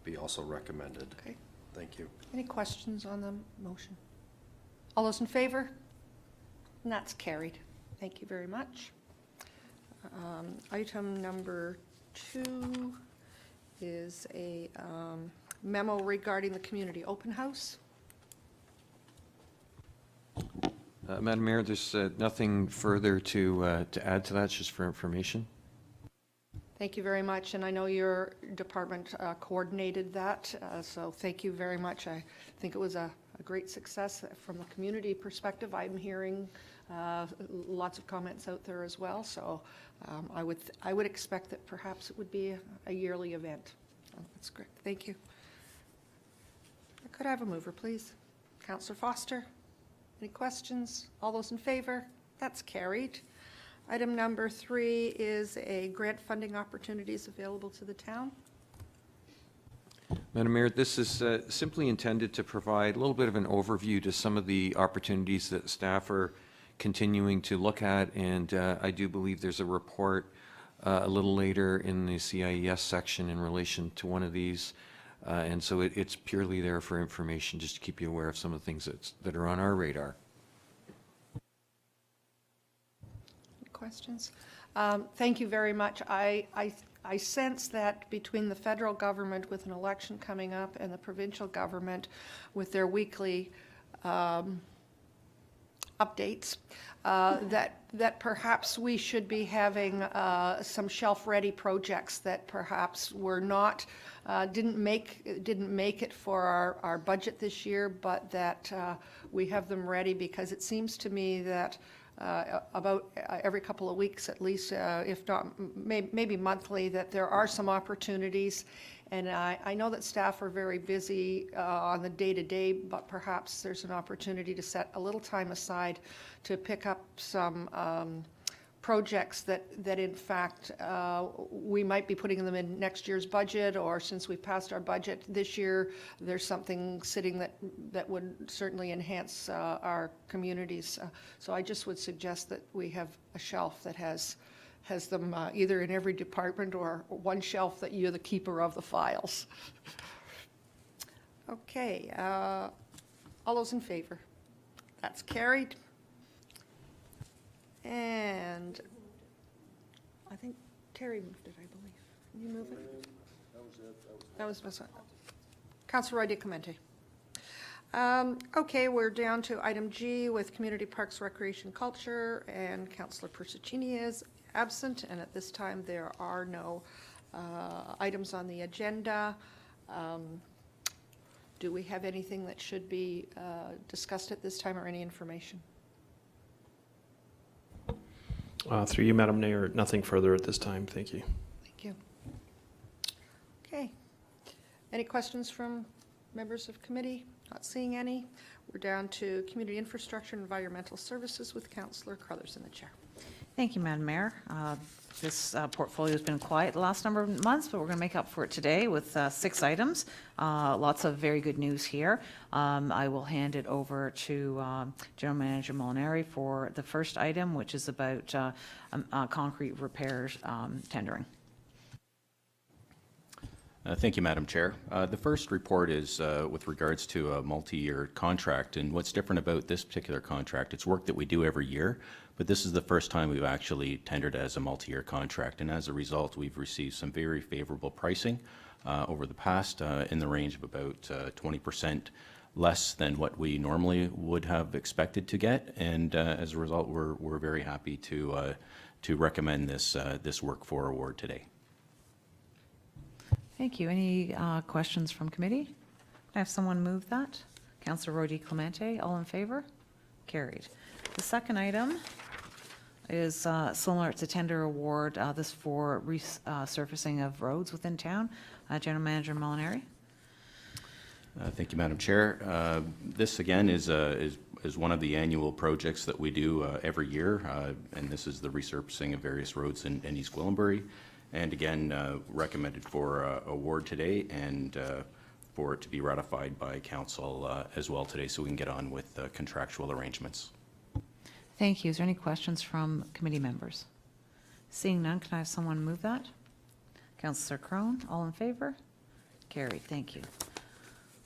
be also recommended. Okay. Thank you. Any questions on the motion? All those in favor? And that's carried. Thank you very much. Item number 2 is a Memo regarding the community open house. Madam Mayor, there's nothing further to add to that, just for information. Thank you very much, and I know your department coordinated that, so thank you very much. I think it was a great success from the community perspective. I'm hearing lots of comments out there as well, so I would expect that perhaps it would be a yearly event. That's great. Thank you. Could I have a mover, please? Councillor Foster? Any questions? All those in favor? That's carried. Item number 3 is a grant funding opportunities available to the town. Madam Mayor, this is simply intended to provide a little bit of an overview to some of the opportunities that staff are continuing to look at, and I do believe there's a report a little later in the CIES section in relation to one of these, and so it's purely there for information, just to keep you aware of some of the things that are on our radar. Questions? Thank you very much. I sense that between the federal government with an election coming up and the provincial government with their weekly updates, that perhaps we should be having some shelf-ready projects that perhaps were not didn't make it for our budget this year, but that we have them ready, because it seems to me that about every couple of weeks at least, if not maybe monthly, that there are some opportunities. And I know that staff are very busy on the day-to-day, but perhaps there's an opportunity to set a little time aside to pick up some projects that in fact we might be putting them in next year's budget, or since we passed our budget this year, there's something sitting that would certainly enhance our communities. So I just would suggest that we have a shelf that has them either in every department, or one shelf that you're the keeper of the files. Okay, all those in favor? That's carried. And I think Terry moved it, I believe. Can you move it? That was Councillor Roy DeClemente. Okay, we're down to item G with Community Parks, Recreation, Culture, and Councillor Persechini is absent, and at this time there are no items on the agenda. Do we have anything that should be discussed at this time, or any information? Through you, Madam Mayor, nothing further at this time. Thank you. Thank you. Okay. Any questions from members of committee? Not seeing any. We're down to Community Infrastructure and Environmental Services with Councillor Crothers in the chair. Thank you, Madam Mayor. This portfolio has been quiet the last number of months, but we're going to make up for it today with 6 items. Lots of very good news here. I will hand it over to General Manager Molinari for the first item, which is about concrete repairs tendering. Thank you, Madam Chair. The first report is with regards to a multi-year contract, and what's different about this particular contract, it's work that we do every year, but this is the first time we've actually tendered as a multi-year contract, and as a result, we've received some very favorable pricing over the past in the range of about 20% less than what we normally would have expected to get, and as a result, we're very happy to recommend this work for award today. Thank you. Any questions from committee? Can I have someone move that? Councillor Roy DeClemente, all in favor? Carried. The second item is similar. It's a tender award. This for resurfacing of roads within town. General Manager Molinari. Thank you, Madam Chair. This again is one of the annual projects that we do every year, and this is the resurfacing of various roads in East Gwillimbury. And again, recommended for award today, and for it to be ratified by Council as well today, so we can get on with contractual arrangements. Thank you. Is there any questions from committee members? Seeing none, can I have someone move that? Councillor Crone, all in favor? Carried. Thank you.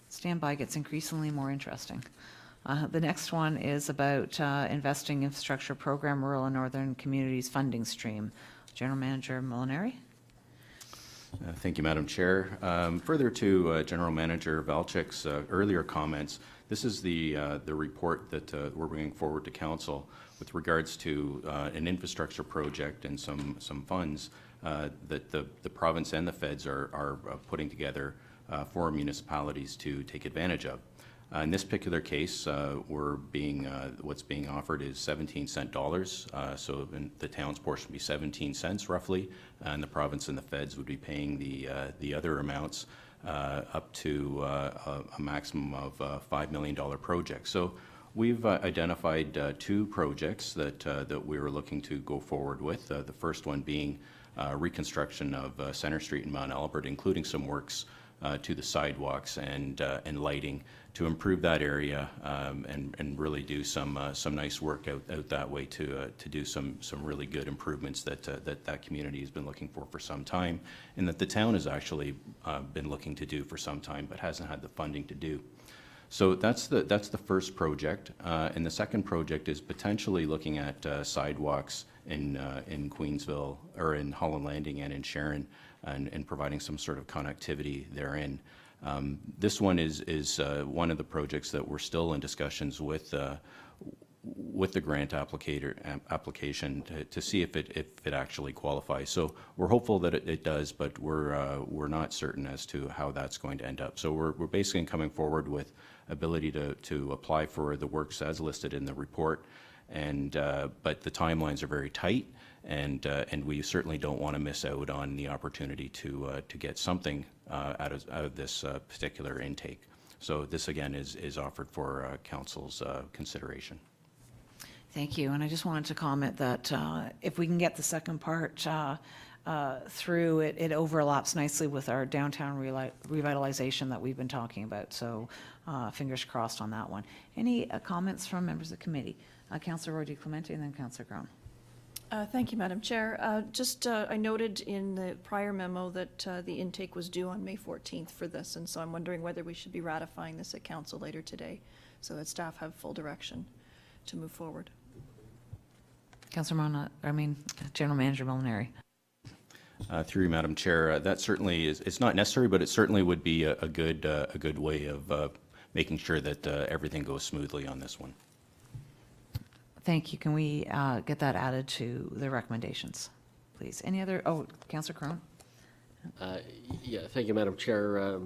Standby gets increasingly more interesting. The next one is about investing infrastructure program, rural and northern communities funding stream. General Manager Molinari. Thank you, Madam Chair. Further to General Manager Valchik's earlier comments, this is the report that we're bringing forward to Council with regards to an infrastructure project and some funds that the province and the feds are putting together for municipalities to take advantage of. In this particular case, what's being offered is 17-cent dollars. So the town's portion would be 17 cents roughly, and the province and the feds would be paying the other amounts up to a maximum of $5 million project. So we've identified two projects that we were looking to go forward with. The first one being reconstruction of Centre Street in Mount Albert, including some works to the sidewalks and lighting to improve that area and really do some nice work out that way to do some really good improvements that community has been looking for some time, and that the town has actually been looking to do for some time but hasn't had the funding to do. So that's the first project, and the second project is potentially looking at sidewalks in Queensville or in Holland Landing and in Sharon, and providing some sort of connectivity therein. This one is one of the projects that we're still in discussions with the grant application to see if it actually qualifies. So we're hopeful that it does, but we're not certain as to how that's going to end up. So we're basically coming forward with ability to apply for the works as listed in the report, and but the timelines are very tight, and we certainly don't want to miss out on the opportunity to get something out of this particular intake. So this again is offered for Council's consideration. Thank you. And I just wanted to comment that if we can get the second part through, it overlaps nicely with our downtown revitalization that we've been talking about. So fingers crossed on that one. Any comments from members of the committee? Councillor Roy DeClemente and then Councillor Crone. Thank you, Madam Chair. I noted in the prior memo that the intake was due on May 14th for this, and so I'm wondering whether we should be ratifying this at Council later today so that staff have full direction to move forward. Councillor General Manager Molinari. Through you, Madam Chair, that certainly it's not necessary, but it certainly would be a good way of making sure that everything goes smoothly on this one. Thank you. Can we get that added to the recommendations, please? Any other? Oh, Councillor Crone. Yeah, thank you, Madam Chair.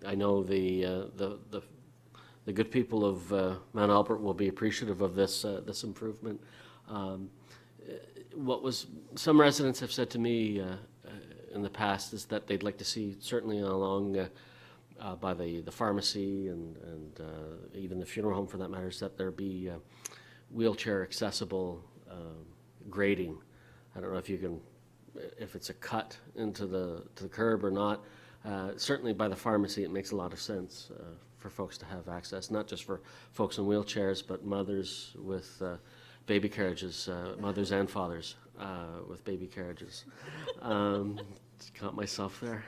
I know the good people of Mount Albert will be appreciative of this improvement. Some residents have said to me in the past is that they'd like to see, certainly along by the pharmacy and even the funeral home for that matter, is that there be wheelchair accessible grading. I don't know if it's a cut into the curb or not. Certainly by the pharmacy it makes a lot of sense for folks to have access, not just for folks in wheelchairs, but mothers with baby carriages, mothers and fathers with baby carriages. Caught myself there.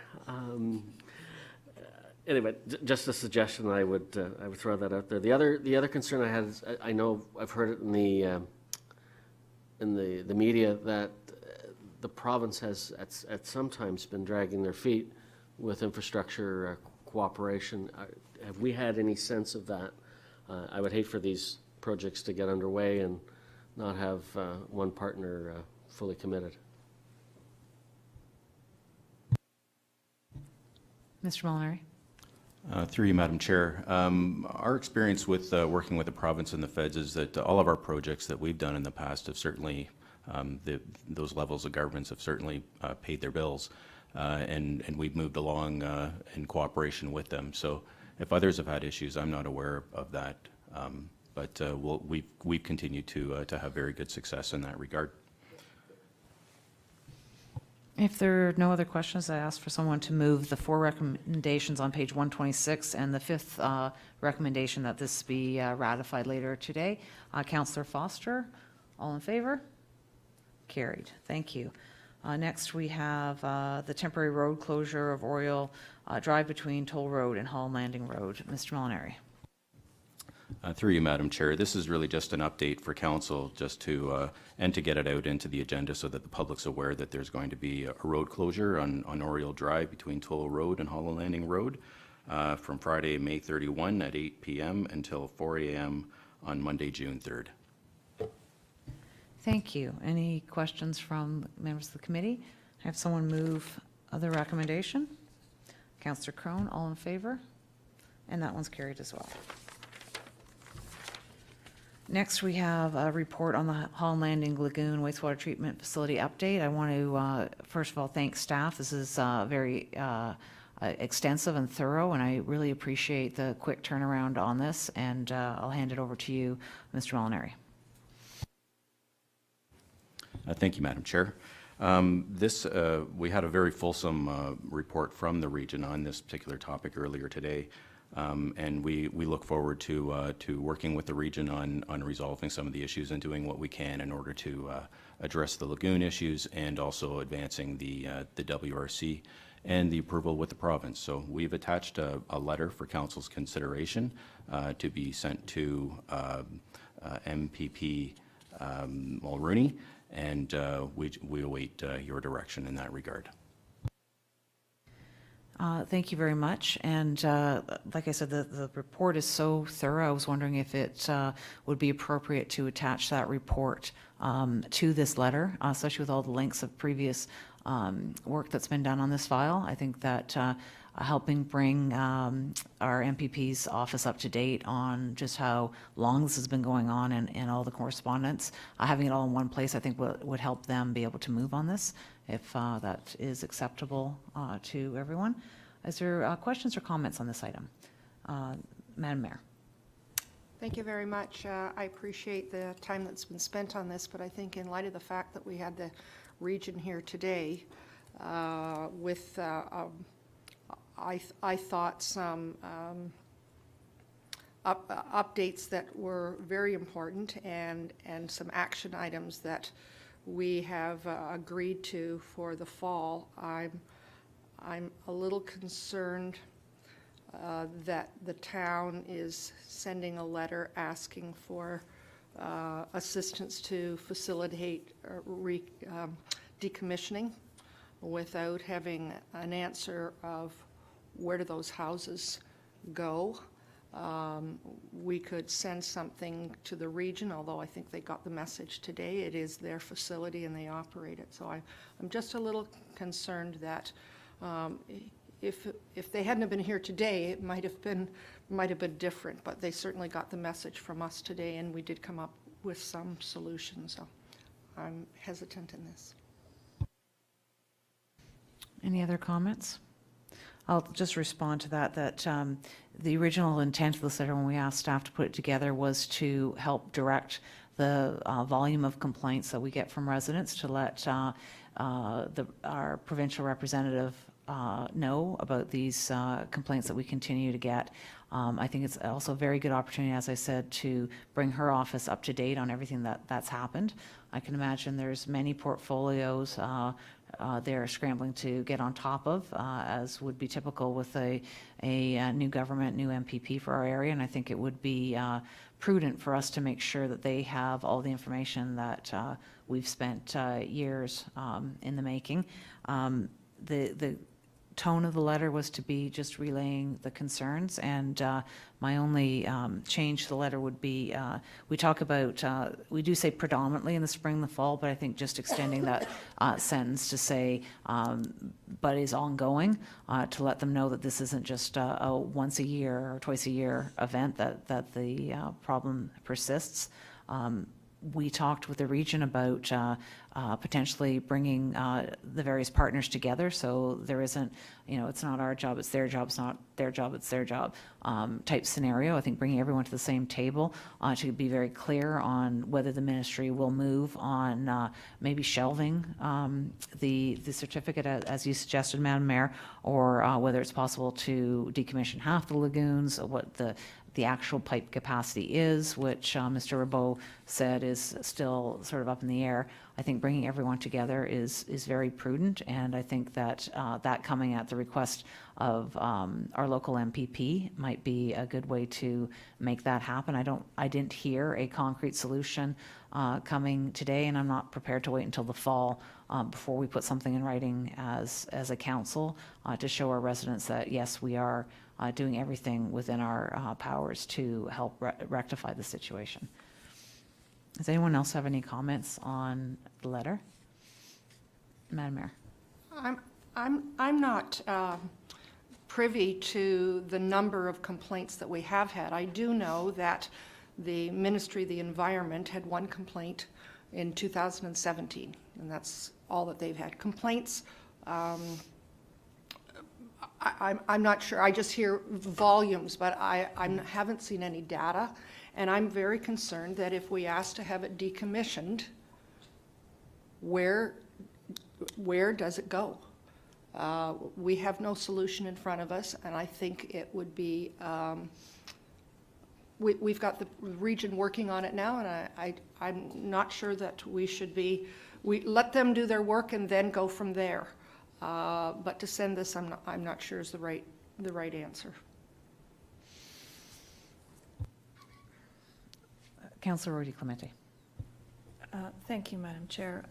Anyway, just a suggestion. I would throw that out there. The other concern I had is I know I've heard it in the media that the province has at sometimes been dragging their feet with infrastructure cooperation. Have we had any sense of that? I would hate for these projects to get underway and not have one partner fully committed. Mr. Molinari. Through you, Madam Chair. Our experience with working with the province and the feds is that all of our projects that we've done in the past have certainly, those levels of governments have certainly paid their bills, and we've moved along in cooperation with them. So if others have had issues, I'm not aware of that, but we've continued to have very good success in that regard. If there are no other questions, I ask for someone to move the 4 recommendations on page 126 and the 5th recommendation that this be ratified later today. Councillor Foster, all in favor? Carried. Thank you. Next, we have the temporary road closure of Oriole Drive between Toll Road and Holland Landing Road. Mr. Molinari. Through you, Madam Chair, this is really just an update for council, just to and to get it out into the agenda so that the public's aware that there's going to be a road closure on Oriole Drive between Toll Road and Holland Landing Road from Friday, May 31 at 8 p.m. until 4 a.m. on Monday, June 3rd. Thank you. Any questions from members of the committee? Have someone move the recommendation? Councillor Crone, all in favor? And that one's carried as well. Next, we have a report on the Holland Landing Lagoon wastewater treatment facility update. I want to, first of all, thank staff. This is very extensive and thorough, and I really appreciate the quick turnaround on this, and I'll hand it over to you, Mr. Molinari. Thank you, Madam Chair. We had a very fulsome report from the region on this particular topic earlier today. And we look forward to working with the region on resolving some of the issues and doing what we can in order to address the lagoon issues and also advancing the WRC and the approval with the province. So we've attached a letter for council's consideration to be sent to MPP Mulrooney, and we await your direction in that regard. Thank you very much. And like I said, the report is so thorough. I was wondering if it would be appropriate to attach that report to this letter, especially with all the links of previous work that's been done on this file. I think that helping bring our MPP's office up to date on just how long this has been going on and all the correspondence, having it all in one place, I think would help them be able to move on this, if that is acceptable to everyone. Is there questions or comments on this item? Madam Mayor. Thank you very much. I appreciate the time that's been spent on this, but I think in light of the fact that we had the region here today with, I thought some updates that were very important and some action items that we have agreed to for the fall. I'm a little concerned that the town is sending a letter asking for assistance to facilitate decommissioning without having an answer of where do those houses go. We could send something to the region, although I think they got the message today. It is their facility and they operate it. So I'm just a little concerned that if they hadn't have been here today, it might have been different. But they certainly got the message from us today, and we did come up with some solutions. So I'm hesitant in this. Any other comments? I'll just respond to that, the original intent of this letter when we asked staff to put it together was to help direct the volume of complaints that we get from residents, to let our provincial representative know about these complaints that we continue to get. I think it's also a very good opportunity, as I said, to bring her office up to date on everything that's happened. I can imagine there's many portfolios they're scrambling to get on top of, as would be typical with a new government, new MPP for our area, and I think it would be prudent for us to make sure that they have all the information that we've spent years in the making. The tone of the letter was to be just relaying the concerns, and my only change to the letter would be, we talk about, we do say predominantly in the spring and the fall, but I think just extending that sentence to say, but is ongoing, to let them know that this isn't just a once a year or twice a year event, that the problem persists. We talked with the region about potentially bringing the various partners together, so there isn't, it's not our job, it's their job, it's not their job, it's their job type scenario. I think bringing everyone to the same table to be very clear on whether the ministry will move on maybe shelving the certificate as you suggested, Madam Mayor, or whether it's possible to decommission half the lagoons, what the the actual pipe capacity is, which Mr. Rabeau said is still sort of up in the air. I think bringing everyone together is very prudent, and I think that that coming at the request of our local MPP might be a good way to make that happen. I didn't hear a concrete solution coming today, and I'm not prepared to wait until the fall before we put something in writing as a council to show our residents that yes, we are doing everything within our powers to help rectify the situation. Does anyone else have any comments on the letter? Madam Mayor. I'm not privy to the number of complaints that we have had. I do know that the Ministry of the Environment had one complaint in 2017, and that's all that they've had. Complaints, I'm not sure. I just hear volumes, but I haven't seen any data. And I'm very concerned that if we ask to have it decommissioned, where does it go? We have no solution in front of us, and I think it would be, we've got the region working on it now, and I'm not sure that we let them do their work and then go from there. But to send this, I'm not sure is the right answer. Councillor Rodi Clemente. Thank you, Madam Chair.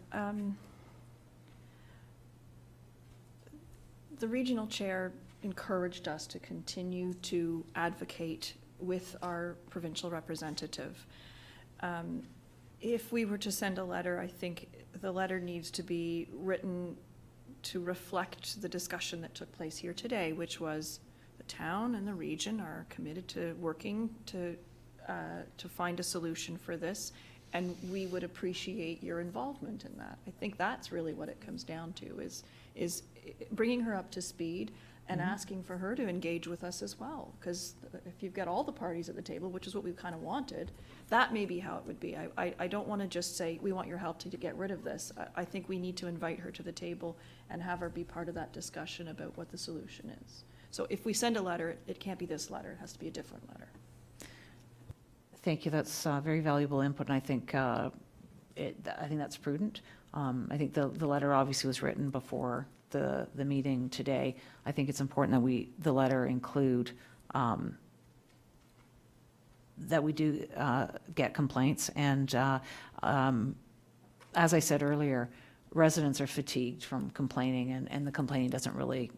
The regional chair encouraged us to continue to advocate with our provincial representative. If we were to send a letter, I think the letter needs to be written to reflect the discussion that took place here today, which was the town and the region are committed to working to find a solution for this, and we would appreciate your involvement in that. I think that's really what it comes down to, is bringing her up to speed and asking for her to engage with us as well. Because if you've got all the parties at the table, which is what we kind of wanted, that may be how it would be. I don't want to just say, we want your help to get rid of this. I think we need to invite her to the table and have her be part of that discussion about what the solution is. So if we send a letter, it can't be this letter. It has to be a different letter. Thank you. That's very valuable input, and I think that's prudent. I think the letter obviously was written before the meeting today. I think it's important that the letter include that we do get complaints, and as I said earlier, residents are fatigued from complaining, and the complaining doesn't really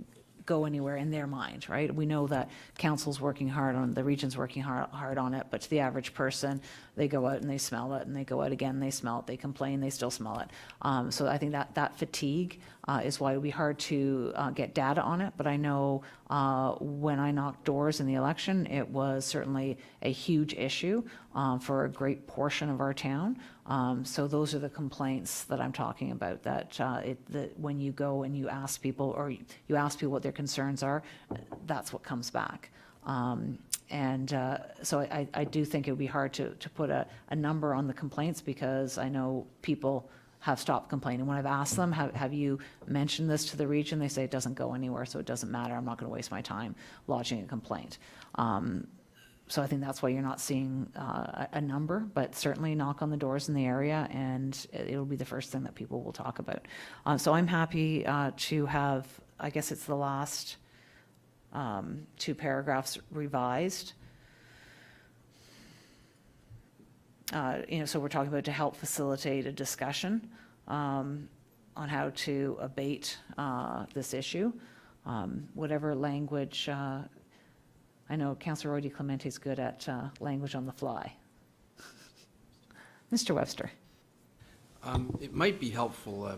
go anywhere in their mind, right? We know that council's working hard on, the region's working hard on it, but to the average person, they go out and they smell it, and they go out again, and they smell it, they complain, they still smell it. So I think that fatigue is why it would be hard to get data on it, but I know when I knocked doors in the election, it was certainly a huge issue for a great portion of our town. So those are the complaints that I'm talking about, that when you go and you ask people, or you ask people what their concerns are, that's what comes back. So I do think it would be hard to put a number on the complaints, because I know people have stopped complaining. When I've asked them, have you mentioned this to the region? They say it doesn't go anywhere, so it doesn't matter. I'm not going to waste my time lodging a complaint. So I think that's why you're not seeing a number, but certainly knock on the doors in the area, and it'll be the first thing that people will talk about. So I'm happy to have, I guess it's the last two paragraphs revised. So we're talking about to help facilitate a discussion on how to abate this issue. Whatever language, I know Councillor Rodi Clemente is good at language on the fly. Mr. Webster. It might be helpful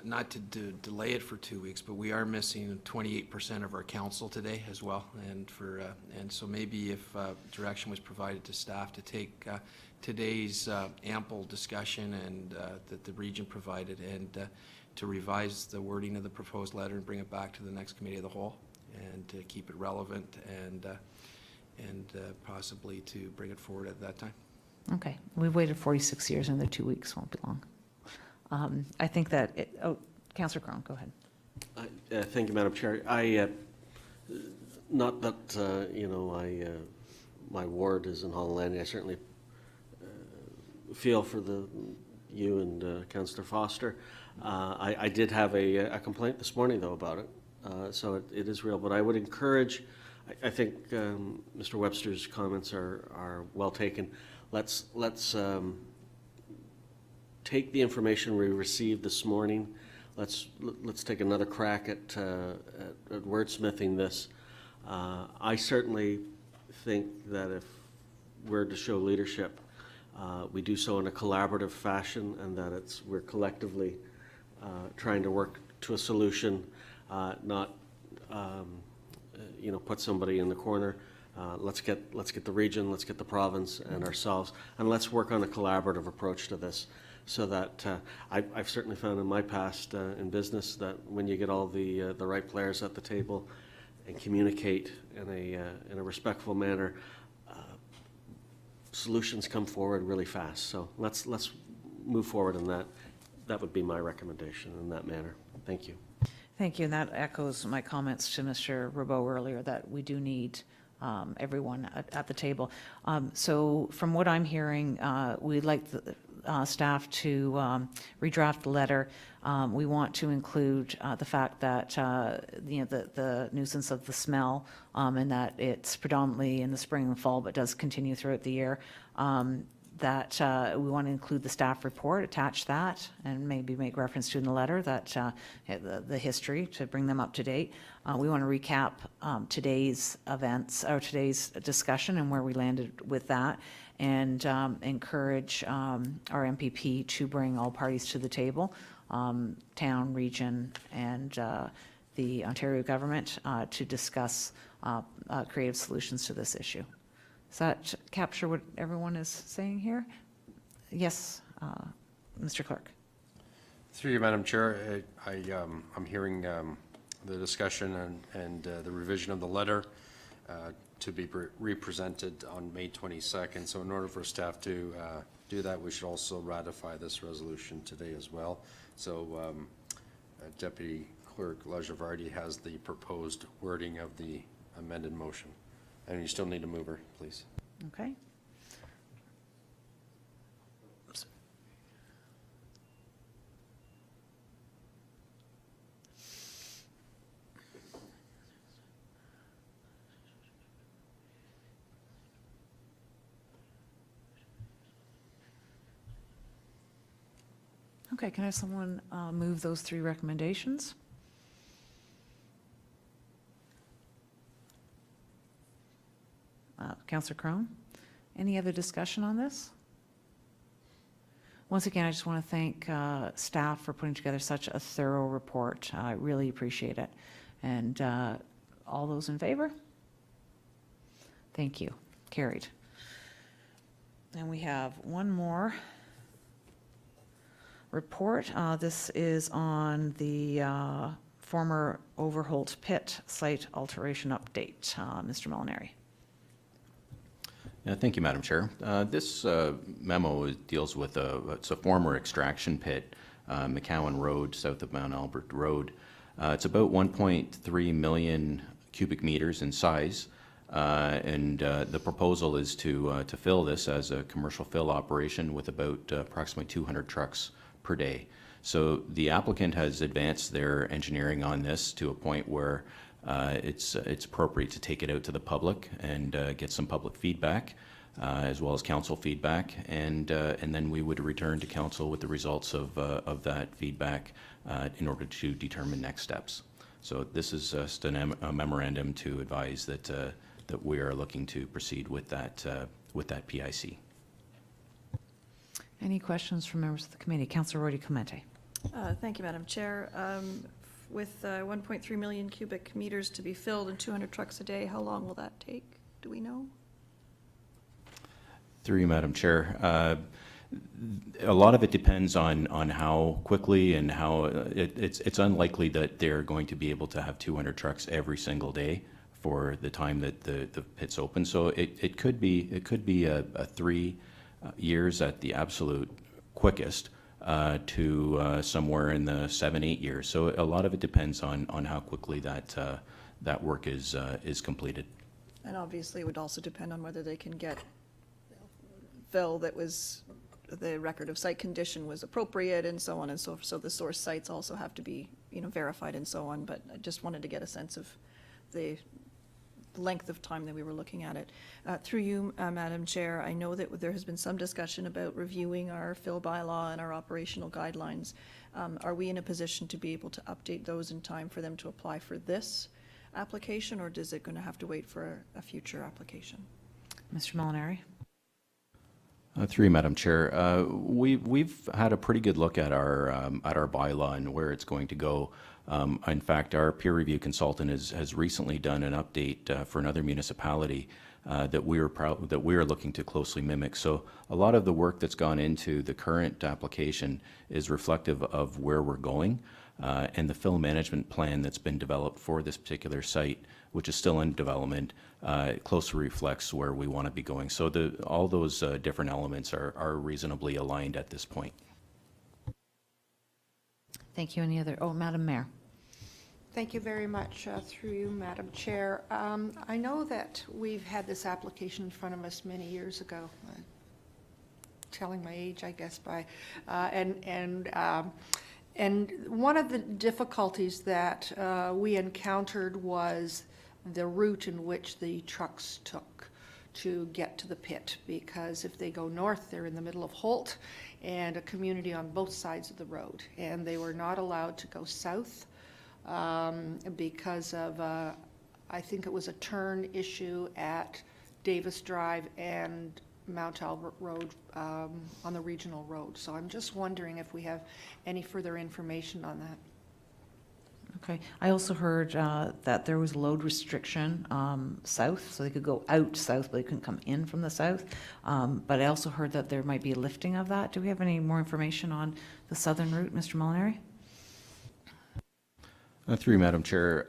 not to delay it for 2 weeks, but we are missing 28% of our council today as well, and so maybe if direction was provided to staff to take today's ample discussion and that the region provided, and to revise the wording of the proposed letter and bring it back to the next committee of the whole, and to keep it relevant, and possibly to bring it forward at that time. Okay, we've waited 46 years, and the 2 weeks won't be long. I think that, Councillor Crone, go ahead. Thank you, Madam Chair. Not that, I my ward is in Holland Landing. I certainly feel for you and Councillor Foster. I did have a complaint this morning, though, about it, so it is real. But I would encourage, I think Mr. Webster's comments are well taken. Let's take the information we received this morning. Let's take another crack at wordsmithing this. I certainly think that if we're to show leadership, we do so in a collaborative fashion, and that we're collectively trying to work to a solution, not put somebody in the corner. Let's get the region, let's get the province and ourselves, and let's work on a collaborative approach to this. So that I've certainly found in my past in business that when you get all the right players at the table and communicate in a respectful manner, solutions come forward really fast. So let's move forward in that. That would be my recommendation in that manner. Thank you. Thank you, and that echoes my comments to Mr. Rabeau earlier, that we do need everyone at the table. So from what I'm hearing, we'd like the staff to redraft the letter. We want to include the fact that the nuisance of the smell, and that it's predominantly in the spring and fall, but does continue throughout the year. That we want to include the staff report, attach that, and maybe make reference to in the letter that the history to bring them up to date. We want to recap today's events or today's discussion and where we landed with that, and encourage our MPP to bring all parties to the table, town, region, and the Ontario government to discuss creative solutions to this issue. Does that capture what everyone is saying here? Yes, Mr. Clerk. Through you, Madam Chair, I'm hearing the discussion and the revision of the letter to be represented on May 22nd. So in order for staff to do that, we should also ratify this resolution today as well. So Deputy Clerk Lajavardi has the proposed wording of the amended motion. And you still need a mover, please. Okay. Okay, can I have someone move those three recommendations? Councillor Crone, any other discussion on this? Once again, I just want to thank staff for putting together such a thorough report. I really appreciate it. And all those in favor? Thank you. Carried. And we have one more report. This is on the former Overholt pit site alteration update. Mr. Molinari. Thank you, Madam Chair. This memo deals with it's a former extraction pit, McCowan Road, south of Mount Albert Road. It's about 1.3 million cubic meters in size, and the proposal is to fill this as a commercial fill operation with about approximately 200 trucks per day. So the applicant has advanced their engineering on this to a point where it's appropriate to take it out to the public and get some public feedback, as well as council feedback, and then we would return to council with the results of that feedback in order to determine next steps. So this is just a memorandum to advise that that we are looking to proceed with that PIC. Any questions from members of the committee? Councillor Roy Clemente. Thank you, Madam Chair. With 1.3 million cubic meters to be filled and 200 trucks a day, how long will that take? Do we know? Through you, Madam Chair. A lot of it depends on how quickly and how it's unlikely that they're going to be able to have 200 trucks every single day for the time that the pit's open. So it could be a 3 years at the absolute quickest. To somewhere in the 7-8 years. So a lot of it depends on how quickly that work is completed. And obviously, it would also depend on whether they can get fill that was, the record of site condition was appropriate and so on and so forth. So the source sites also have to be, verified and so on. But I just wanted to get a sense of the length of time that we were looking at it. Through you, Madam Chair, I know that there has been some discussion about reviewing our fill bylaw and our operational guidelines. Are we in a position to be able to update those in time for them to apply for this application, or is it going to have to wait for a future application? Mr. Molinari? Through you, Madam Chair. We've had a pretty good look at our bylaw and where it's going to go. In fact, our peer review consultant has recently done an update for another municipality that we are looking to closely mimic. So a lot of the work that's gone into the current application is reflective of where we're going. And the fill management plan that's been developed for this particular site, which is still in development, closely reflects where we want to be going. So all those different elements are reasonably aligned at this point. Thank you. Any other? Oh, Madam Mayor. Thank you very much. Through you, Madam Chair. I know that we've had this application in front of us many years ago. Telling my age, I guess, by and one of the difficulties that we encountered was the route in which the trucks took to get to the pit, because if they go north, they're in the middle of Holt and a community on both sides of the road, and they were not allowed to go south because of, I think it was a turn issue at Davis Drive and Mount Albert Road on the regional road. So I'm just wondering if we have any further information on that. Okay. I also heard that there was load restriction south, so they could go out south, but they couldn't come in from the south. But I also heard that there might be a lifting of that. Do we have any more information on the southern route, Mr. Molinari? Through you, Madam Chair.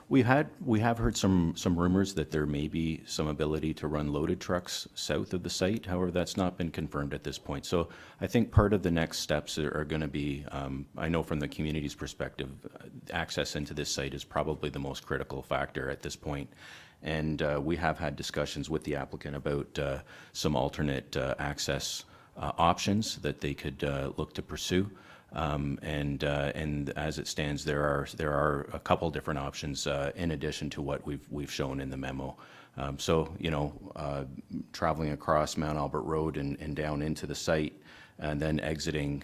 We have heard some rumors that there may be some ability to run loaded trucks south of the site. However, that's not been confirmed at this point. So I think part of the next steps are going to be, I know from the community's perspective, access into this site is probably the most critical factor at this point. And we have had discussions with the applicant about some alternate access options that they could look to pursue. And as it stands, there are a couple different options in addition to what we've shown in the memo. So traveling across Mount Albert Road and down into the site, and then exiting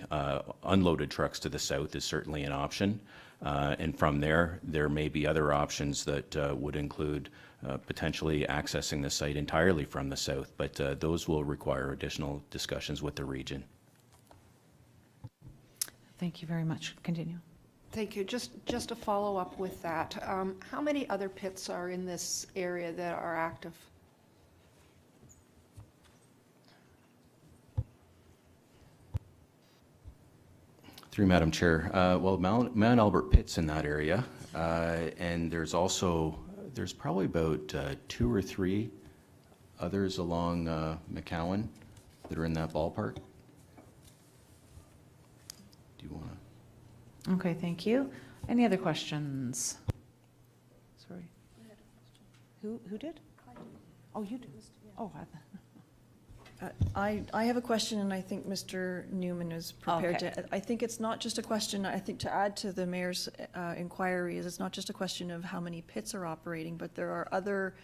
unloaded trucks to the south is certainly an option. And from there may be other options that would include potentially accessing the site entirely from the south, but those will require additional discussions with the region. Thank you very much. Continue. Thank you. Just to follow up with that, how many other pits are in this area that are active? Through Madam Chair, well, Mount Albert Pit's in that area, and there's probably about 2 or 3 others along McCowan that are in that ballpark. Do you want to? Okay, thank you. Any other questions? Sorry. Who did? Oh, you did. Oh, I have a question, and I think Mr. Newman is prepared Okay. to. I think it's not just a question, I think to add to the mayor's inquiry, is it's not just a question of how many pits are operating, but there are other,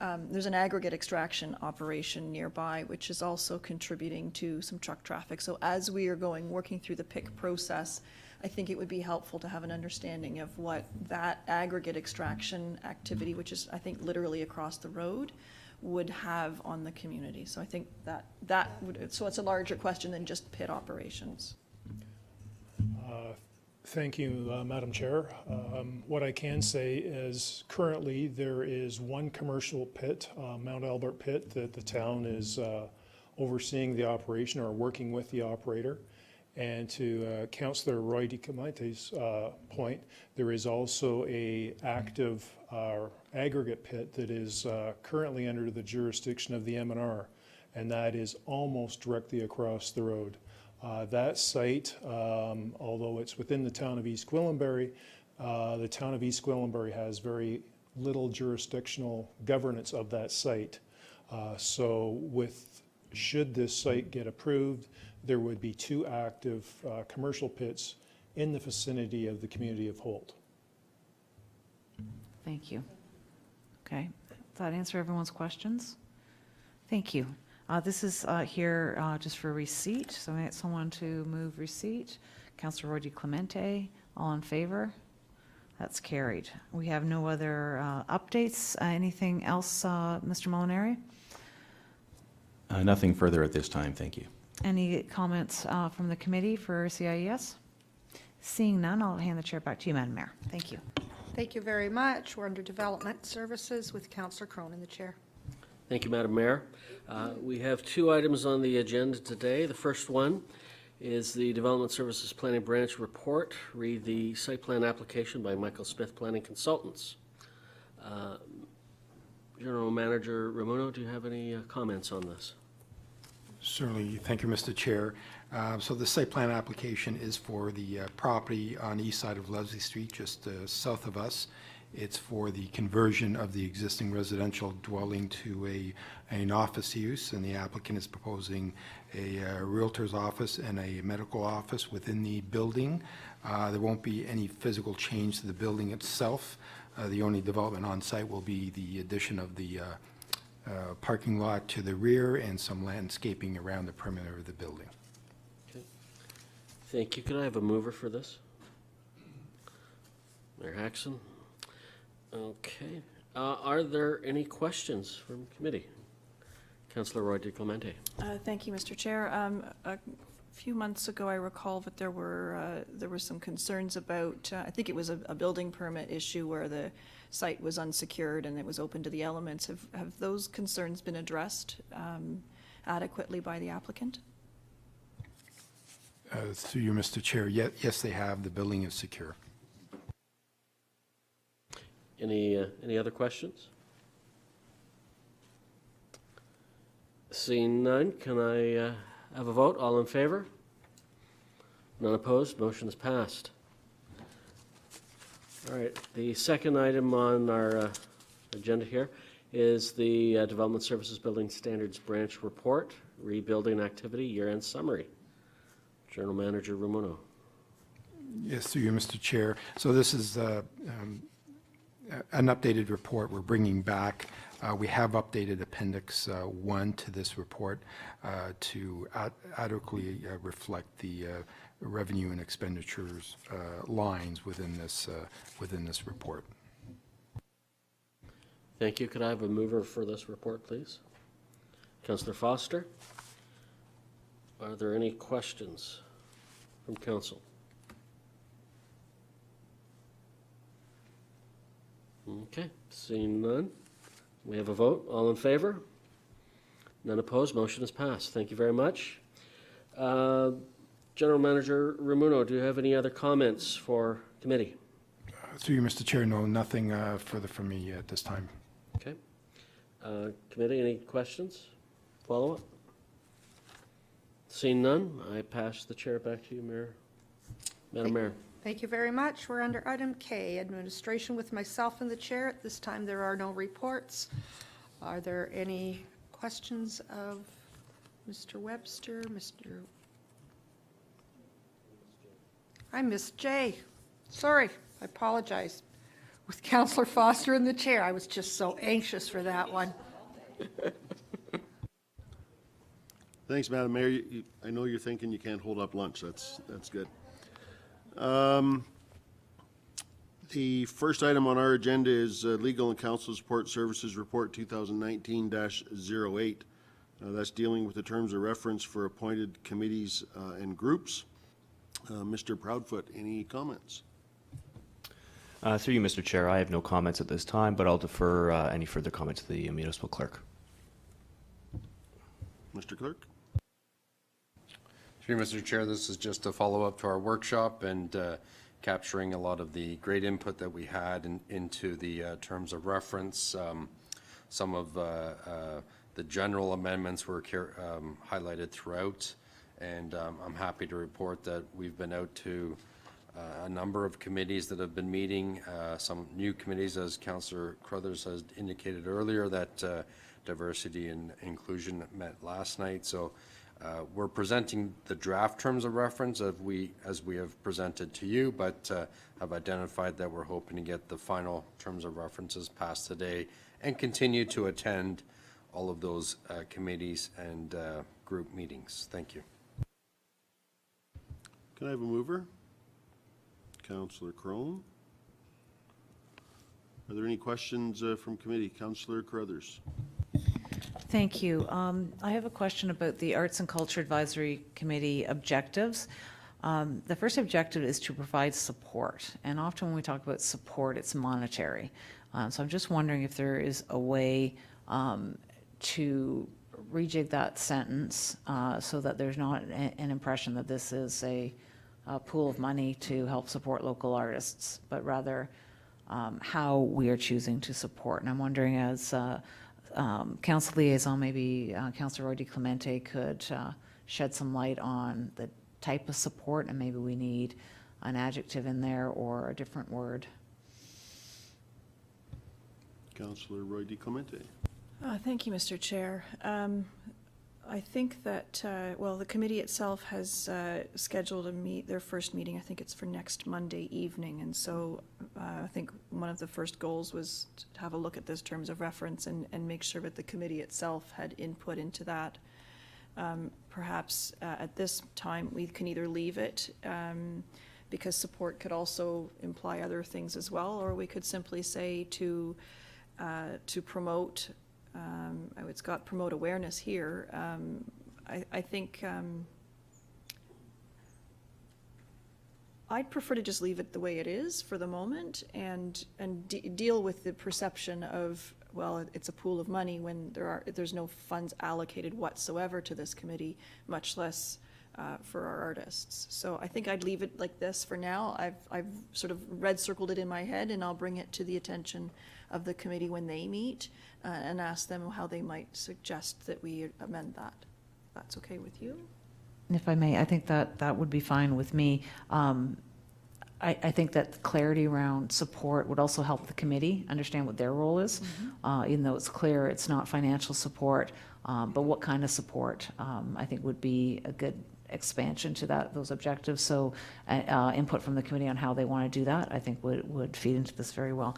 there's an aggregate extraction operation nearby, which is also contributing to some truck traffic. So as we are working through the PIC process, I think it would be helpful to have an understanding of what that aggregate extraction activity, which is, I think, literally across the road, would have on the community. So I think that would, so it's a larger question than just pit operations. Thank you, Madam Chair. What I can say is currently there is one commercial pit, Mount Albert Pit, that the town is overseeing the operation or working with the operator. And to Councillor Roy DeCamante's point, there is also a active aggregate pit that is currently under the jurisdiction of the M&R, and that is almost directly across the road. That site, although it's within the town of East Gwillimbury, the town of East Gwillimbury has very little jurisdictional governance of that site. So should this site get approved, there would be 2 active commercial pits in the vicinity of the community of Holt. Thank you. Okay, does that answer everyone's questions? Thank you. This is here just for receipt, so I get someone to move receipt. Councillor Roy DiClemente, all in favor? That's carried. We have no other updates. Anything else, Mr. Molinari? Nothing further at this time, thank you. Any comments from the committee for CIES? Seeing none, I'll hand the chair back to you, Madam Mayor. Thank you. Thank you very much. We're under Development Services with Councillor Crone in the chair. Thank you, Madam Mayor. We have 2 items on the agenda today. The first one is the Development Services Planning Branch report. Read the site plan application by Michael Smith Planning Consultants. General Manager Ramuno, do you have any comments on this? Certainly. Thank you, Mr. Chair. So the site plan application is for the property on the east side of Leslie Street, just south of us. It's for the conversion of the existing residential dwelling to an office use, and the applicant is proposing a realtor's office and a medical office within the building. There won't be any physical change to the building itself. The only development on site will be the addition of the parking lot to the rear and some landscaping around the perimeter of the building. Okay. Thank you. Could I have a mover for this? Mayor Haxon. Okay. Are there any questions from committee? Councillor Roy DiClemente. Thank you, Mr. Chair. A few months ago, I recall that there were some concerns about, I think it was a building permit issue where the site was unsecured and it was open to the elements. Have those concerns been addressed adequately by the applicant? Through you, Mr. Chair, yes, they have. The building is secure. Any other questions? Seeing none, can I have a vote? All in favor? None opposed? Motion is passed. All right, the second item on our agenda here is the Development Services Building Standards Branch Report, Rebuilding Activity Year-End Summary. General Manager Ramuno. Yes, through you, Mr. Chair. So this is an updated report we're bringing back. We have updated Appendix 1 to this report to adequately reflect the revenue and expenditures lines within this report. Thank you. Could I have a mover for this report, please? Councillor Foster. Are there any questions from Council? Okay, seeing none, we have a vote. All in favor? None opposed. Motion is passed. Thank you very much. General Manager Ramuno, do you have any other comments for committee? Through you, Mr. Chair, no, nothing further from me at this time. Okay. Committee, any questions? Follow-up? Seeing none, I pass the chair back to you, Madam Mayor. Thank you very much. We're under item K, administration with myself in the chair. At this time, there are no reports. Are there any questions of Mr. Webster, I missed Jay. Sorry, I apologize. With Councillor Foster in the chair, I was just so anxious for that one. Thanks, Madam Mayor. I know you're thinking you can't hold up lunch. That's good. The first item on our agenda is Legal and Counsel Support Services Report 2019-08. That's dealing with the terms of reference for appointed committees and groups. Mr. Proudfoot, any comments? Through you, Mr. Chair, I have no comments at this time, but I'll defer any further comments to the municipal clerk. Mr. Clerk? Through you, Mr. Chair, this is just a follow-up to our workshop and capturing a lot of the great input that we had into the terms of reference. Some of the general amendments were highlighted throughout, and I'm happy to report that we've been out to a number of committees that have been meeting, some new committees, as Councillor Crothers has indicated earlier, that diversity and inclusion met last night. So we're presenting the draft terms of reference as we have presented to you, but have identified that we're hoping to get the final terms of references passed today and continue to attend all of those committees and group meetings. Thank you. Can I have a mover? Councillor Crone. Are there any questions from committee? Councillor Crothers. Thank you. I have a question about the Arts and Culture Advisory Committee objectives. The first objective is to provide support, and often when we talk about support, it's monetary. So I'm just wondering if there is a way to rejig that sentence so that there's not an impression that this is a pool of money to help support local artists, but rather how we are choosing to support. And I'm wondering, as Council Liaison, maybe Councillor Roy DiClemente could shed some light on the type of support, and maybe we need an adjective in there or a different word. Councillor Roy DiClemente. Thank you, Mr. Chair. I think that, well, the committee itself has scheduled their first meeting. I think it's for next Monday evening. And so I think one of the first goals was to have a look at this terms of reference and make sure that the committee itself had input into that. Perhaps at this time we can either leave it because support could also imply other things as well, or we could simply say to promote. It's got promote awareness here. I think I'd prefer to just leave it the way it is for the moment and deal with the perception of, well, it's a pool of money when there's no funds allocated whatsoever to this committee, much less for our artists. So I think I'd leave it like this for now. I've sort of red circled it in my head, and I'll bring it to the attention of the committee when they meet and ask them how they might suggest that we amend that. If that's okay with you? If I may, I think that would be fine with me. I think that clarity around support would also help the committee understand what their role is, even though it's clear it's not financial support, but what kind of support I think would be a good expansion to those objectives. So input from the committee on how they want to do that, I think would feed into this very well.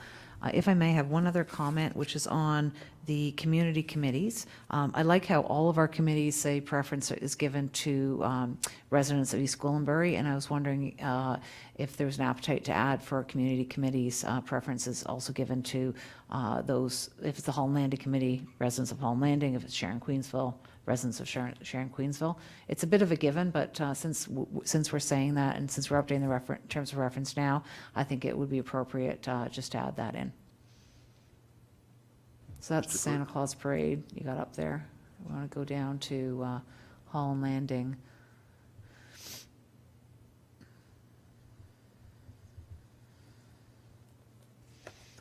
If I may have one other comment, which is on the community committees. I like how all of our committees say preference is given to residents of East Gwillimbury, and I was wondering if there's an appetite to add for community committees, preference is also given to those, if it's the Holland Landing Committee, residents of Holland Landing, if it's Sharon Queensville, residents of Sharon Queensville. It's a bit of a given, but since we're saying that and since we're updating the terms of reference now, I think it would be appropriate just to add that in. So that's the Santa Claus Parade you got up there. We want to go down to Holland Landing.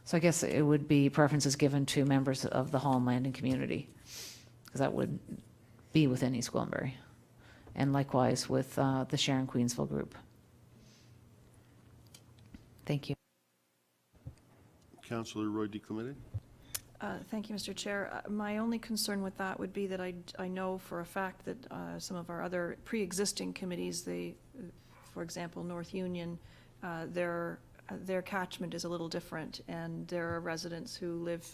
So I guess it would be preferences given to members of the Holland Landing community, because that would be within East Gwillimbury, and likewise with the Sharon Queensville group. Thank you. Councillor Roy DiClemente. Thank you, Mr. Chair. My only concern with that would be that I know for a fact that some of our other pre-existing committees, for example, North Union, their catchment is a little different, and there are residents who live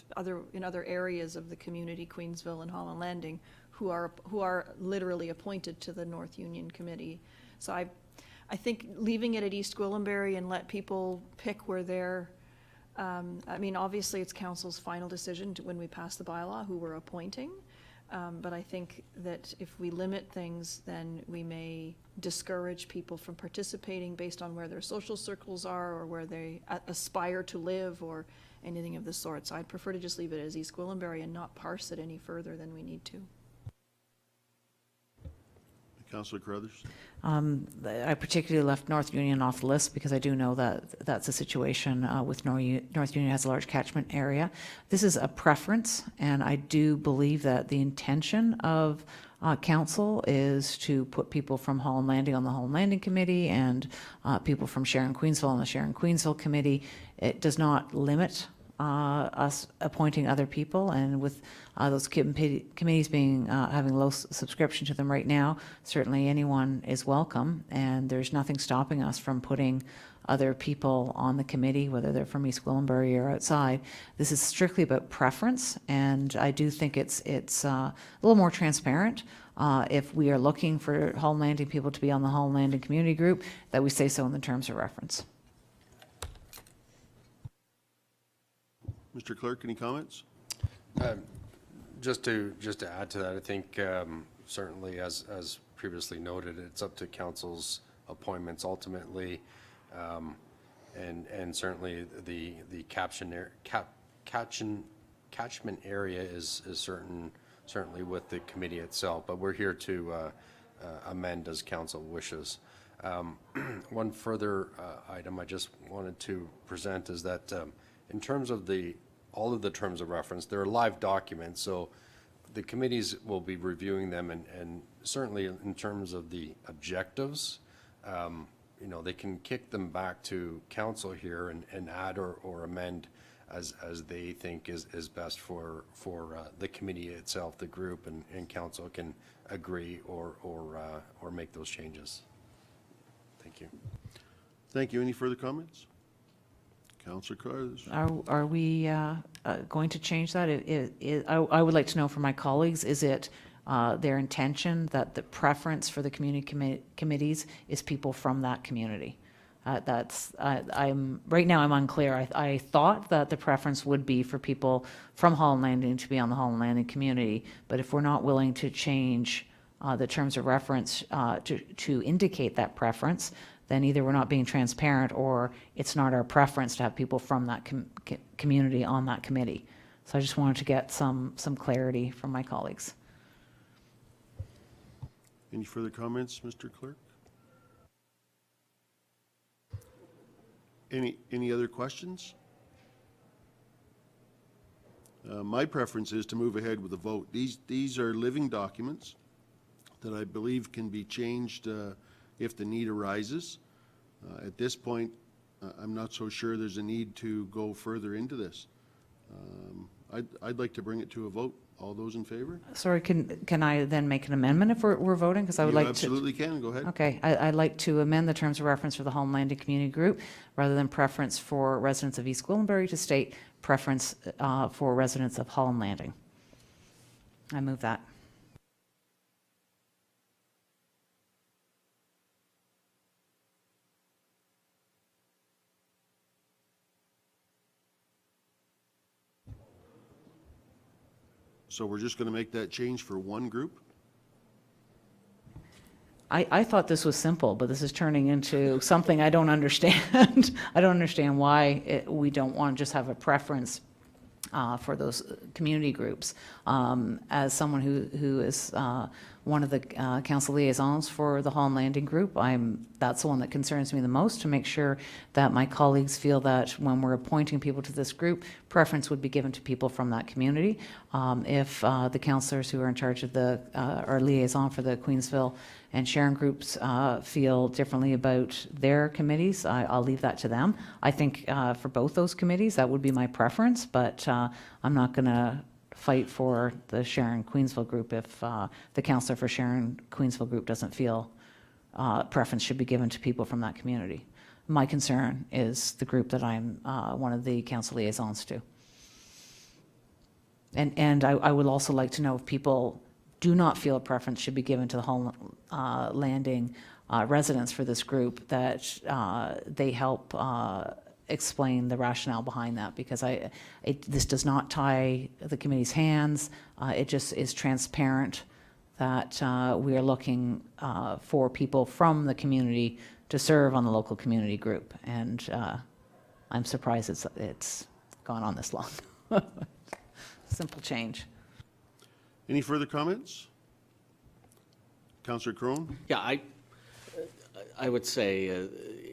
in other areas of the community, Queensville and Holland Landing, who are literally appointed to the North Union committee. So I think leaving it at East Gwillimbury and let people pick where they're. I mean, obviously it's council's final decision when we pass the bylaw who we're appointing, but I think that if we limit things, then we may discourage people from participating based on where their social circles are or where they aspire to live or anything of the sort. So I'd prefer to just leave it as East Gwillimbury and not parse it any further than we need to. Councillor Crothers. I particularly left North Union off the list because I do know that that's a situation with North Union has a large catchment area. This is a preference, and I do believe that the intention of Council is to put people from Holland Landing on the Holland Landing Committee and people from Sharon Queensville on the Sharon Queensville Committee. It does not limit us appointing other people, and with those committees being having low subscription to them right now, certainly anyone is welcome, and there's nothing stopping us from putting other people on the committee, whether they're from East Gwillimbury or outside. This is strictly about preference, and I do think it's a little more transparent. If we are looking for Holland Landing people to be on the Holland Landing Community Group, that we say so in the terms of reference. Mr. Clerk, any comments? Just to add to that, I think certainly as previously noted, it's up to council's appointments ultimately, and certainly the catchment area is certainly with the committee itself, but we're here to amend as council wishes. One further item I just wanted to present is that in terms of all of the terms of reference, they're live documents, so the committees will be reviewing them, and certainly in terms of the objectives, you know, they can kick them back to council here and add or amend as they think is best for the committee itself, the group, and council can agree or make those changes. Thank you. Thank you. Any further comments? Councillor Carrs. Are we going to change that? I would like to know from my colleagues, is it their intention that the preference for the community committees is people from that community? Right now I'm unclear. I thought that the preference would be for people from Holland Landing to be on the Holland Landing community, but if we're not willing to change the terms of reference to indicate that preference, then either we're not being transparent or it's not our preference to have people from that community on that committee. So I just wanted to get some clarity from my colleagues. Any further comments, Mr. Clerk? Any other questions? My preference is to move ahead with a vote. These are living documents that I believe can be changed if the need arises. At this point, I'm not so sure there's a need to go further into this. I'd like to bring it to a vote. All those in favor? Sorry, can I then make an amendment if we're voting? Because I would like to. You absolutely can. Go ahead. Okay, I'd like to amend the terms of reference for the Holland Landing Community Group, rather than preference for residents of East Gwillimbury, to state preference for residents of Holland Landing. I move that. So we're just going to make that change for one group? I thought this was simple, but this is turning into something I don't understand. I don't understand why we don't want to just have a preference for those community groups. As someone who is one of the council liaisons for the Holland Landing Group, that's the one that concerns me the most, to make sure that my colleagues feel that when we're appointing people to this group, preference would be given to people from that community. If the councillors who are in charge of our liaison for the Queensville and Sharon groups feel differently about their committees, I'll leave that to them. I think for both those committees, that would be my preference, but I'm not going to fight for the Sharon Queensville group if the councillor for Sharon Queensville group doesn't feel preference should be given to people from that community. My concern is the group that I'm one of the council liaisons to. And I would also like to know if people do not feel a preference should be given to the Holland Landing residents for this group, that they help explain the rationale behind that, because this does not tie the committee's hands. It just is transparent that we are looking for people from the community to serve on the local community group, and I'm surprised it's gone on this long. Simple change. Any further comments? Councillor Crone? Yeah, I would say,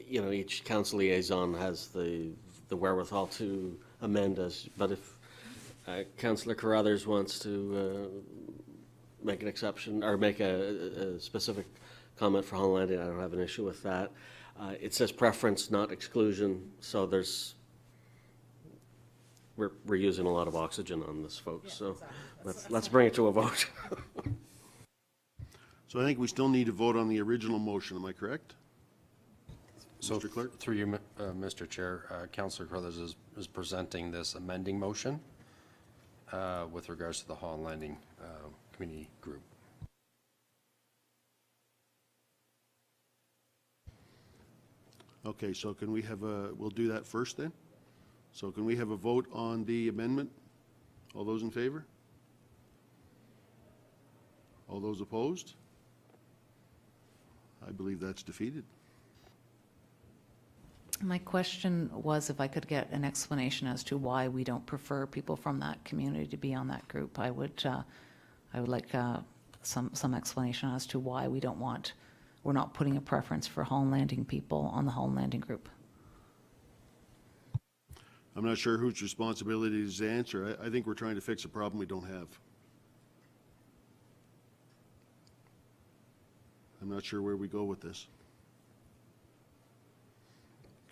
each council liaison has the wherewithal to amend us, but if Councillor Carruthers wants to make an exception, or make a specific comment for Holland Landing. I don't have an issue with that. It says preference, not exclusion, so we're using a lot of oxygen on this, folks, so let's bring it to a vote. So I think we still need to vote on the original motion, am I correct? So Mr. Clerk? through you, Mr. Chair, Councillor Carruthers is presenting this amending motion with regards to the Holland Landing Community Group. Okay, so can we have we'll do that first then? So can we have a vote on the amendment? All those in favor? All those opposed? I believe that's defeated. My question was if I could get an explanation as to why we don't prefer people from that community to be on that group. I would like some explanation as to why we're not putting a preference for Holland Landing people on the Holland Landing group. I'm not sure whose responsibility it is to answer. I think we're trying to fix a problem we don't have. I'm not sure where we go with this.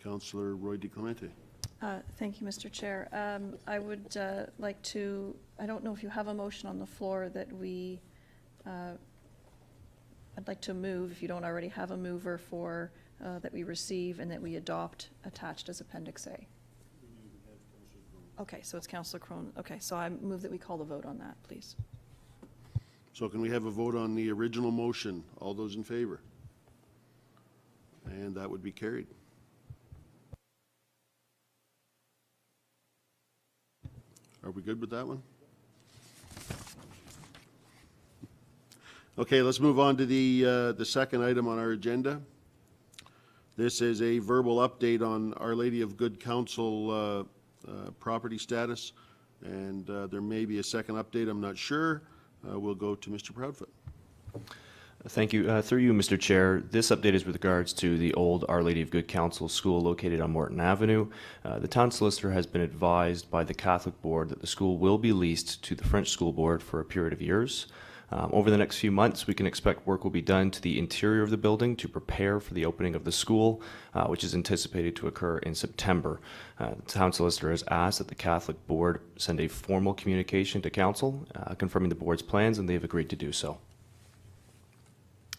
Councillor Roy DiClemente. Thank you, Mr. Chair. I would like to, I don't know if you have a motion on the floor that I'd like to move, if you don't already have a mover for, that we receive and that we adopt attached as Appendix A. Okay, so it's Councillor Crone. Okay, so I move that we call the vote on that, please. So can we have a vote on the original motion? All those in favor? And that would be carried. Are we good with that one? Okay, let's move on to the second item on our agenda. This is a verbal update on Our Lady of Good Counsel property status, and there may be a second update, I'm not sure. We'll go to Mr. Proudfoot. Thank you. Through you, Mr. Chair, this update is with regards to the old Our Lady of Good Counsel school located on Morton Avenue. The town solicitor has been advised by the Catholic Board that the school will be leased to the French School Board for a period of years. Over the next few months, we can expect work will be done to the interior of the building to prepare for the opening of the school, which is anticipated to occur in September. The town solicitor has asked that the Catholic Board send a formal communication to Council confirming the Board's plans, and they've agreed to do so.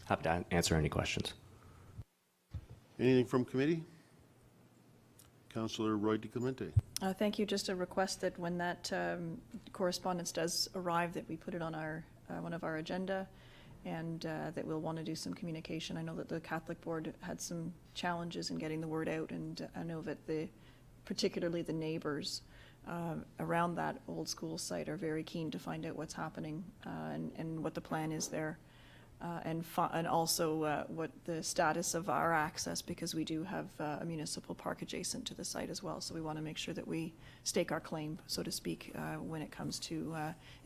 Happy to answer any questions. Anything from committee? Councillor Roy DiClemente. Thank you. Just a request that when that correspondence does arrive, that we put it on our one of our agenda, and that we'll want to do some communication. I know that the Catholic Board had some challenges in getting the word out, and I know that particularly the neighbors around that old school site are very keen to find out what's happening and what the plan is there. And also what the status of our access, because we do have a municipal park adjacent to the site as well. So we want to make sure that we stake our claim, so to speak, when it comes to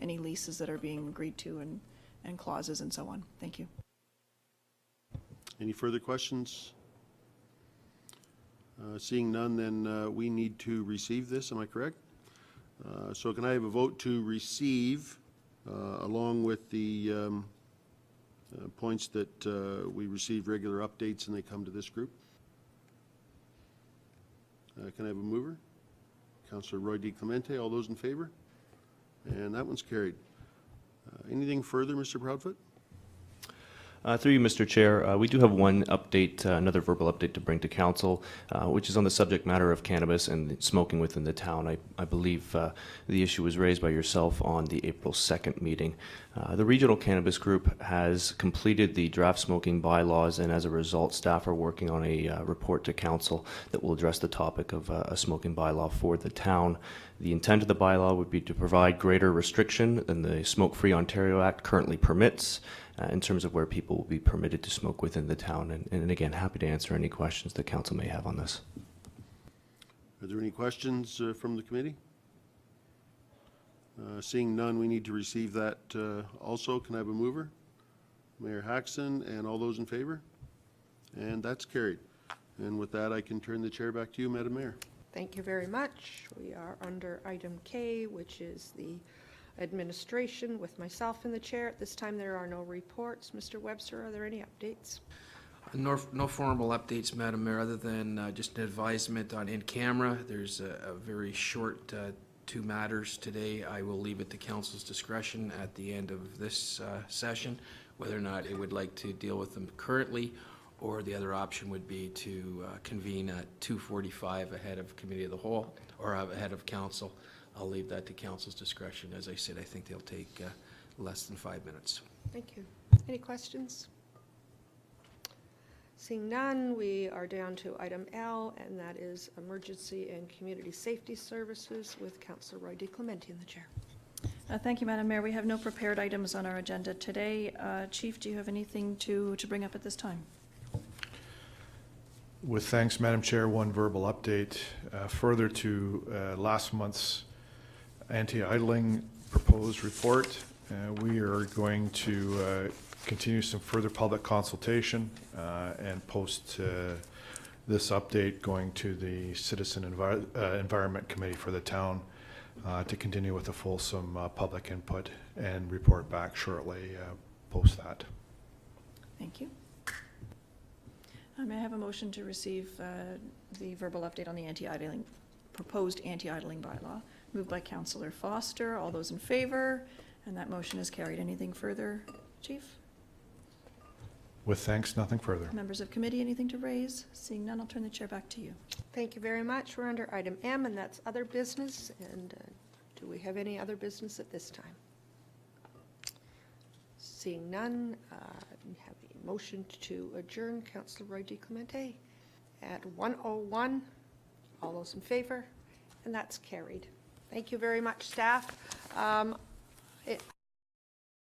any leases that are being agreed to and clauses and so on. Thank you. Any further questions? Seeing none, then we need to receive this, am I correct? So can I have a vote to receive, along with the points that we receive regular updates and they come to this group? Can I have a mover? Councillor Roy DiClemente. All those in favor? And that one's carried. Anything further, Mr. Proudfoot? Through you, Mr. Chair, we do have one update, another verbal update to bring to Council, which is on the subject matter of cannabis and smoking within the town. I believe the issue was raised by yourself on the April 2nd meeting. The Regional Cannabis Group has completed the draft smoking bylaws, and as a result, staff are working on a report to Council that will address the topic of a smoking bylaw for the town. The intent of the bylaw would be to provide greater restriction than the Smoke Free Ontario Act currently permits, in terms of where people will be permitted to smoke within the town. And again, happy to answer any questions that Council may have on this. Are there any questions from the committee? Seeing none, we need to receive that also. Can I have a mover? Mayor Haxon, and all those in favor? And that's carried. And with that, I can turn the chair back to you, Madam Mayor. Thank you very much. We are under item K, which is the Administration with myself in the chair. At this time, there are no reports. Mr. Webster, are there any updates? No formal updates, Madam Mayor, other than just an advisement on in camera. There's a very short 2 matters today. I will leave it to council's discretion at the end of this session, whether or not it would like to deal with them currently, or the other option would be to convene at 2:45 ahead of committee of the whole, or ahead of council. I'll leave that to council's discretion. As I said, I think they'll take less than 5 minutes. Thank you. Any questions? Seeing none, we are down to item L, and that is Emergency and Community Safety Services with Councillor Roy DeClemente in the chair. Thank you, Madam Mayor. We have no prepared items on our agenda today. Chief, do you have anything to bring up at this time? With thanks, Madam Chair, one verbal update. Further to last month's anti-idling proposed report, we are going to continue some further public consultation and post this update going to the Citizen Environment Committee for the town to continue with a fulsome public input and report back shortly post that. Thank you. May I have a motion to receive the verbal update on the proposed anti-idling bylaw? Moved by Councillor Foster. All those in favor? And that motion is carried. Anything further, Chief? With thanks, nothing further. Members of committee, anything to raise? Seeing none, I'll turn the chair back to you. Thank you very much. We're under item M, and that's other business. And do we have any other business at this time? Seeing none, we have a motion to adjourn. Councillor Roy DeClemente at 1:01. All those in favor? And that's carried. Thank you very much, staff.